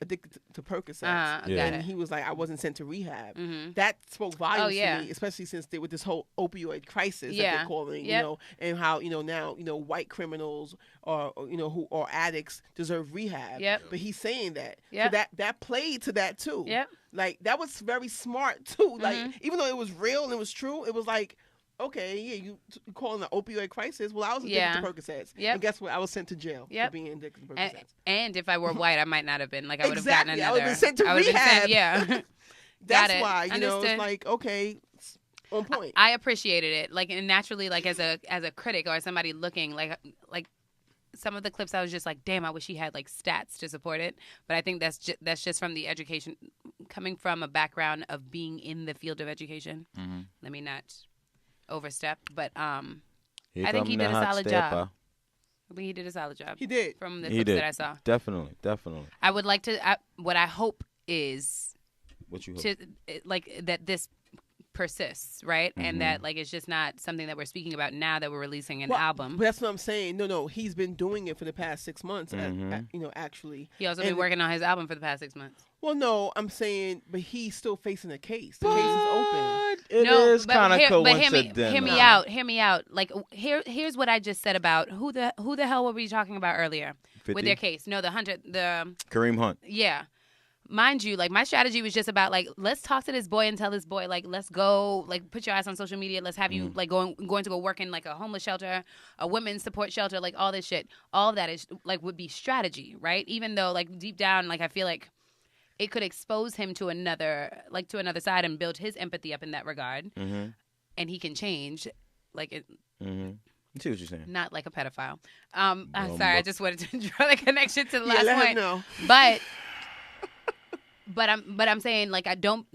addicted to Percocets. And he was like, I wasn't sent to rehab. Mm-hmm. That spoke volumes to me, especially since with this whole opioid crisis that they're calling, you know, and how, now, white criminals or who are addicts deserve rehab. Yep. But he's saying that. Yep. So that played to that too. Yep. Like that was very smart too. Like even though it was real and it was true, it was like, okay, yeah, you calling the opioid crisis. Well, I was addicted to Percocets. Yep. And guess what? I was sent to jail for being addicted to Percocets. And if I were white, I might not have been. Like, I would have gotten another. I would have been sent to rehab. Yeah. That's why, it's like, okay, it's on point. I appreciated it. Like, and naturally, like, as a critic or somebody looking, like some of the clips, I was just like, damn, I wish he had, like, stats to support it. But I think that's just from the education, coming from a background of being in the field of education. Mm-hmm. Let me not overstep, but I think he did a solid job. I think he did a solid job. He did. From the clips that I saw. Definitely. I would like to. What I hope is, what you hope? Like that this persists, right? Mm-hmm. And that like it's just not something that we're speaking about now that we're releasing an album. But that's what I'm saying. No, he's been doing it for the past 6 months. Actually, he also been working on his album for the past 6 months. Well, no, I'm saying, but he's still facing a case. The case is open. It is kind of coincidental. Hear me out. Like here's what I just said about who the hell were we talking about earlier 50? With their case? No, the Kareem Hunt. Yeah. Mind you, like my strategy was just about like, let's talk to this boy and tell this boy like, let's go, like put your eyes on social media. Let's have you like going to go work in like a homeless shelter, a women's support shelter, like all this shit. All of that is like would be strategy, right? Even though like deep down, like I feel like it could expose him to another side and build his empathy up in that regard, and he can change, like it. Mm-hmm. I see what you're saying. Not like a pedophile. I'm sorry, I just wanted to draw the connection to the last let point. him know. But I'm saying like I don't.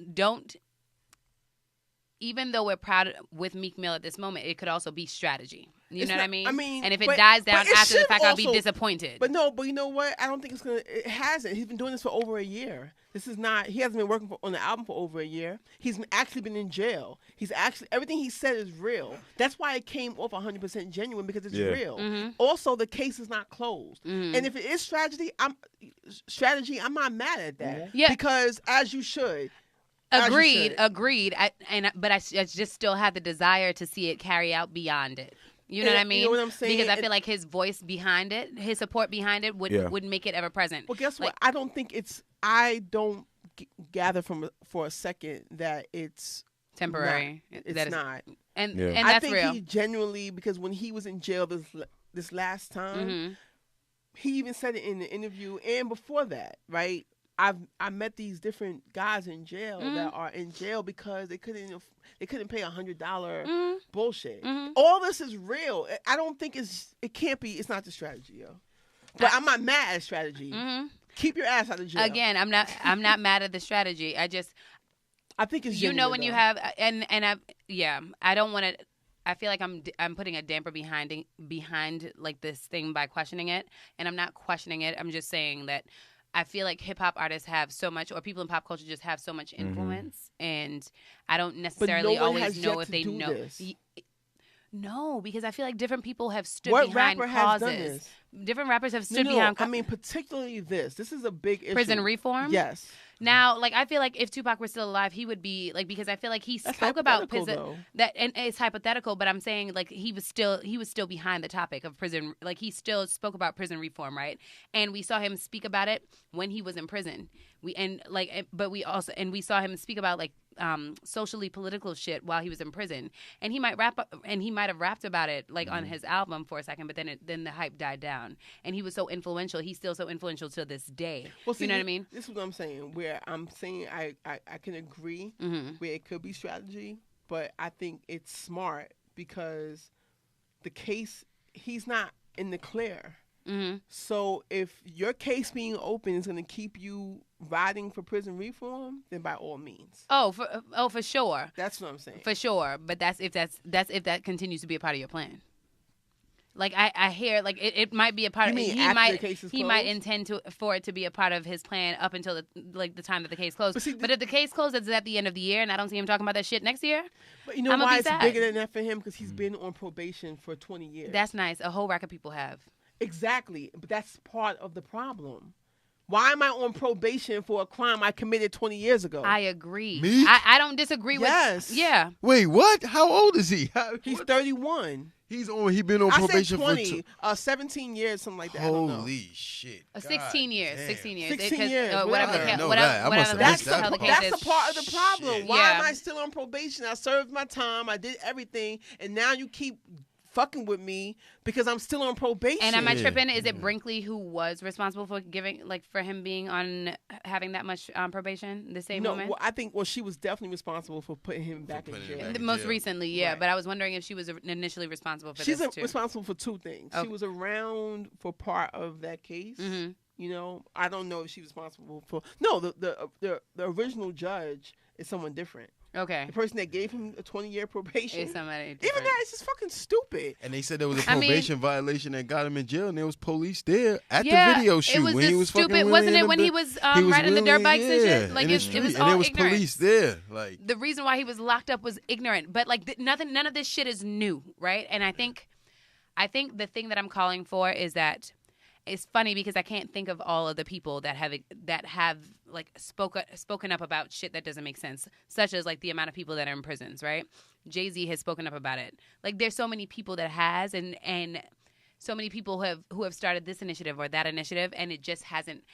Even though we're proud with Meek Mill at this moment, it could also be strategy. You know what I mean? And if it dies down after the fact, I'll be disappointed. But you know what? I don't think it's gonna. It hasn't. He's been doing this for over a year. This is not. He hasn't been working on the album for over a year. He's actually been in jail. He's actually everything he said is real. That's why it came off 100% genuine, because it's real. Mm-hmm. Also, the case is not closed. Mm-hmm. And if it is strategy, I'm not mad at that. Yeah. Because as you should. Agreed. But I just still have the desire to see it carry out beyond it. You know what I mean? You know what I'm saying? Because I feel like his voice behind it, his support behind it would make it ever present. Well, guess what? I don't think it's. I don't gather for a second that it's temporary. It's not. And that's real. I think he genuinely, because when he was in jail this last time, he even said it in the interview and before that, right? I met these different guys in jail that are in jail because they couldn't pay $100 bullshit. Mm-hmm. All this is real. I don't think it's not the strategy, yo. But I'm not mad at strategy. Mm-hmm. Keep your ass out of jail. Again, I'm not mad at the strategy. I think it's genuine, when though. you have I don't want to. I feel like I'm putting a damper behind like this thing by questioning it, and I'm not questioning it. I'm just saying that I feel like hip hop artists have so much, or people in pop culture just have so much influence, and I don't necessarily always know if they know. No, because I feel like different people have stood behind causes. Has done this? Different rappers have stood behind causes. I mean, particularly this is a big issue. Prison reform? Yes. Now, like, I feel like if Tupac were still alive, he would be, like, because I feel like he spoke about prison. That, and it's hypothetical, but I'm saying, like, he was still behind the topic of prison. Like, he still spoke about prison reform, right? And we saw him speak about it when he was in prison. We saw him speak about, like, socially political shit while he was in prison, and he might have rapped about it like on his album for a second, but then the hype died down, and he was so influential. He's still so influential to this day. Well, see, you know what I mean? This is what I'm saying. Where I'm saying I can agree where it could be strategy, but I think it's smart because the case, he's not in the clear. So if your case being open is going to keep you riding for prison reform, then by all means. For sure. That's what I'm saying. For sure, but that's if that continues to be a part of your plan. Like I hear, like it might be a part. He might intend for it to be a part of his plan up until the time that the case closed. But if the case closes at the end of the year, and I don't see him talking about that shit next year, but you know why it's bigger than that for him? Because he's been on probation for 20 years. That's nice. A whole rack of people have. Exactly, but that's part of the problem. Why am I on probation for a crime I committed 20 years ago? I agree. Meek? I don't disagree with. Yeah. Wait, what? How old is he? He's 31. He been on probation for 17 years, something like that. Holy shit. 16 years. Damn. 16 years. 16 years. Whatever. That's the part of the problem. Why am I still on probation? I served my time. I did everything, and now you keep fucking with me because I'm still on probation. And am I tripping? Is it Brinkley who was responsible for for him being on having that much probation? The same woman? No, I think she was definitely responsible for putting him back in jail. Most recently, yeah. Right. But I was wondering if she was initially responsible for this too. She's responsible for two things. Okay. She was around for part of that case. Mm-hmm. You know, I don't know if she's responsible for. No, the original judge is someone different. Okay. The person that gave him a 20-year probation. Is somebody different. Even that is just fucking stupid. And they said there was a probation violation that got him in jail, and there was police there at the video shoot when he was stupid, fucking wasn't it? When he was riding the dirt bikes and shit. Like it was all and there was ignorant. Police there. Like the reason why he was locked up was ignorant. But like none of this shit is new, right? And I think the thing that I'm calling for is that. It's funny because I can't think of all of the people that have like spoken up about shit that doesn't make sense, such as like the amount of people that are in prisons, right? Jay-Z has spoken up about it. Like there's so many people that has and so many people who have started this initiative or that initiative, and it just haven't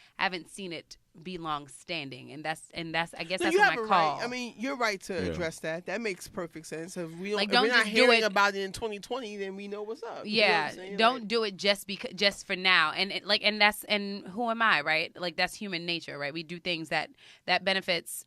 seen it be long standing, and that's I guess that's what my call. Right. I mean, you're right to address that. That makes perfect sense. If we don't, if we're not hearing about it in 2020, then we know what's up. Yeah, you know don't do it just for now, and who am I, right? Like that's human nature, right? We do things that benefits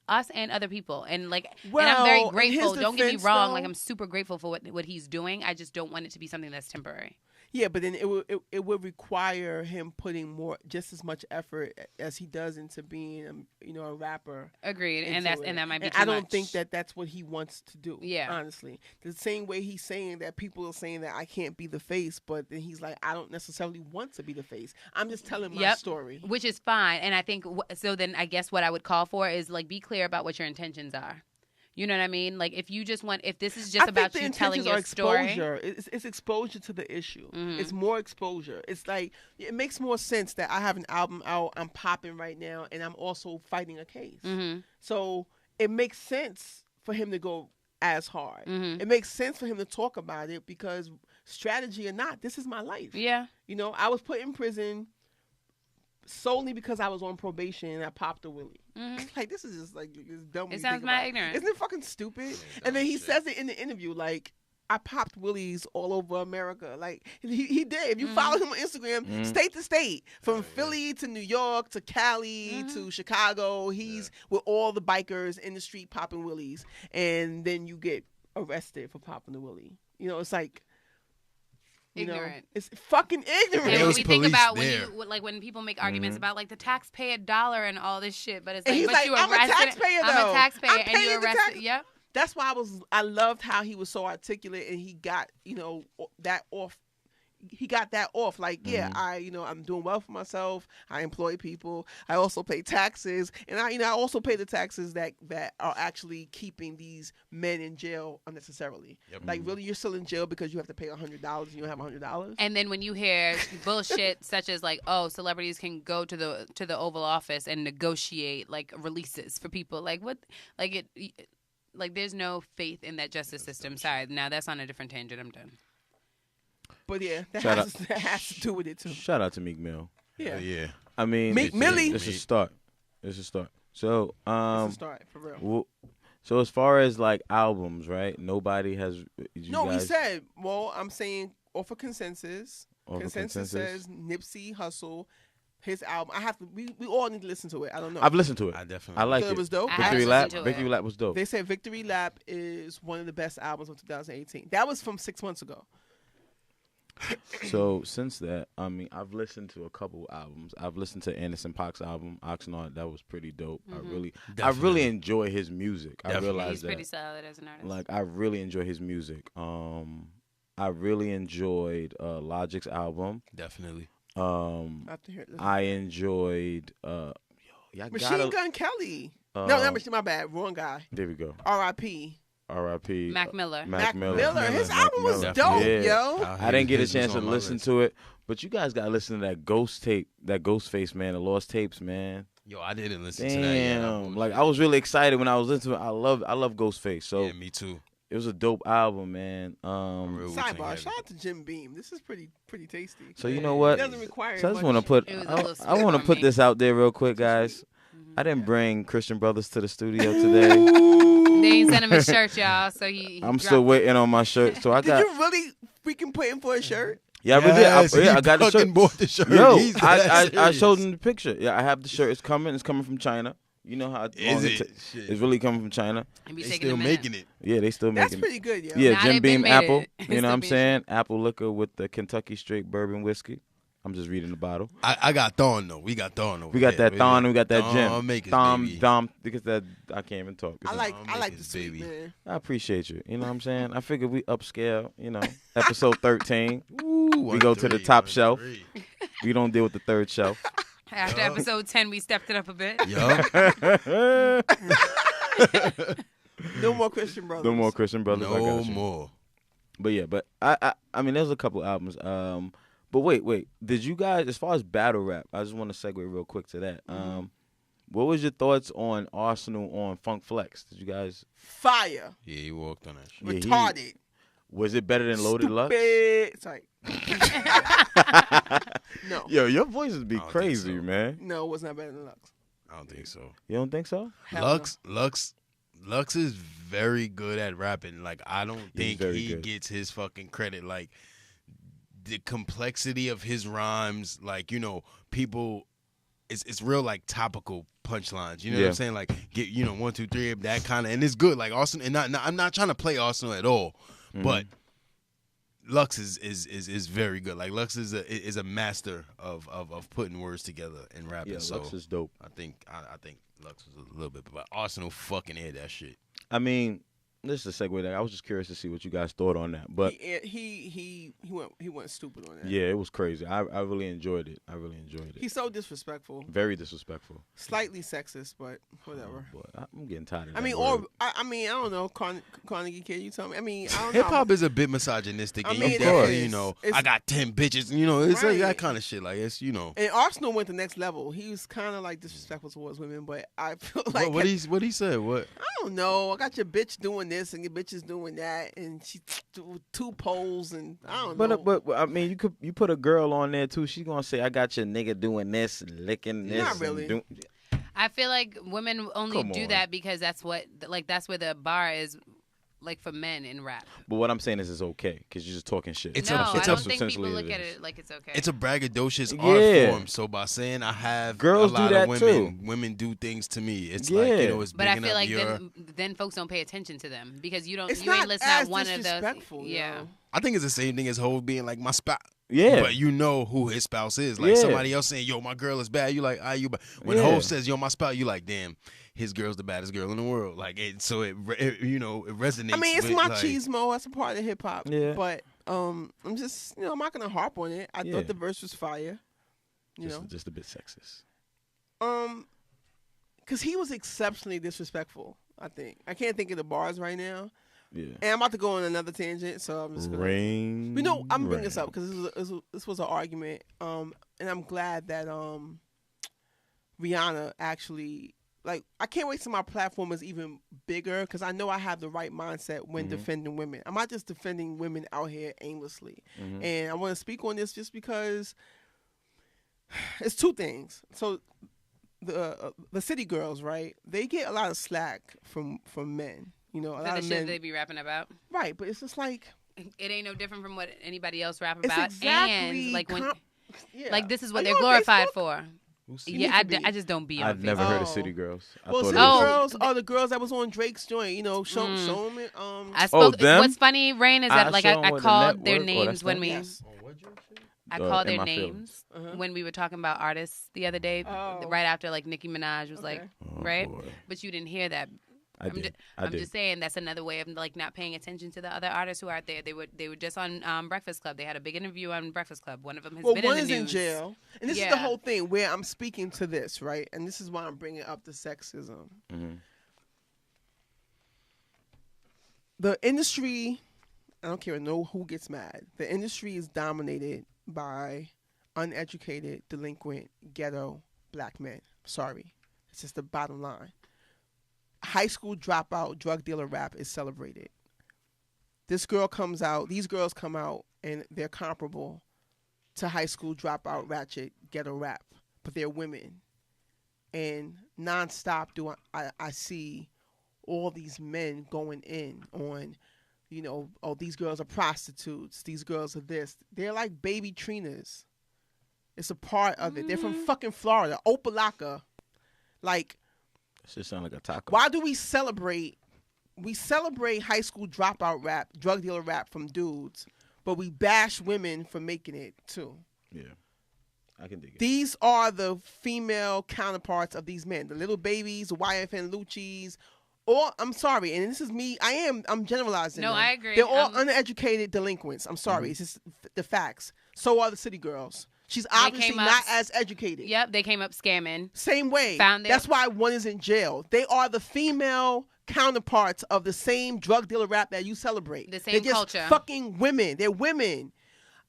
us and other people, and and I'm very grateful. Don't get me wrong, like I'm super grateful for what he's doing. I just don't want it to be something that's temporary. Yeah, but then it would require him putting just as much effort as he does into being a rapper. Agreed, and that might be too much. I don't much. think that's what he wants to do. Yeah, honestly, the same way he's saying that people are saying that I can't be the face, but then he's like, I don't necessarily want to be the face. I'm just telling my story, which is fine. And I think so. Then I guess what I would call for is like be clear about what your intentions are. You know what I mean? Like if this is just about you telling your story. It's exposure to the issue. Mm-hmm. It's more exposure. It's like it makes more sense that I have an album out, I'm popping right now, and I'm also fighting a case. Mm-hmm. So it makes sense for him to go as hard. Mm-hmm. It makes sense for him to talk about it because strategy or not, this is my life. Yeah. You know, I was put in prison solely because I was on probation and I popped a willy. Mm-hmm. Like this is just like this dumb. It sounds mad ignorant. Isn't it fucking stupid? And then he says it in the interview, like I popped willies all over America. Like he did. If you follow him on Instagram, state to state, from Philly to New York to Cali to Chicago, he's with all the bikers in the street popping willies, and then you get arrested for popping the willy. You know, it's like Ignorant. It's fucking ignorant. And when we think about when people make arguments Mm-hmm. about like the taxpayer dollar and all this shit, but it's And like, he's but like, you I'm arrested. a taxpayer, I'm though. a taxpayer, I'm and paying you the arrested. tax. Yep. That's why I loved how he was so articulate and he got, that off. He got that off. Like, yeah, I'm doing well for myself. I employ people. I also pay taxes, and I also pay the taxes that are actually keeping these men in jail unnecessarily. Yep. Like, really, you're still in jail because you have to pay $100 and you don't have $100. And then when you hear bullshit such as like, oh, celebrities can go to the Oval Office and negotiate like releases for people, like what, like it, like there's no faith in that justice system. Sorry, now that's on a different tangent. I'm done. But yeah, that has to do with it too. Shout out to Meek Mill. Yeah. Yeah. I mean, Meek Millie. It's a start. It's a start. So, It's a start for real. so as far as like albums, right? Nobody has. We said. Well, I'm saying off of consensus. Consensus says Nipsey Hussle, his album. I have to. We all need to listen to it. I don't know. I've listened to it. I definitely. I like it. It was dope. Victory Lap. Victory Lap was dope. They said Victory Lap is one of the best albums of 2018. That was from 6 months ago. So since that, I mean, I've listened to a couple albums. I've listened to Anderson .Paak's album, Oxnard. That was pretty dope. Mm-hmm. I really enjoy his music. Definitely. I realize He's that. pretty solid as an artist. Like, I really enjoy his music. I really enjoyed Logic's album. Definitely. I enjoyed Machine Gun Kelly. No, not Machine. My bad. Wrong guy. There we go. R.I.P. R.I.P. Mac Miller. Mac Miller. His Mac album was Miller. dope, Yeah. yo. I didn't get a chance to listen to it, but you guys gotta listen to that Ghost tape, that Ghostface, man, the Lost Tapes, man. Yo, I didn't listen to that. Damn, like I was really excited when I was listening to it. I love Ghostface. So yeah, me too. It was a dope album, man. Sidebar, shout out to Jim Beam. This is pretty tasty. So you know what? It doesn't require So I just much. want to put I want to put me. this out there real quick, guys. I didn't bring Christian Brothers to the studio today. They ain't sent him his shirt, y'all. So I'm still waiting on my shirt. So I got. Did you really freaking put him for a shirt? Yeah, I did. I got the shirt. Bought the shirt. Yo, He's I showed him the picture. Yeah, I have the shirt. It's coming. It's coming from China. You know how Is it? It's really coming from China. They still making it. Yeah, they still That's making pretty it. good, yo. Yeah, Nah, Jim they Beam been made Apple. it. You know what I'm Still saying? Apple liquor with the Kentucky Straight Bourbon whiskey. I'm just reading the bottle. I got Thorn though. We got Thorn over We got there. that Thon and we got that Thon Jim. Makers, baby. Dom, because that I can't even talk. I like the Makers, sweet, baby. man. I appreciate you. You know what I'm saying? I figured we upscale, episode 13. Ooh, We go to the top shelf. 1-3. We don't deal with the third shelf. After episode 10, we stepped it up a bit. Yo, No more Christian Brothers. No more Christian Brothers. I no got you. more. But yeah, but I mean, there's a couple albums. But wait. Did you guys, as far as battle rap, I just want to segue real quick to that. What was your thoughts on Arsenal on Funk Flex? Did you guys? Fire. Yeah, he walked on that shit. Yeah, Retarded. Was it better than Loaded Lux? Stupid. Sorry. No. Yo, your voices be I don't think crazy, so. man. No, it was not better than Lux. I don't think so. You don't think so? Hell Lux is very good at rapping. Like I don't He's think very he good. gets his fucking credit. Like the complexity of his rhymes, like people, it's real like topical punchlines. You know what Yeah. I'm saying? Like get 1, 2, 3, that kind of, and it's good. Like Arsenal, and I'm not trying to play Arsenal at all, but Lux is very good. Like Lux is a master of putting words together and rapping. Yeah, so Lux is dope. I think Lux was a little bit, but Arsenal fucking had that shit. I mean, this is a segue there. I was just curious to see what you guys thought on that. But he went stupid on that. yeah, it was crazy. I really enjoyed it. He's so disrespectful. Very disrespectful. Slightly sexist, but whatever. But I'm getting tired of that. I mean, word. I don't know. Carnegie Kid, you tell me. I mean, I don't Hip know. hop is a bit misogynistic. I And mean, you it definitely, is. It's- I got 10 bitches. It's like Right. that kind of shit. Like it's And Arsenal went the next level. He was kind of like disrespectful towards women, but I feel like what he said. What? I don't know. I got your bitch doing this and your bitch is doing that, and she two poles, and I don't know. But I mean, you put a girl on there too. She's gonna say, "I got your nigga doing this, and licking this." Not really. I feel like women only Come do on. that because that's where the bar is like for men in rap. But what I'm saying is it's okay because you're just talking shit. I don't think people look at it like it's okay. It's a braggadocious art form. So by saying I have girls a lot do that of women do things to me. It's like, you know, it's but I feel like your... then folks don't pay attention to them because you ain't listing out one of those. Yeah. I think it's the same thing as Hov being like my spouse. Yeah. But you know who his spouse is. Like somebody else saying, yo, my girl is bad. You like, you bad. When Hov says, yo, my spouse, you like, damn, his girl's the baddest girl in the world. Like, so it resonates. I mean, it's with, machismo. That's a part of hip hop. Yeah. But I'm just, I'm not gonna harp on it. I thought the verse was fire. Just a bit sexist. Because he was exceptionally disrespectful. I think I can't think of the bars right now. Yeah. And I'm about to go on another tangent, so I'm just gonna. RAINE. I'm bringing this up because this was an argument. And I'm glad that Rihanna actually. Like, I can't wait till my platform is even bigger because I know I have the right mindset when defending women. I'm not just defending women out here aimlessly. And I want to speak on this just because it's two things. So the city girls, right? They get a lot of slack from men. You know, a lot of shit men they be rapping about. Right, but it's just like it ain't no different from what anybody else rap about. Exactly and like like this is what they're glorified for. Yeah, I just don't be on I've never heard of City Girls. City Girls are the girls that was on Drake's joint. You know, show them it. I spoke. What's funny, RAINE, is that like I called their names when we. I called their names when we were talking about artists the other day, right after like Nicki Minaj was like, right? Boy. But you didn't hear that. I'm just saying that's another way of like not paying attention to the other artists who are out there. They were just on Breakfast Club. They had a big interview on Breakfast Club. One of them has been in the news. One is in jail, and this is the whole thing where I'm speaking to this, right? And this is why I'm bringing up the sexism. The industry, I don't care who gets mad. The industry is dominated by uneducated, delinquent, ghetto black men. Sorry, it's just the bottom line. High school dropout, drug dealer rap is celebrated. This girl comes out, these girls come out, and they're comparable to high school dropout, ratchet, ghetto rap, but they're women. And nonstop do I see all these men going in on, you know, oh, these girls are prostitutes, these girls are this. They're like baby Trinas. It's a part of it. They're from fucking Florida, Opalaka. Like, just sound like a taco. Why do we celebrate? We celebrate high school dropout rap, drug dealer rap from dudes, but we bash women for making it too. Yeah, I can dig it. These are the female counterparts of these men, the little babies, the YFN Lucci's. Or I'm sorry, and this is me. I'm generalizing. No, them. I agree. They're all uneducated delinquents. I'm sorry, it's just the facts. So are the city girls. She's obviously not as educated. Yep, they came up scamming. Same way. That's why one is in jail. They are the female counterparts of the same drug dealer rap that you celebrate. The same They're just culture. Fucking women. They're women.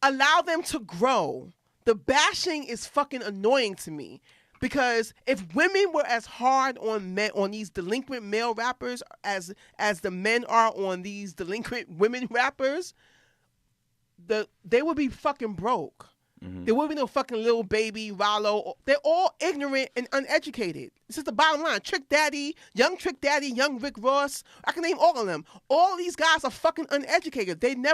Allow them to grow. The bashing is fucking annoying to me. Because if women were as hard on men, on these delinquent male rappers as the men are on these delinquent women rappers, they would be fucking broke. There would be no fucking little baby, Rollo. They're all ignorant and uneducated. This is the bottom line. Trick Daddy, young Rick Ross. I can name all of them. All these guys are fucking uneducated. And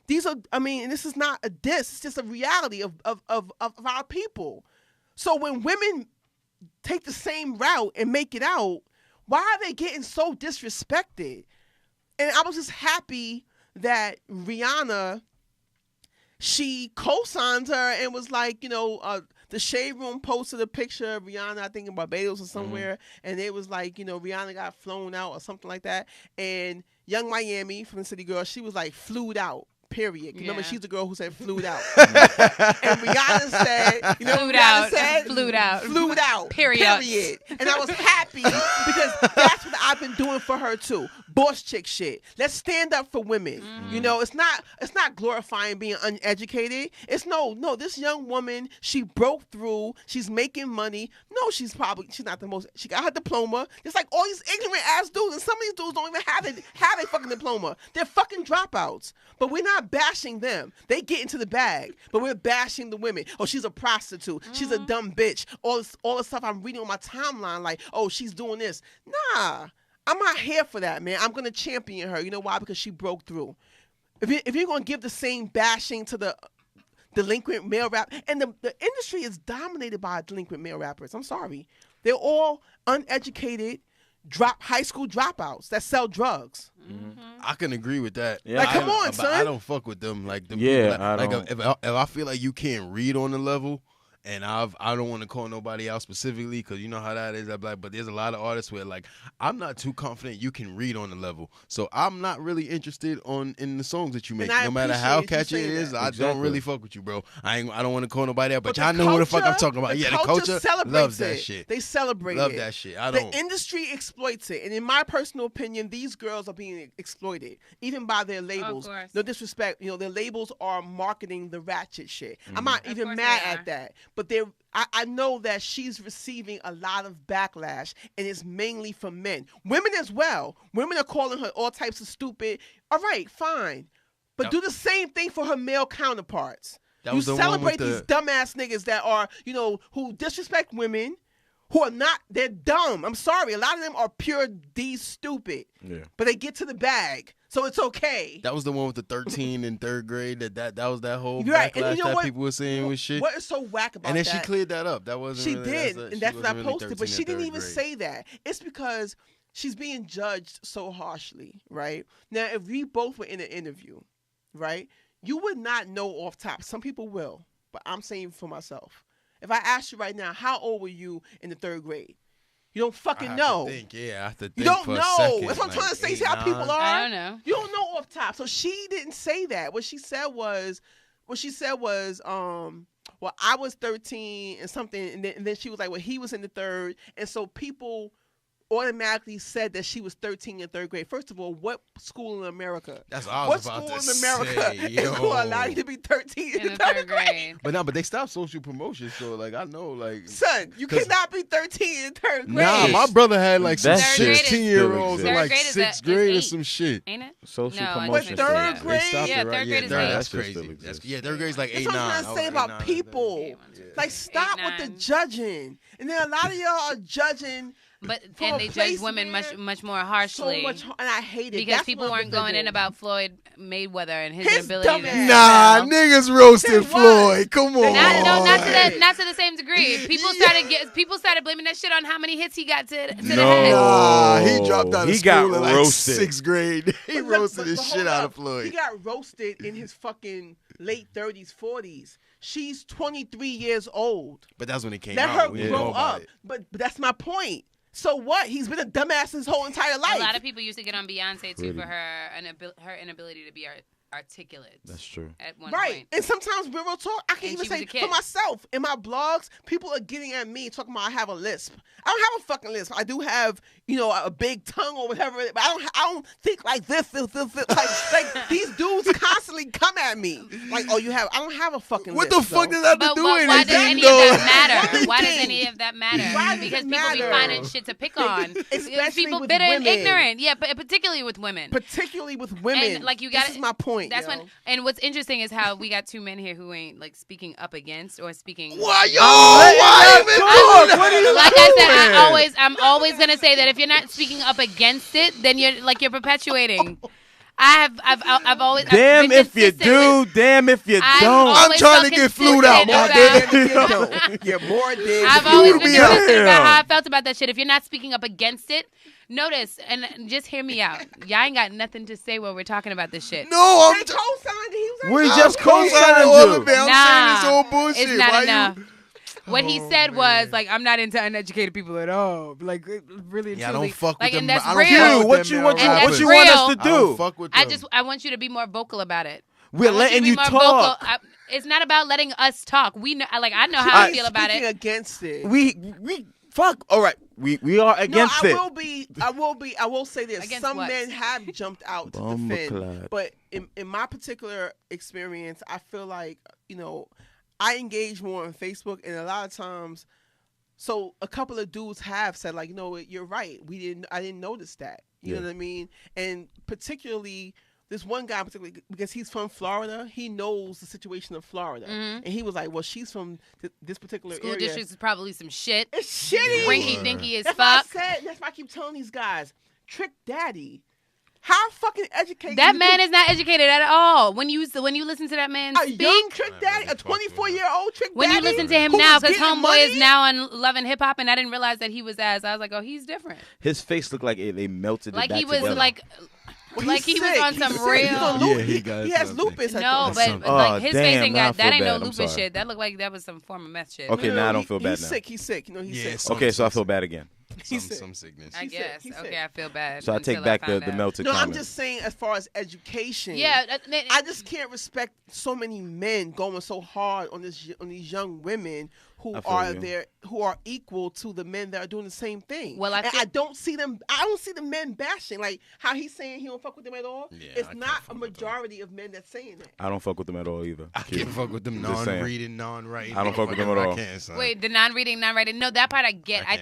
this is not a diss. It's just a reality of our people. So when women take the same route and make it out, why are they getting so disrespected? And I was just happy that Rihanna, she co-signed her and was like, you know, the Shade Room posted a picture of Rihanna, I think in Barbados or somewhere, and it was like, you know, Rihanna got flown out or something like that. And Young Miami from the City Girl, she was like flued out. Period. Remember, she's the girl who said flued out. And Rihanna said, you know, flued out. Period. And I was happy because that's what I've been doing for her too. Boss chick shit. Let's stand up for women. You know, it's not glorifying being uneducated. It's no, this young woman, she broke through, she's making money. No, she's not the most, she got her diploma. It's like all these ignorant ass dudes, and some of these dudes don't even have a fucking diploma. They're fucking dropouts. But we're not bashing them. They get into the bag, but we're bashing the women. Oh, she's a prostitute. She's a dumb bitch. All the stuff I'm reading on my timeline, like, oh, she's doing this. Nah. I'm not here for that, man. I'm gonna champion her. You know why? Because she broke through. If you're gonna give the same bashing to the delinquent male rap, and the industry is dominated by delinquent male rappers. I'm sorry, they're all uneducated, high school dropouts that sell drugs. I can agree with that. Yeah, like, come on, son. I don't fuck with them. Like, them if I feel like you can't read on the level, and I don't want to call nobody out specifically because you know how that is. But there's a lot of artists where like I'm not too confident you can read on the level, so I'm not really interested in the songs that you make. No matter how catchy it is, I don't really fuck with you, bro. I don't want to call nobody out, but y'all know who the fuck I'm talking about. The culture loves that shit. They celebrate love it. that shit. The industry exploits it, and in my personal opinion, these girls are being exploited, even by their labels. No disrespect, their labels are marketing the ratchet shit. I'm not even mad at that. But I know that she's receiving a lot of backlash, and it's mainly from men. Women as well. Women are calling her all types of stupid. All right, fine. But do the same thing for her male counterparts. You celebrate these dumbass niggas that are, who disrespect women, who are not, they're dumb. I'm sorry. A lot of them are pure D stupid. Yeah. But they get to the bag. So it's okay. That was the one with the 13 in third grade. That was that whole backlash that people were saying with shit. What is so whack about that? And then she cleared that up. That wasn't. She did, and that's what I posted. But she didn't even say that. It's because she's being judged so harshly, right? Now, if we both were in an interview, right, you would not know off top. Some people will, but I'm saying for myself. If I asked you right now, how old were you in the third grade? You don't fucking know. I have to think you don't for know. A second, That's what I'm trying to say. See how people are? I don't know. You don't know off top. So she didn't say that. What she said was, well, I was 13 and something, and then she was like, well, he was in the third. And so people automatically said that she was 13 in third grade. First of all, what school in America? That's all I was about to say. What school in America is going to allow you to be 13 in the third grade? But they stopped social promotion, so like I know, like son, you cannot be 13 in third grade. Nah, my brother had like some 16-year-olds in like sixth grade or some shit. Ain't it? Social promotion. Third grade? Yeah, third grade is that's crazy. Third grade is like 8, 9. That's what I'm trying to say about people. Like, stop with the judging. And then a lot of y'all are judging. And they judge women much more harshly. So much, and I hate it. Because people weren't going in about Floyd Mayweather and his inability to niggas roasted Floyd. Come on. Not to the same degree. People started blaming that shit on how many hits he got to the head. Nah, he dropped out of school in like roasted. 6th grade. He roasted the shit out of Floyd. He got roasted in his fucking late 30s, 40s. She's 23 years old. But that's when it came out. out. Let her grow up. But that's my point. So what? He's been a dumbass his whole entire life. A lot of people used to get on Beyonce too for her inability to be articulate. That's true. At one right. point. And sometimes real talk, I can even say for myself, in my blogs, people are getting at me talking about I have a lisp. I don't have a fucking lisp. I do have, a big tongue or whatever, but I don't think like this. Like these dudes constantly come at me. Like, oh, I don't have a fucking lisp. What the fuck does that have to do with why does any of that matter? Why does any of that matter? Because people be finding shit to pick on. Especially people with bitter women. and ignorant. Yeah, but particularly with women. And like this is my point. That's when. And what's interesting is how we got two men here who ain't like speaking up against or speaking. Why even talk? What are you like doing? I said, I'm always gonna say that if you're not speaking up against it, then you're perpetuating. I've always damn if you do, damn if you don't. I'm trying to get flued out. You're more dead. I've always been consistent about how I felt about that shit. If you're not speaking up against it, notice and just hear me out. Y'all ain't got nothing to say when we're talking about this shit. No, I'm co-signed. We just co-signed all of it. I'm saying this whole bullshit. It's not enough. What he said was like, I'm not into uneducated people at all. Like really, yeah, truly. I don't fuck with like, them. And that's real. What you want us to do? Fuck with them. I want you to be more vocal about it. We're letting you talk. It's not about letting us talk. We know, I know how I feel about it. Against it. We fuck. All right. We are against it. I will say this. Against some what? men have jumped out to defend. But in my particular experience, I feel like, I engage more on Facebook, and a lot of times, so a couple of dudes have said like, you're right. I didn't notice that. You know what I mean? And particularly this one guy, particularly because he's from Florida, he knows the situation of Florida, and he was like, well, she's from this particular school area. districts is probably some shit. It's shitty. Rinky dinky as That's fuck. That's why I keep telling these guys. Trick Daddy. How fucking educated? That man is not educated at all. When you listen to that man a speak, young Trick Daddy, a 24-year-old Trick Daddy. When you listen to him now, because Homeboy is now on Love and Hip Hop, and I didn't realize that he was as. I was like, oh, he's different. His face looked like they melted. Like it back he was together. like he was on some real. He has lupus. No, but like his face ain't got that. Ain't no lupus shit. That looked like that was some form of meth shit. Okay, now I don't feel bad now. He's sick. You know, he's sick. Okay, so I feel bad again. Some sickness. I guess. Okay, I feel bad. So I take back the melted comment. I'm just saying, as far as education, yeah, I just can't respect so many men going so hard on these young women who are equal to the men that are doing the same thing. Well, I don't see them. I don't see the men bashing like how he's saying he don't fuck with them at all. Yeah, it's not a majority of men that's saying that. I don't fuck with them at all either. I can't fuck with them non-reading, non-writing. I don't fuck with them at all. Wait, the non-reading, non-writing. No, that part I get. I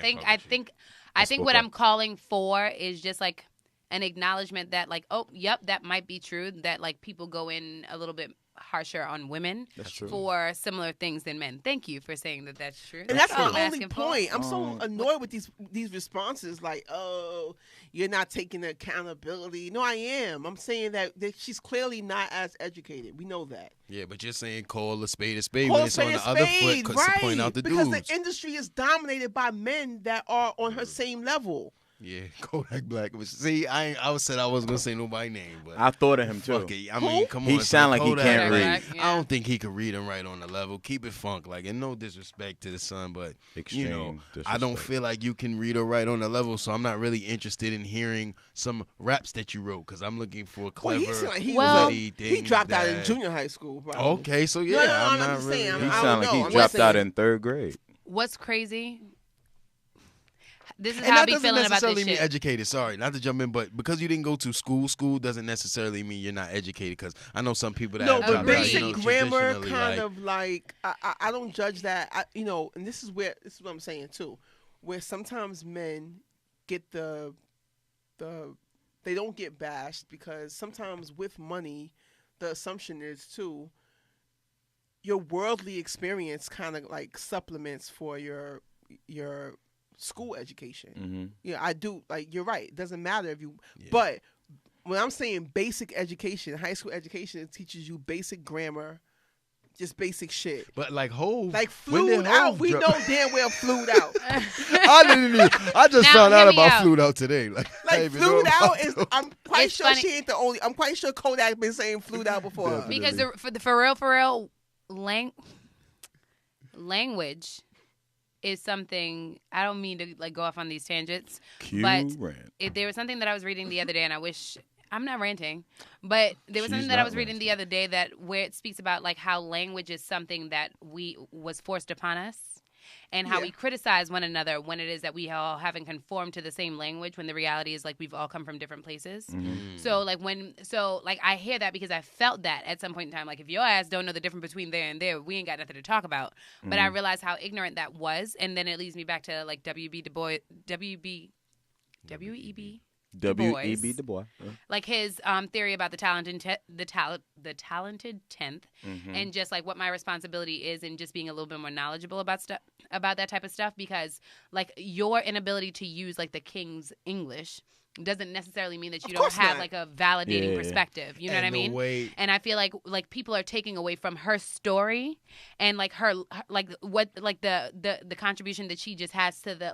think what I'm calling for is just like an acknowledgement that like, oh, yep, that might be true. That like people go in a little bit harsher on women for similar things than men. Thank you for saying that that's true. And that's the only point. I'm so annoyed with these responses like, oh, you're not taking accountability. No, I am. I'm saying that she's clearly not as educated. We know that. Yeah, but you're saying call a spade when it's on the other foot because to point out the dudes. Because the industry is dominated by men that are on her same level. Yeah, Kodak Black. See, I said I wasn't gonna say nobody's name, but I thought of him too. I mean, come on. He sound like Kodak, he can't read. Yeah. I don't think he could read and write on the level. Keep it funk, like, and no disrespect to the son, but Extreme I don't feel like you can read or write on the level. So I'm not really interested in hearing some raps that you wrote because I'm looking for clever. He dropped out in junior high school. Probably. Okay, so yeah, I'm not really. He sound like he dropped out in 3rd grade. What's crazy? This is and how I that be doesn't feeling about necessarily this mean shit. educated. Sorry, not to jump in, but because you didn't go to school doesn't necessarily mean you're not educated. Because I know some people that no, have but basic out, grammar kind of like I don't judge that. And this is what I'm saying too, where sometimes men get they don't get bashed because sometimes with money, the assumption is too, your worldly experience kind of like supplements for your school education. Mm-hmm. Yeah, I do. Like, you're right. It doesn't matter if you. Yeah. But when I'm saying basic education, high school education, it teaches you basic grammar, just basic shit. But like flued out. We know damn well flued out. I just found out about flued out today. Like flued out is. I'm quite sure funny. She ain't the only. I'm quite sure Kodak been saying flued out before. Because for real, language is something. I don't mean to like go off on these tangents, but there was something that I was reading the other day, and I wish I'm not ranting, but there was something that I was reading the other day that where it speaks about like how language is something that was forced upon us, and how we criticize one another when it is that we all haven't conformed to the same language, when the reality is like we've all come from different places. Mm-hmm. So I hear that because I felt that at some point in time. Like, if your ass don't know the difference between there and there, we ain't got nothing to talk about. Mm-hmm. But I realized how ignorant that was, and then it leads me back to like W.E.B. Du Bois. Like his theory about the talented 10th, mm-hmm. and just like what my responsibility is in just being a little bit more knowledgeable about that type of stuff, because like your inability to use like the King's English doesn't necessarily mean that you don't have like a validating perspective. You know what I mean? And I feel like people are taking away from her story and like her like what like the contribution that she just has to the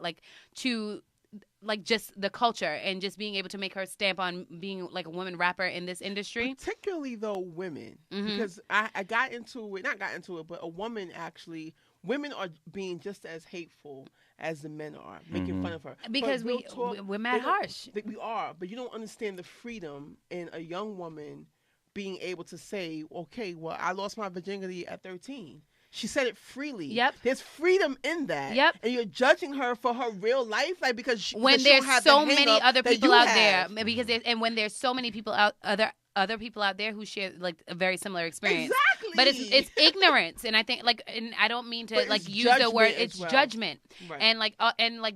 like just the culture and just being able to make her stamp on being like a woman rapper in this industry. Particularly though women, mm-hmm. because I but women are being just as hateful as the men are, making fun of her. Because we're mad harsh. We are, but you don't understand the freedom in a young woman being able to say, okay, well, I lost my virginity at 13. She said it freely. Yep. There's freedom in that. Yep. And you're judging her for her real life, like because when there's so many other people out there, when there's so many people other people out there who share like a very similar experience. Exactly. But it's ignorance, and I think and I don't mean to like use the word. It's judgment, right. and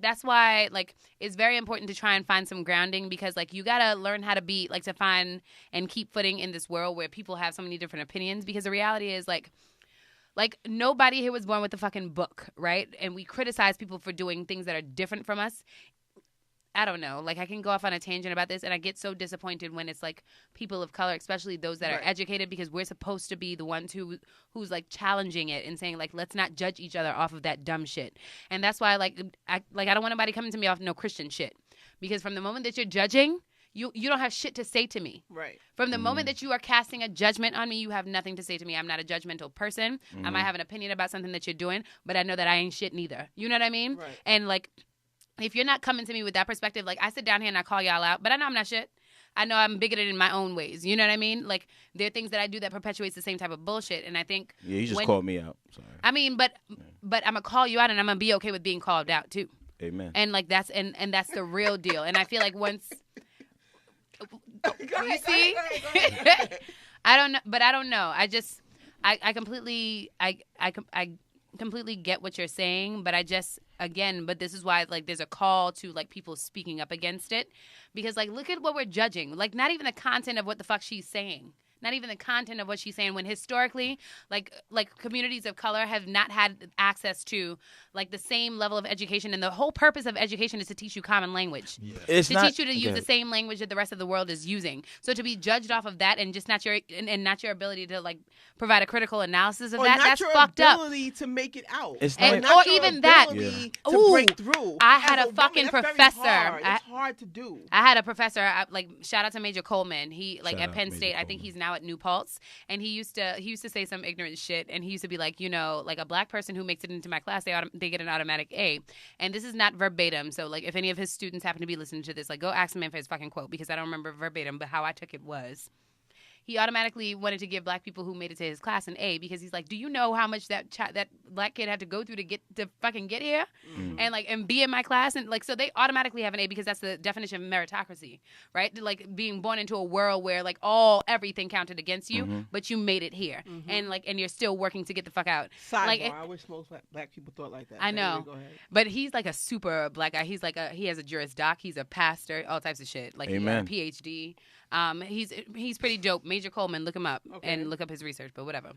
that's why like it's very important to try and find some grounding, because like you gotta learn how to be like to find and keep footing in this world where people have so many different opinions, because the reality is like nobody here was born with a fucking book, right? And we criticize people for doing things that are different from us. I don't know. Like, I can go off on a tangent about this, and I get so disappointed when it's like people of color, especially those that are educated, because we're supposed to be the ones who's like challenging it and saying like, let's not judge each other off of that dumb shit. And that's why I don't want nobody coming to me off no Christian shit, because from the moment that you're judging, you don't have shit to say to me. Right. From the moment that you are casting a judgment on me, you have nothing to say to me. I'm not a judgmental person. I might have an opinion about something that you're doing, but I know that I ain't shit neither. You know what I mean? Right. And like, if you're not coming to me with that perspective, like I sit down here and I call y'all out, but I know I'm not shit. I know I'm bigoted in my own ways. You know what I mean? Like, there are things that I do that perpetuates the same type of bullshit. And I think you just called me out. Sorry. I mean, but I'm gonna call you out, and I'm gonna be okay with being called out too. Amen. And like that's that's the real deal. And I feel like once you see, I don't know, but I don't know. I completely completely get what you're saying, but but this is why like there's a call to like people speaking up against it, because like look at what we're judging, like not even the content of what the fuck she's saying. Not even the content of what she's saying, when historically, like communities of color have not had access to like the same level of education, and the whole purpose of education is to teach you common language. Yeah. Teach you to use the same language that the rest of the world is using. So to be judged off of that and just not your ability to like provide a critical analysis of that's fucked up. Or not your ability to make it out. Or even that. To break through. I had a fucking professor. It's hard to do. I had a professor. Shout out to Major Coleman. He at Penn State. I think he's now at New Paltz, and he used to say some ignorant shit, and he used to be like, like a black person who makes it into my class, they get an automatic A. And this is not verbatim, so like if any of his students happen to be listening to this, like go ask him for his fucking quote, because I don't remember verbatim, but how I took it was, he automatically wanted to give black people who made it to his class an A, because he's like, do you know how much that black kid had to go through to fucking get here, and be in my class, and like so they automatically have an A, because that's the definition of meritocracy, right? Like being born into a world where like everything counted against you, but you made it here, and you're still working to get the fuck out. Sidebar, I wish most black people thought like that. I know, but he's like a super black guy. He's like he has a Juris Doc. He's a pastor, all types of shit. Like Amen. He has a PhD. He's pretty dope. Major Coleman, look him up and look up his research, but whatever.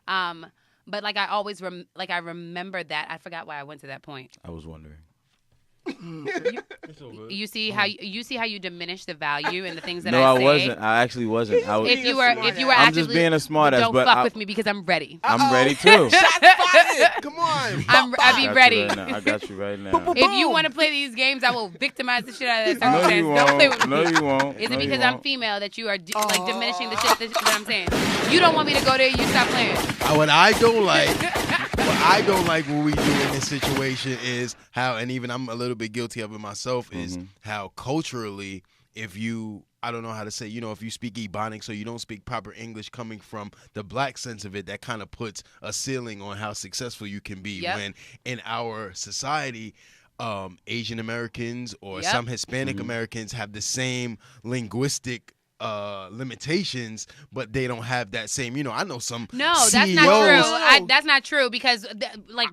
But like I always I remember that. I forgot why I went to that point. I was wondering. You see how you diminish the value in the things that no, I say. I wasn't. I actually wasn't. If you were I'm just being a smart ass. Don't but fuck with me, because I'm ready. I'm ready too. Shots fired. Come on. I'll be ready. I got you right now. If you want to play these games, I will victimize the shit out of that No, circumstance. you won't. Don't play with me. No, you won't. Is it because I'm female that you are like diminishing the shit that I'm saying? You don't want me to go there. You stop playing. What I don't like what we do in this situation is how, and even I'm a little bit guilty of it myself, is how culturally, I don't know how to say, if you speak Ebonics or you don't speak proper English, coming from the black sense of it, that kind of puts a ceiling on how successful you can be. Yep. When in our society, Asian Americans or some Hispanic Americans have the same linguistic limitations, but they don't have that same. I know some. No, CEOs, that's not true. That's not true, because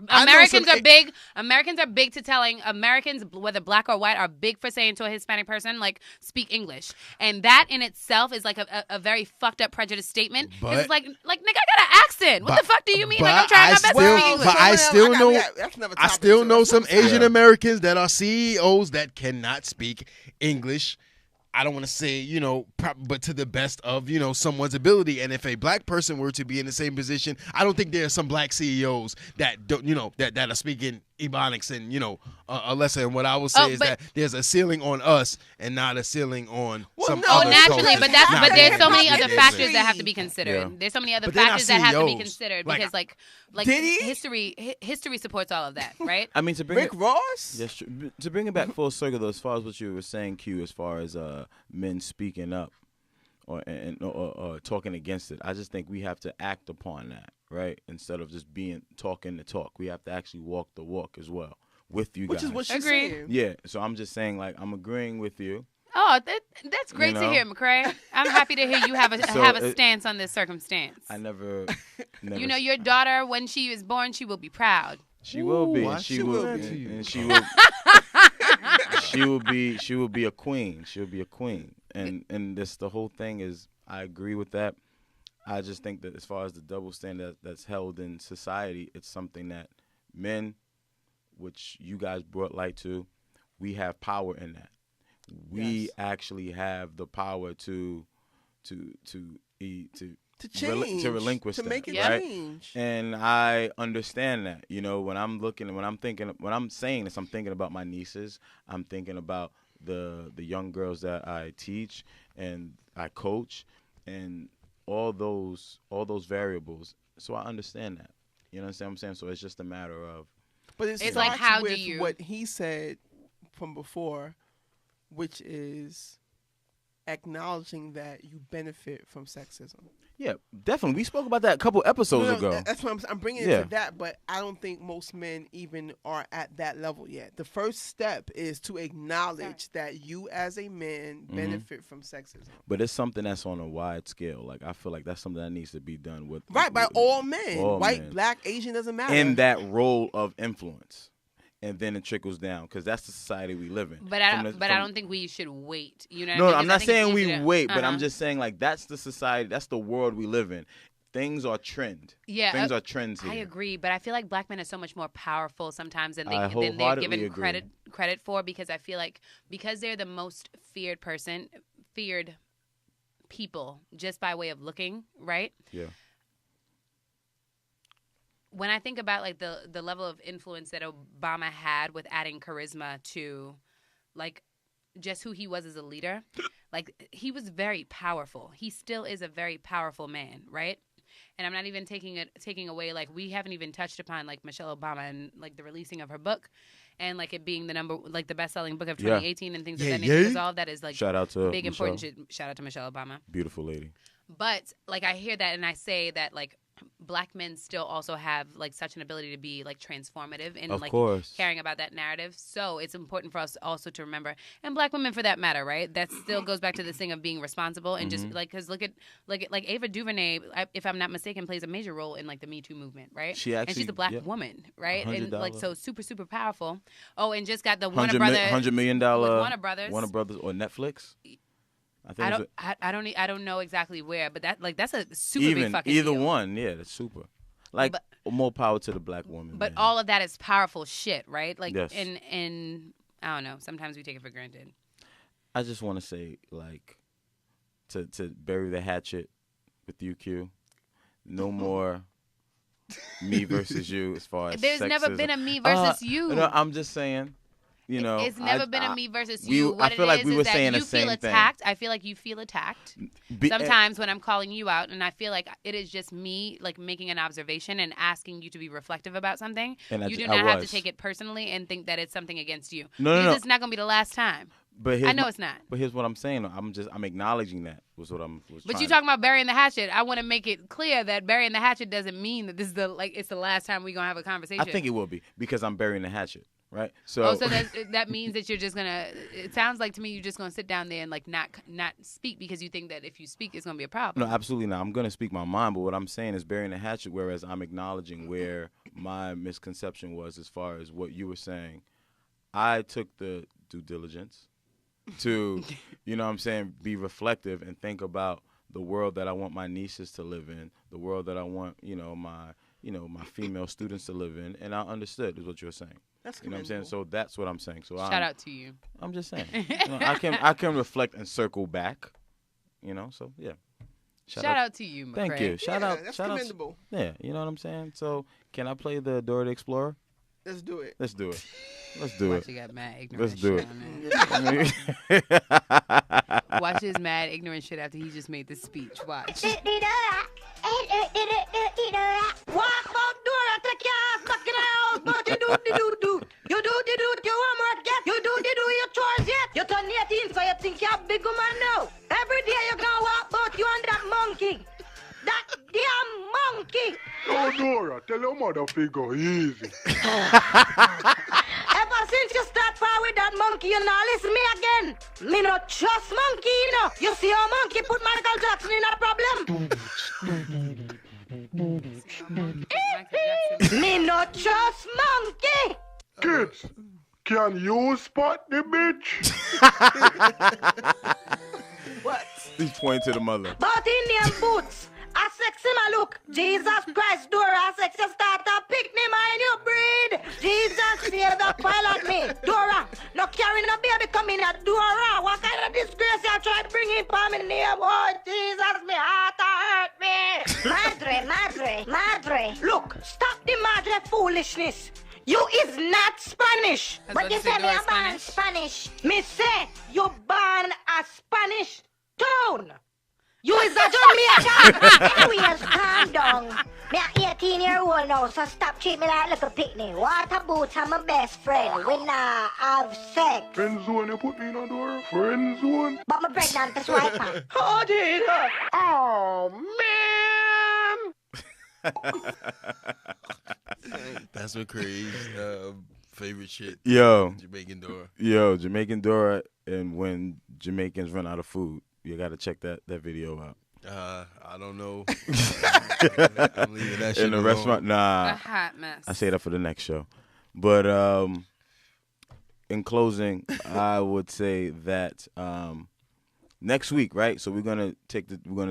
Americans are big. Americans are big to telling Americans, whether black or white, are big for saying to a Hispanic person like speak English, and that in itself is like a very fucked up prejudice statement. Because it's like nigga, I got an accent. What the fuck do you mean? Like I'm trying my best to speak English. But I still know some Asian Americans that are CEOs that cannot speak English. I don't want to say, but to the best of, someone's ability. And if a black person were to be in the same position, I don't think there are some black CEOs that don't, that are speaking Ebonics and, a lesson. And what I will say is that there's a ceiling on us and not a ceiling on some other naturally, culture. but there's so many other factors that have to be considered. Yeah. There's so many other factors that have to be considered, because like history supports all of that, right? I mean, to bring Rick Ross? Yes, to bring it back full circle, though, as far as what you were saying, Q, as far as men speaking up or talking against it, I just think we have to act upon that, right? Instead of just talking the talk, we have to actually walk the walk as well with you guys. Which is what she's saying. Yeah, so I'm just saying, like, I'm agreeing with you. Oh, that's great to hear, McCray. I'm happy to hear you have a stance on this circumstance. I never your daughter, when she is born, she will be proud. She will be. And she will be. And she will. She will be a queen. She'll be a queen. And this the whole thing is. I agree with that. I just think that as far as the double standard that's held in society, it's something that men, which you guys brought light to, we have power in that. we actually have the power to change, to relinquish to make it right? change. And I understand that. When I'm saying this, I'm thinking about my nieces. I'm thinking about the young girls that I teach and I coach, and all those variables. So I understand that. You know what I'm saying? So it's just a matter of. But it's like, how do you? What he said from before, which is acknowledging that you benefit from sexism. Yeah, definitely. We spoke about that a couple episodes ago. That's what I'm bringing it to that, but I don't think most men even are at that level yet. The first step is to acknowledge that you as a man benefit from sexism. But it's something that's on a wide scale. Like, I feel like that's something that needs to be done with by all men. White, men. Black, Asian, doesn't matter. In that role of influence. And then it trickles down because that's the society we live in. But I don't think we should wait. You know? No, what I mean? I'm not saying we wait, but I'm just saying like that's the society, that's the world we live in. Things are trend. Yeah, things are trends here. I agree, but I feel like black men are so much more powerful sometimes than they're given credit for, because I feel like because they're the most feared people just by way of looking, right? Yeah. When I think about like the level of influence that Obama had with adding charisma to like just who he was as a leader, like he was very powerful. He still is a very powerful man, right? And I'm not even taking away, like we haven't even touched upon like Michelle Obama and like the releasing of her book and like it being the best-selling book of 2018 and things of that nature. Because all of that is like shout out to big Michelle. Important shit. Shout out to Michelle Obama. Beautiful lady. But like I hear that and I say that like black men still also have like such an ability to be like transformative and like caring about that narrative. So it's important for us also to remember, and black women for that matter, right? That still goes back to this thing of being responsible and just like, because look at like Ava DuVernay, if I'm not mistaken, plays a major role in like the Me Too movement, right? And she's a black woman, right? And like so super powerful. Oh, and just got the Warner Brothers $100 million Warner Brothers or Netflix. I don't know exactly where, but that's a super big fucking either deal. one, yeah, that's super. Like more power to the black woman. But man. all of that is powerful shit, right? Like, yes. and I don't know. Sometimes we take it for granted. I just want to say, like, to bury the hatchet with you, Q. No more me versus you as far as there's sexism. Never been a me versus you. No, I'm just saying. You know, it's never been a me versus you. What I feel like we were saying the same thing. I feel like you feel attacked sometimes when I'm calling you out, and I feel like it is just me like making an observation and asking you to be reflective about something. And you do not have to take it personally and think that it's something against you. No. It's not going to be the last time. But I know it's not. But here's what I'm saying. I'm acknowledging that was what I'm. But you talking about burying the hatchet. I want to make it clear that burying the hatchet doesn't mean that this is it's the last time we're gonna have a conversation. I think it will be because I'm burying the hatchet. Right. So that means that you're just gonna. It sounds like to me you're just gonna sit down there and like not speak because you think that if you speak it's gonna be a problem. No, absolutely not. I'm gonna speak my mind, but what I'm saying is burying the hatchet. Whereas I'm acknowledging where my misconception was as far as what you were saying. I took the due diligence to, you know what I'm saying, be reflective and think about the world that I want my nieces to live in, the world that I want, my female students to live in, and I understood is what you're saying. That's you know what I'm saying? So that's what I'm saying. So shout out to you. I'm just saying. I can reflect and circle back. So yeah. Shout out to you, Thank you. Shout out. That's commendable. Yeah, you know what I'm saying? So can I play the Dora the Explorer? Let's do it. Let's do it. Let's do it. You got mad ignorant. Let's do it. Watch his mad ignorant shit after he just made this speech. Watch. Walk on Dora, take your ass back in the house, but you do. You do your homework yet? You do your chores yet? You turn 18, so you think you're a big woman now. Every day you're gonna walk about you and that monkey. That damn monkey. Oh, Dora, tell your mother figure easy. Ever since you start far with that monkey, you now listen me again. Me not trust monkey, you know. You see how monkey put Michael Jackson in a problem? Me not trust monkey. Kids, can you spot the bitch? What? He's pointing to the mother. But Indian boots. A sexy my look. Jesus Christ, Dora, a sexy starter. Pick me, my new breed. Jesus, save the pilot me. Dora, no carry foreign baby come in at Dora. What kind of disgrace you try to bring in for me name? Oh, Jesus, me heart hurt me. Madre. Look, stop the madre foolishness. You is not Spanish. But you say me a born Spanish. Me say you born a Spanish town. You is a Jamaican. Anyways, calm down. Me a 18-year-old now, so stop treating me like a little picnic. Water boots are my best friend. We nah have sex. Friend zone, you put me in a door. Friend zone. But my pregnant is right now. Oh, did Oh, man. That's what Cray's favorite shit. Jamaican Dora. Jamaican Dora, and when Jamaicans run out of food, you got to check that video out. I don't know. I'm leaving that shit in the alone. restaurant. Nah, A hot mess. I say that for the next show. But in closing, I would say that next week, right? So we're gonna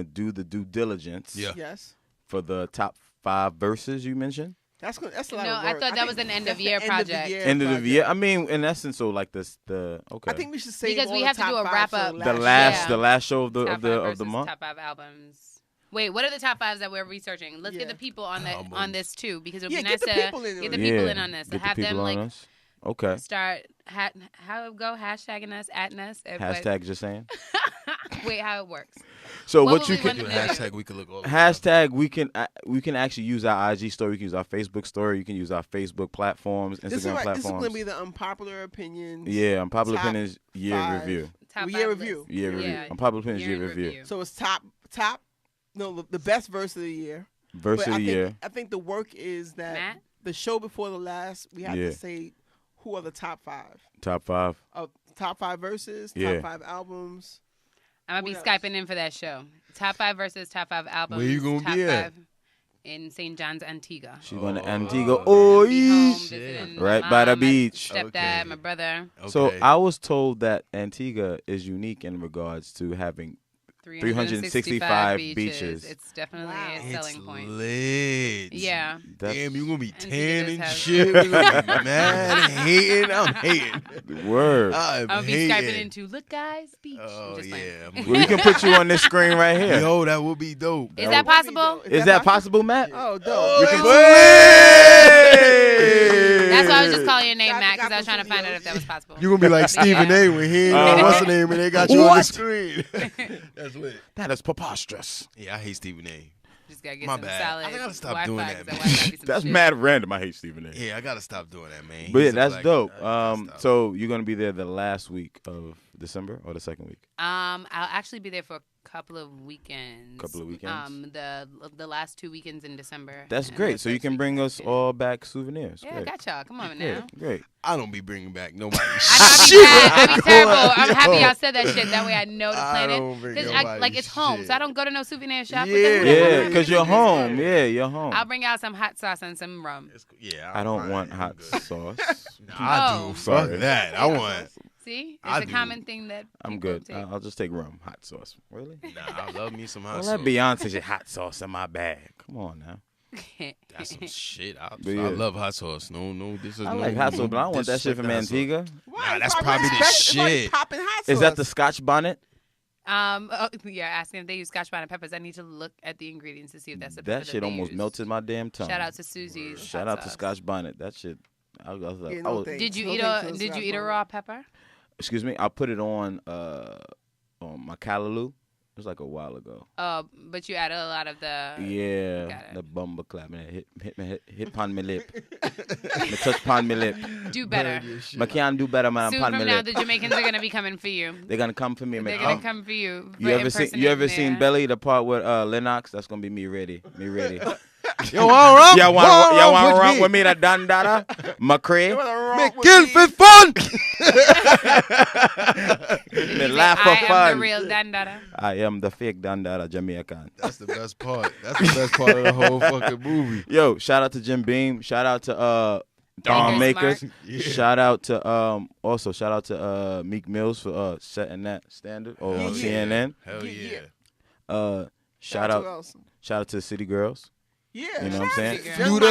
do the due diligence. Yeah. Yes. For the top 5 verses you mentioned. That's a lot No, of I work. thought that was an end of year project. End of the year. I mean, in essence, so like this, okay. I think we should say because we have to do a wrap up. The last show of the month. Top 5 albums. Wait, what are the top 5s that we're researching? Let's get the people on this too, because it'll be nice to get the people in on this. Get have the people them on us. Okay. Start how it go? Hashtagging us, atting us. Hashtag just saying. Wait, how it works. So what you can hashtag we can look all hashtag we can actually use our IG story, we can use our Facebook story, you can use our Facebook platforms, Instagram platforms. This is going to be the unpopular opinions. Yeah, unpopular opinions year review. Year review. Year review. Unpopular opinions year review. So it's top. No, the best verse of the year. Verse of the year. I think the work is that the show before the last, we have to say who are the top 5. Top 5. Top 5 verses. Top 5 albums. I'm gonna be Skyping in for that show. Top 5 verses, top 5 albums. Where you gonna be at? 5 in St. John's, Antigua. She's going to Antigua. Oh, right by the beach. My stepdad, my brother. So I was told that Antigua is unique in regards to having 365 beaches. It's definitely a selling point. Lit. Yeah. Damn, you gonna be tan and shit. We gonna be mad, hating. I'm hating. Word. I'll be Skyping into look, guys, beach. Oh yeah. Well, we can put you on this screen right here. Yo, that would be dope. Is that possible? Is that possible, Matt? Oh, dope. That's why I was just calling your name, Matt, because I was trying to find out if that was possible. You gonna be like Stephen A. when he ain't what's the name and they got you on the screen. That's lit. That is preposterous. Yeah, I hate Stephen A. Just gotta get My some bad. solid I gotta stop Wi-Fi, doing that, 'cause man. Wi-Fi be some That's shit. mad random. I hate Stephen A. Yeah, I gotta stop doing that, man. But yeah, He's a that's black dope. guy. So you're gonna be there the last week of December or the second week? I'll actually be there for a couple of weekends. The last 2 weekends in December. That's great. So you can bring us all back souvenirs. Yeah, great. I got y'all. Come on now. Yeah, great. I don't be bringing back nobody. I'd be terrible. I'm happy y'all said that shit. That way I know to plan I it. don't bring Because nobody like it's home, shit. so I don't go to no souvenir shop. Yeah, because you're home. Yeah, you're home. I'll bring out some hot sauce and some rum. Yeah, I don't want hot sauce. I do. Fuck that. I want. See, I it's a do. common thing that I'm people good. take. I'll just take rum. Hot sauce. Really? Nah, I love me some hot Well, sauce. let Beyonce say hot sauce in my bag. Come on now. That's some shit. I yeah. love hot sauce. No, this is I no. like hot sauce, but I don't want that shit from disrespect to hot sauce. Antigua. Nah, that's probably the shit. Is that the Scotch bonnet? Yeah, asking if they use Scotch bonnet peppers. I need to look at the ingredients to see if that's the pepper That shit they almost use. melted my damn tongue. Shout out to Susie's. Shout hot out to sauce. Scotch bonnet. That shit. I was like, Yeah, I no was- thanks. Did you No eat thanks a to Did you Scotch eat a bonnet. raw pepper? excuse me. I put it on my callaloo. It was like a while ago. But you added a lot of the. Yeah, Got it. the bumper clap, man. Hit pon my lip. Me touch pon my lip. Do better. I can't do better, man. Soon Pon from my now, lip. the Jamaicans are gonna be coming for you. They're gonna come for me, man. They're gonna come for you. You ever seen Belly, the part with Lennox? That's gonna be me ready. Me ready. Yo, all right. Y'all want to run with me, the Dandada? Cray? Make Guildford fun. Me laugh for I am fun. the real Dandada. I am the fake Dandada Jamaican. That's the best part. That's the best part of the whole fucking movie. Yo, shout out to Jim Beam. Shout out to Don Makers. Yeah. Shout out to Meek Mills for setting that standard on CNN. Hell yeah. Shout out to the City Girls. Yeah, you know what I'm saying? Flued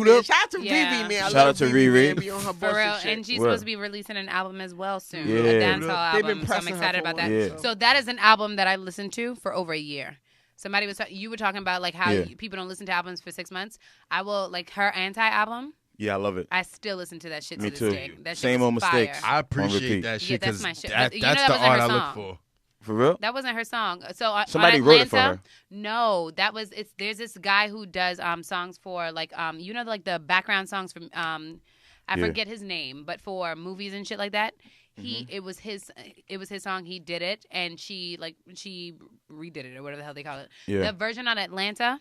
up. Shout out to Riri, man. Shout out to Riri. Be on her For real, shit. and she's supposed to be releasing an album as well soon. Yeah. A dancehall They've album. been So I'm pressing her excited for about that. one, Yeah. So that is an album that I listened to for over a year. Somebody was you were talking about like how people don't listen to albums for 6 months. I will like her Anti album. Yeah, I love it. I still listen to that shit Me to too. this day. That shit Same was old fire. mistakes. I On appreciate repeat. that shit Yeah, that's because my shit. that's But you know that the wasn't art her I look song. for. For real? That wasn't her song. So Somebody on wrote Atlanta, it for her. No, that was there's this guy who does songs for like you know like the background songs from I forget his name, but for movies and shit like that. It was his song. He did it, and she redid it or whatever the hell they call it. Yeah. The version on Atlanta,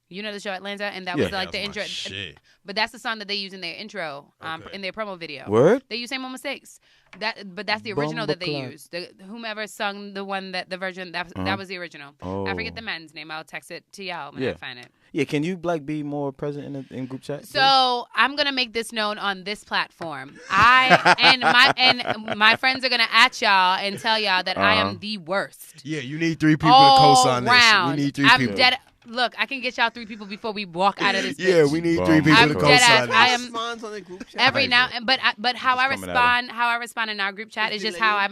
you know the show Atlanta, and that was like the intro. Shit. But that's the song that they use in their intro, in their promo video. Word? They use Same Old Mistakes. But that's the original that they used. Whomever sung the version that was the original. Oh. I forget the man's name. I'll text it to y'all when I find it. Yeah, can you be more present in group chat? So I'm gonna make this known on this platform. My friends are gonna at y'all and tell y'all that I am the worst. Yeah, you need 3 people to co-sign this. Round. We need 3 I'm people. dead. Look, I can get y'all 3 people before we walk out of this. Yeah, bitch. we need 3 people I'm to dead ass. co-sign I this. am Responds on the group chat. every now, but how I coming at respond in our group chat is just how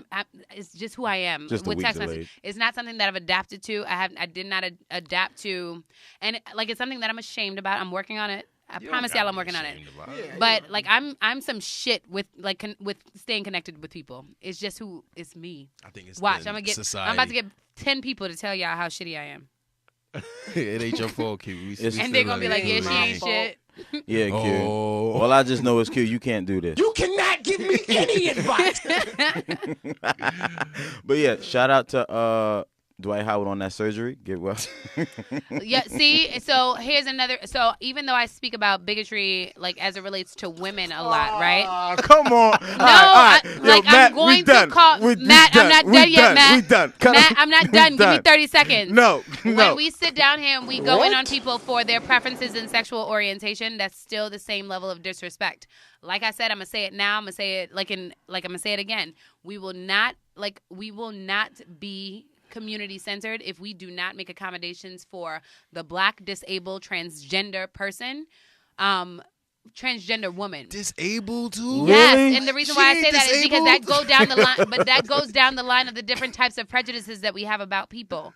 it's just who I am Just a with week text delayed. message. It's not something that I've adapted to. I did not adapt to, and like it's something that I'm ashamed about. I'm working on it. I promise y'all I'm working on it. But like I'm some shit with with staying connected with people. It's just who it's me. I think it's Watch. the I'm society. about to get 10 people to tell y'all how shitty I am. It ain't your fault, Q. And they're gonna be like, yeah, she ain't shit. Yeah, Q. Oh. All I just know is Q, you can't do this. You cannot give me any advice. But yeah, shout out to Dwight Howard on that surgery. Get well. Yeah, see, so here's another. So even though I speak about bigotry, like as it relates to women a lot, right? Come on. No, Matt, I'm going to call Matt. I'm not done yet, Matt. We done. Matt, I'm not done. Give me 30 seconds. No. When we sit down here and we go in on people for their preferences and sexual orientation, that's still the same level of disrespect. Like I said, I'm gonna say it now. I'm gonna say it I'm gonna say it again. We will not be community centered if we do not make accommodations for the Black, disabled, transgender person, transgender woman. Disabled too? Yes, Really? and the reason why I say that is because that goes down the line. But that goes down the line of the different types of prejudices that we have about people,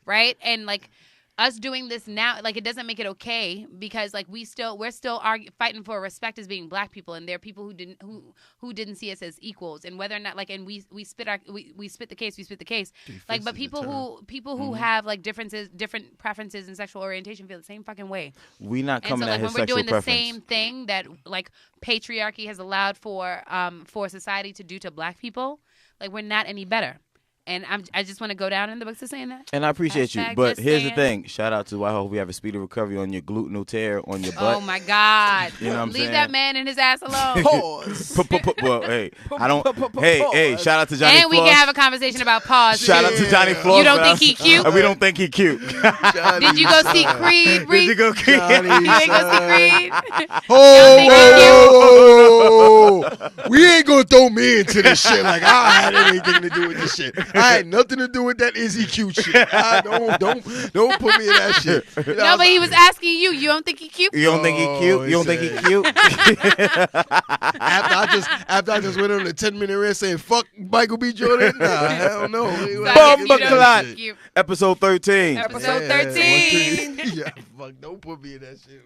right? And like us doing this now, like it doesn't make it okay because like we're still fighting for respect as being Black people, and there are people who didn't see us as equals, and whether or not like, and we spit the case, like, but people who have like different preferences and sexual orientation feel the same fucking way. We not coming and so, at his when we're sexual doing preference. the same thing that like patriarchy has allowed for society to do to Black people, like we're not any better. And I just want to go down in the books of saying that. And I appreciate you. Hashtag But just here's the saying. thing. Shout out to I hope we have a speedy recovery on your gluteal tear on your butt. Oh my God! You know what I'm Leave saying? that man and his ass alone. Pause. Well, hey, I don't. Hey, shout out to Johnny And we Floss. can have a conversation about pause. Shout out to Johnny Floss. You don't for think us. he cute? We don't think he cute. Did you go see Creed? Did you go Creed? You ain't go see Creed? Oh, we ain't gonna throw me into this shit like I had anything to do with this shit. I had nothing to do with that Izzy cute shit. Don't put me in that shit. You know, No, but he was asking you. You don't think he cute? You don't think he cute? You don't think he cute? after I just went on a 10-minute rant saying fuck Michael B. Jordan. Nah, hell no. Bumbaclat. Episode 13. Episode 13. Yeah, fuck. Don't put me in that shit.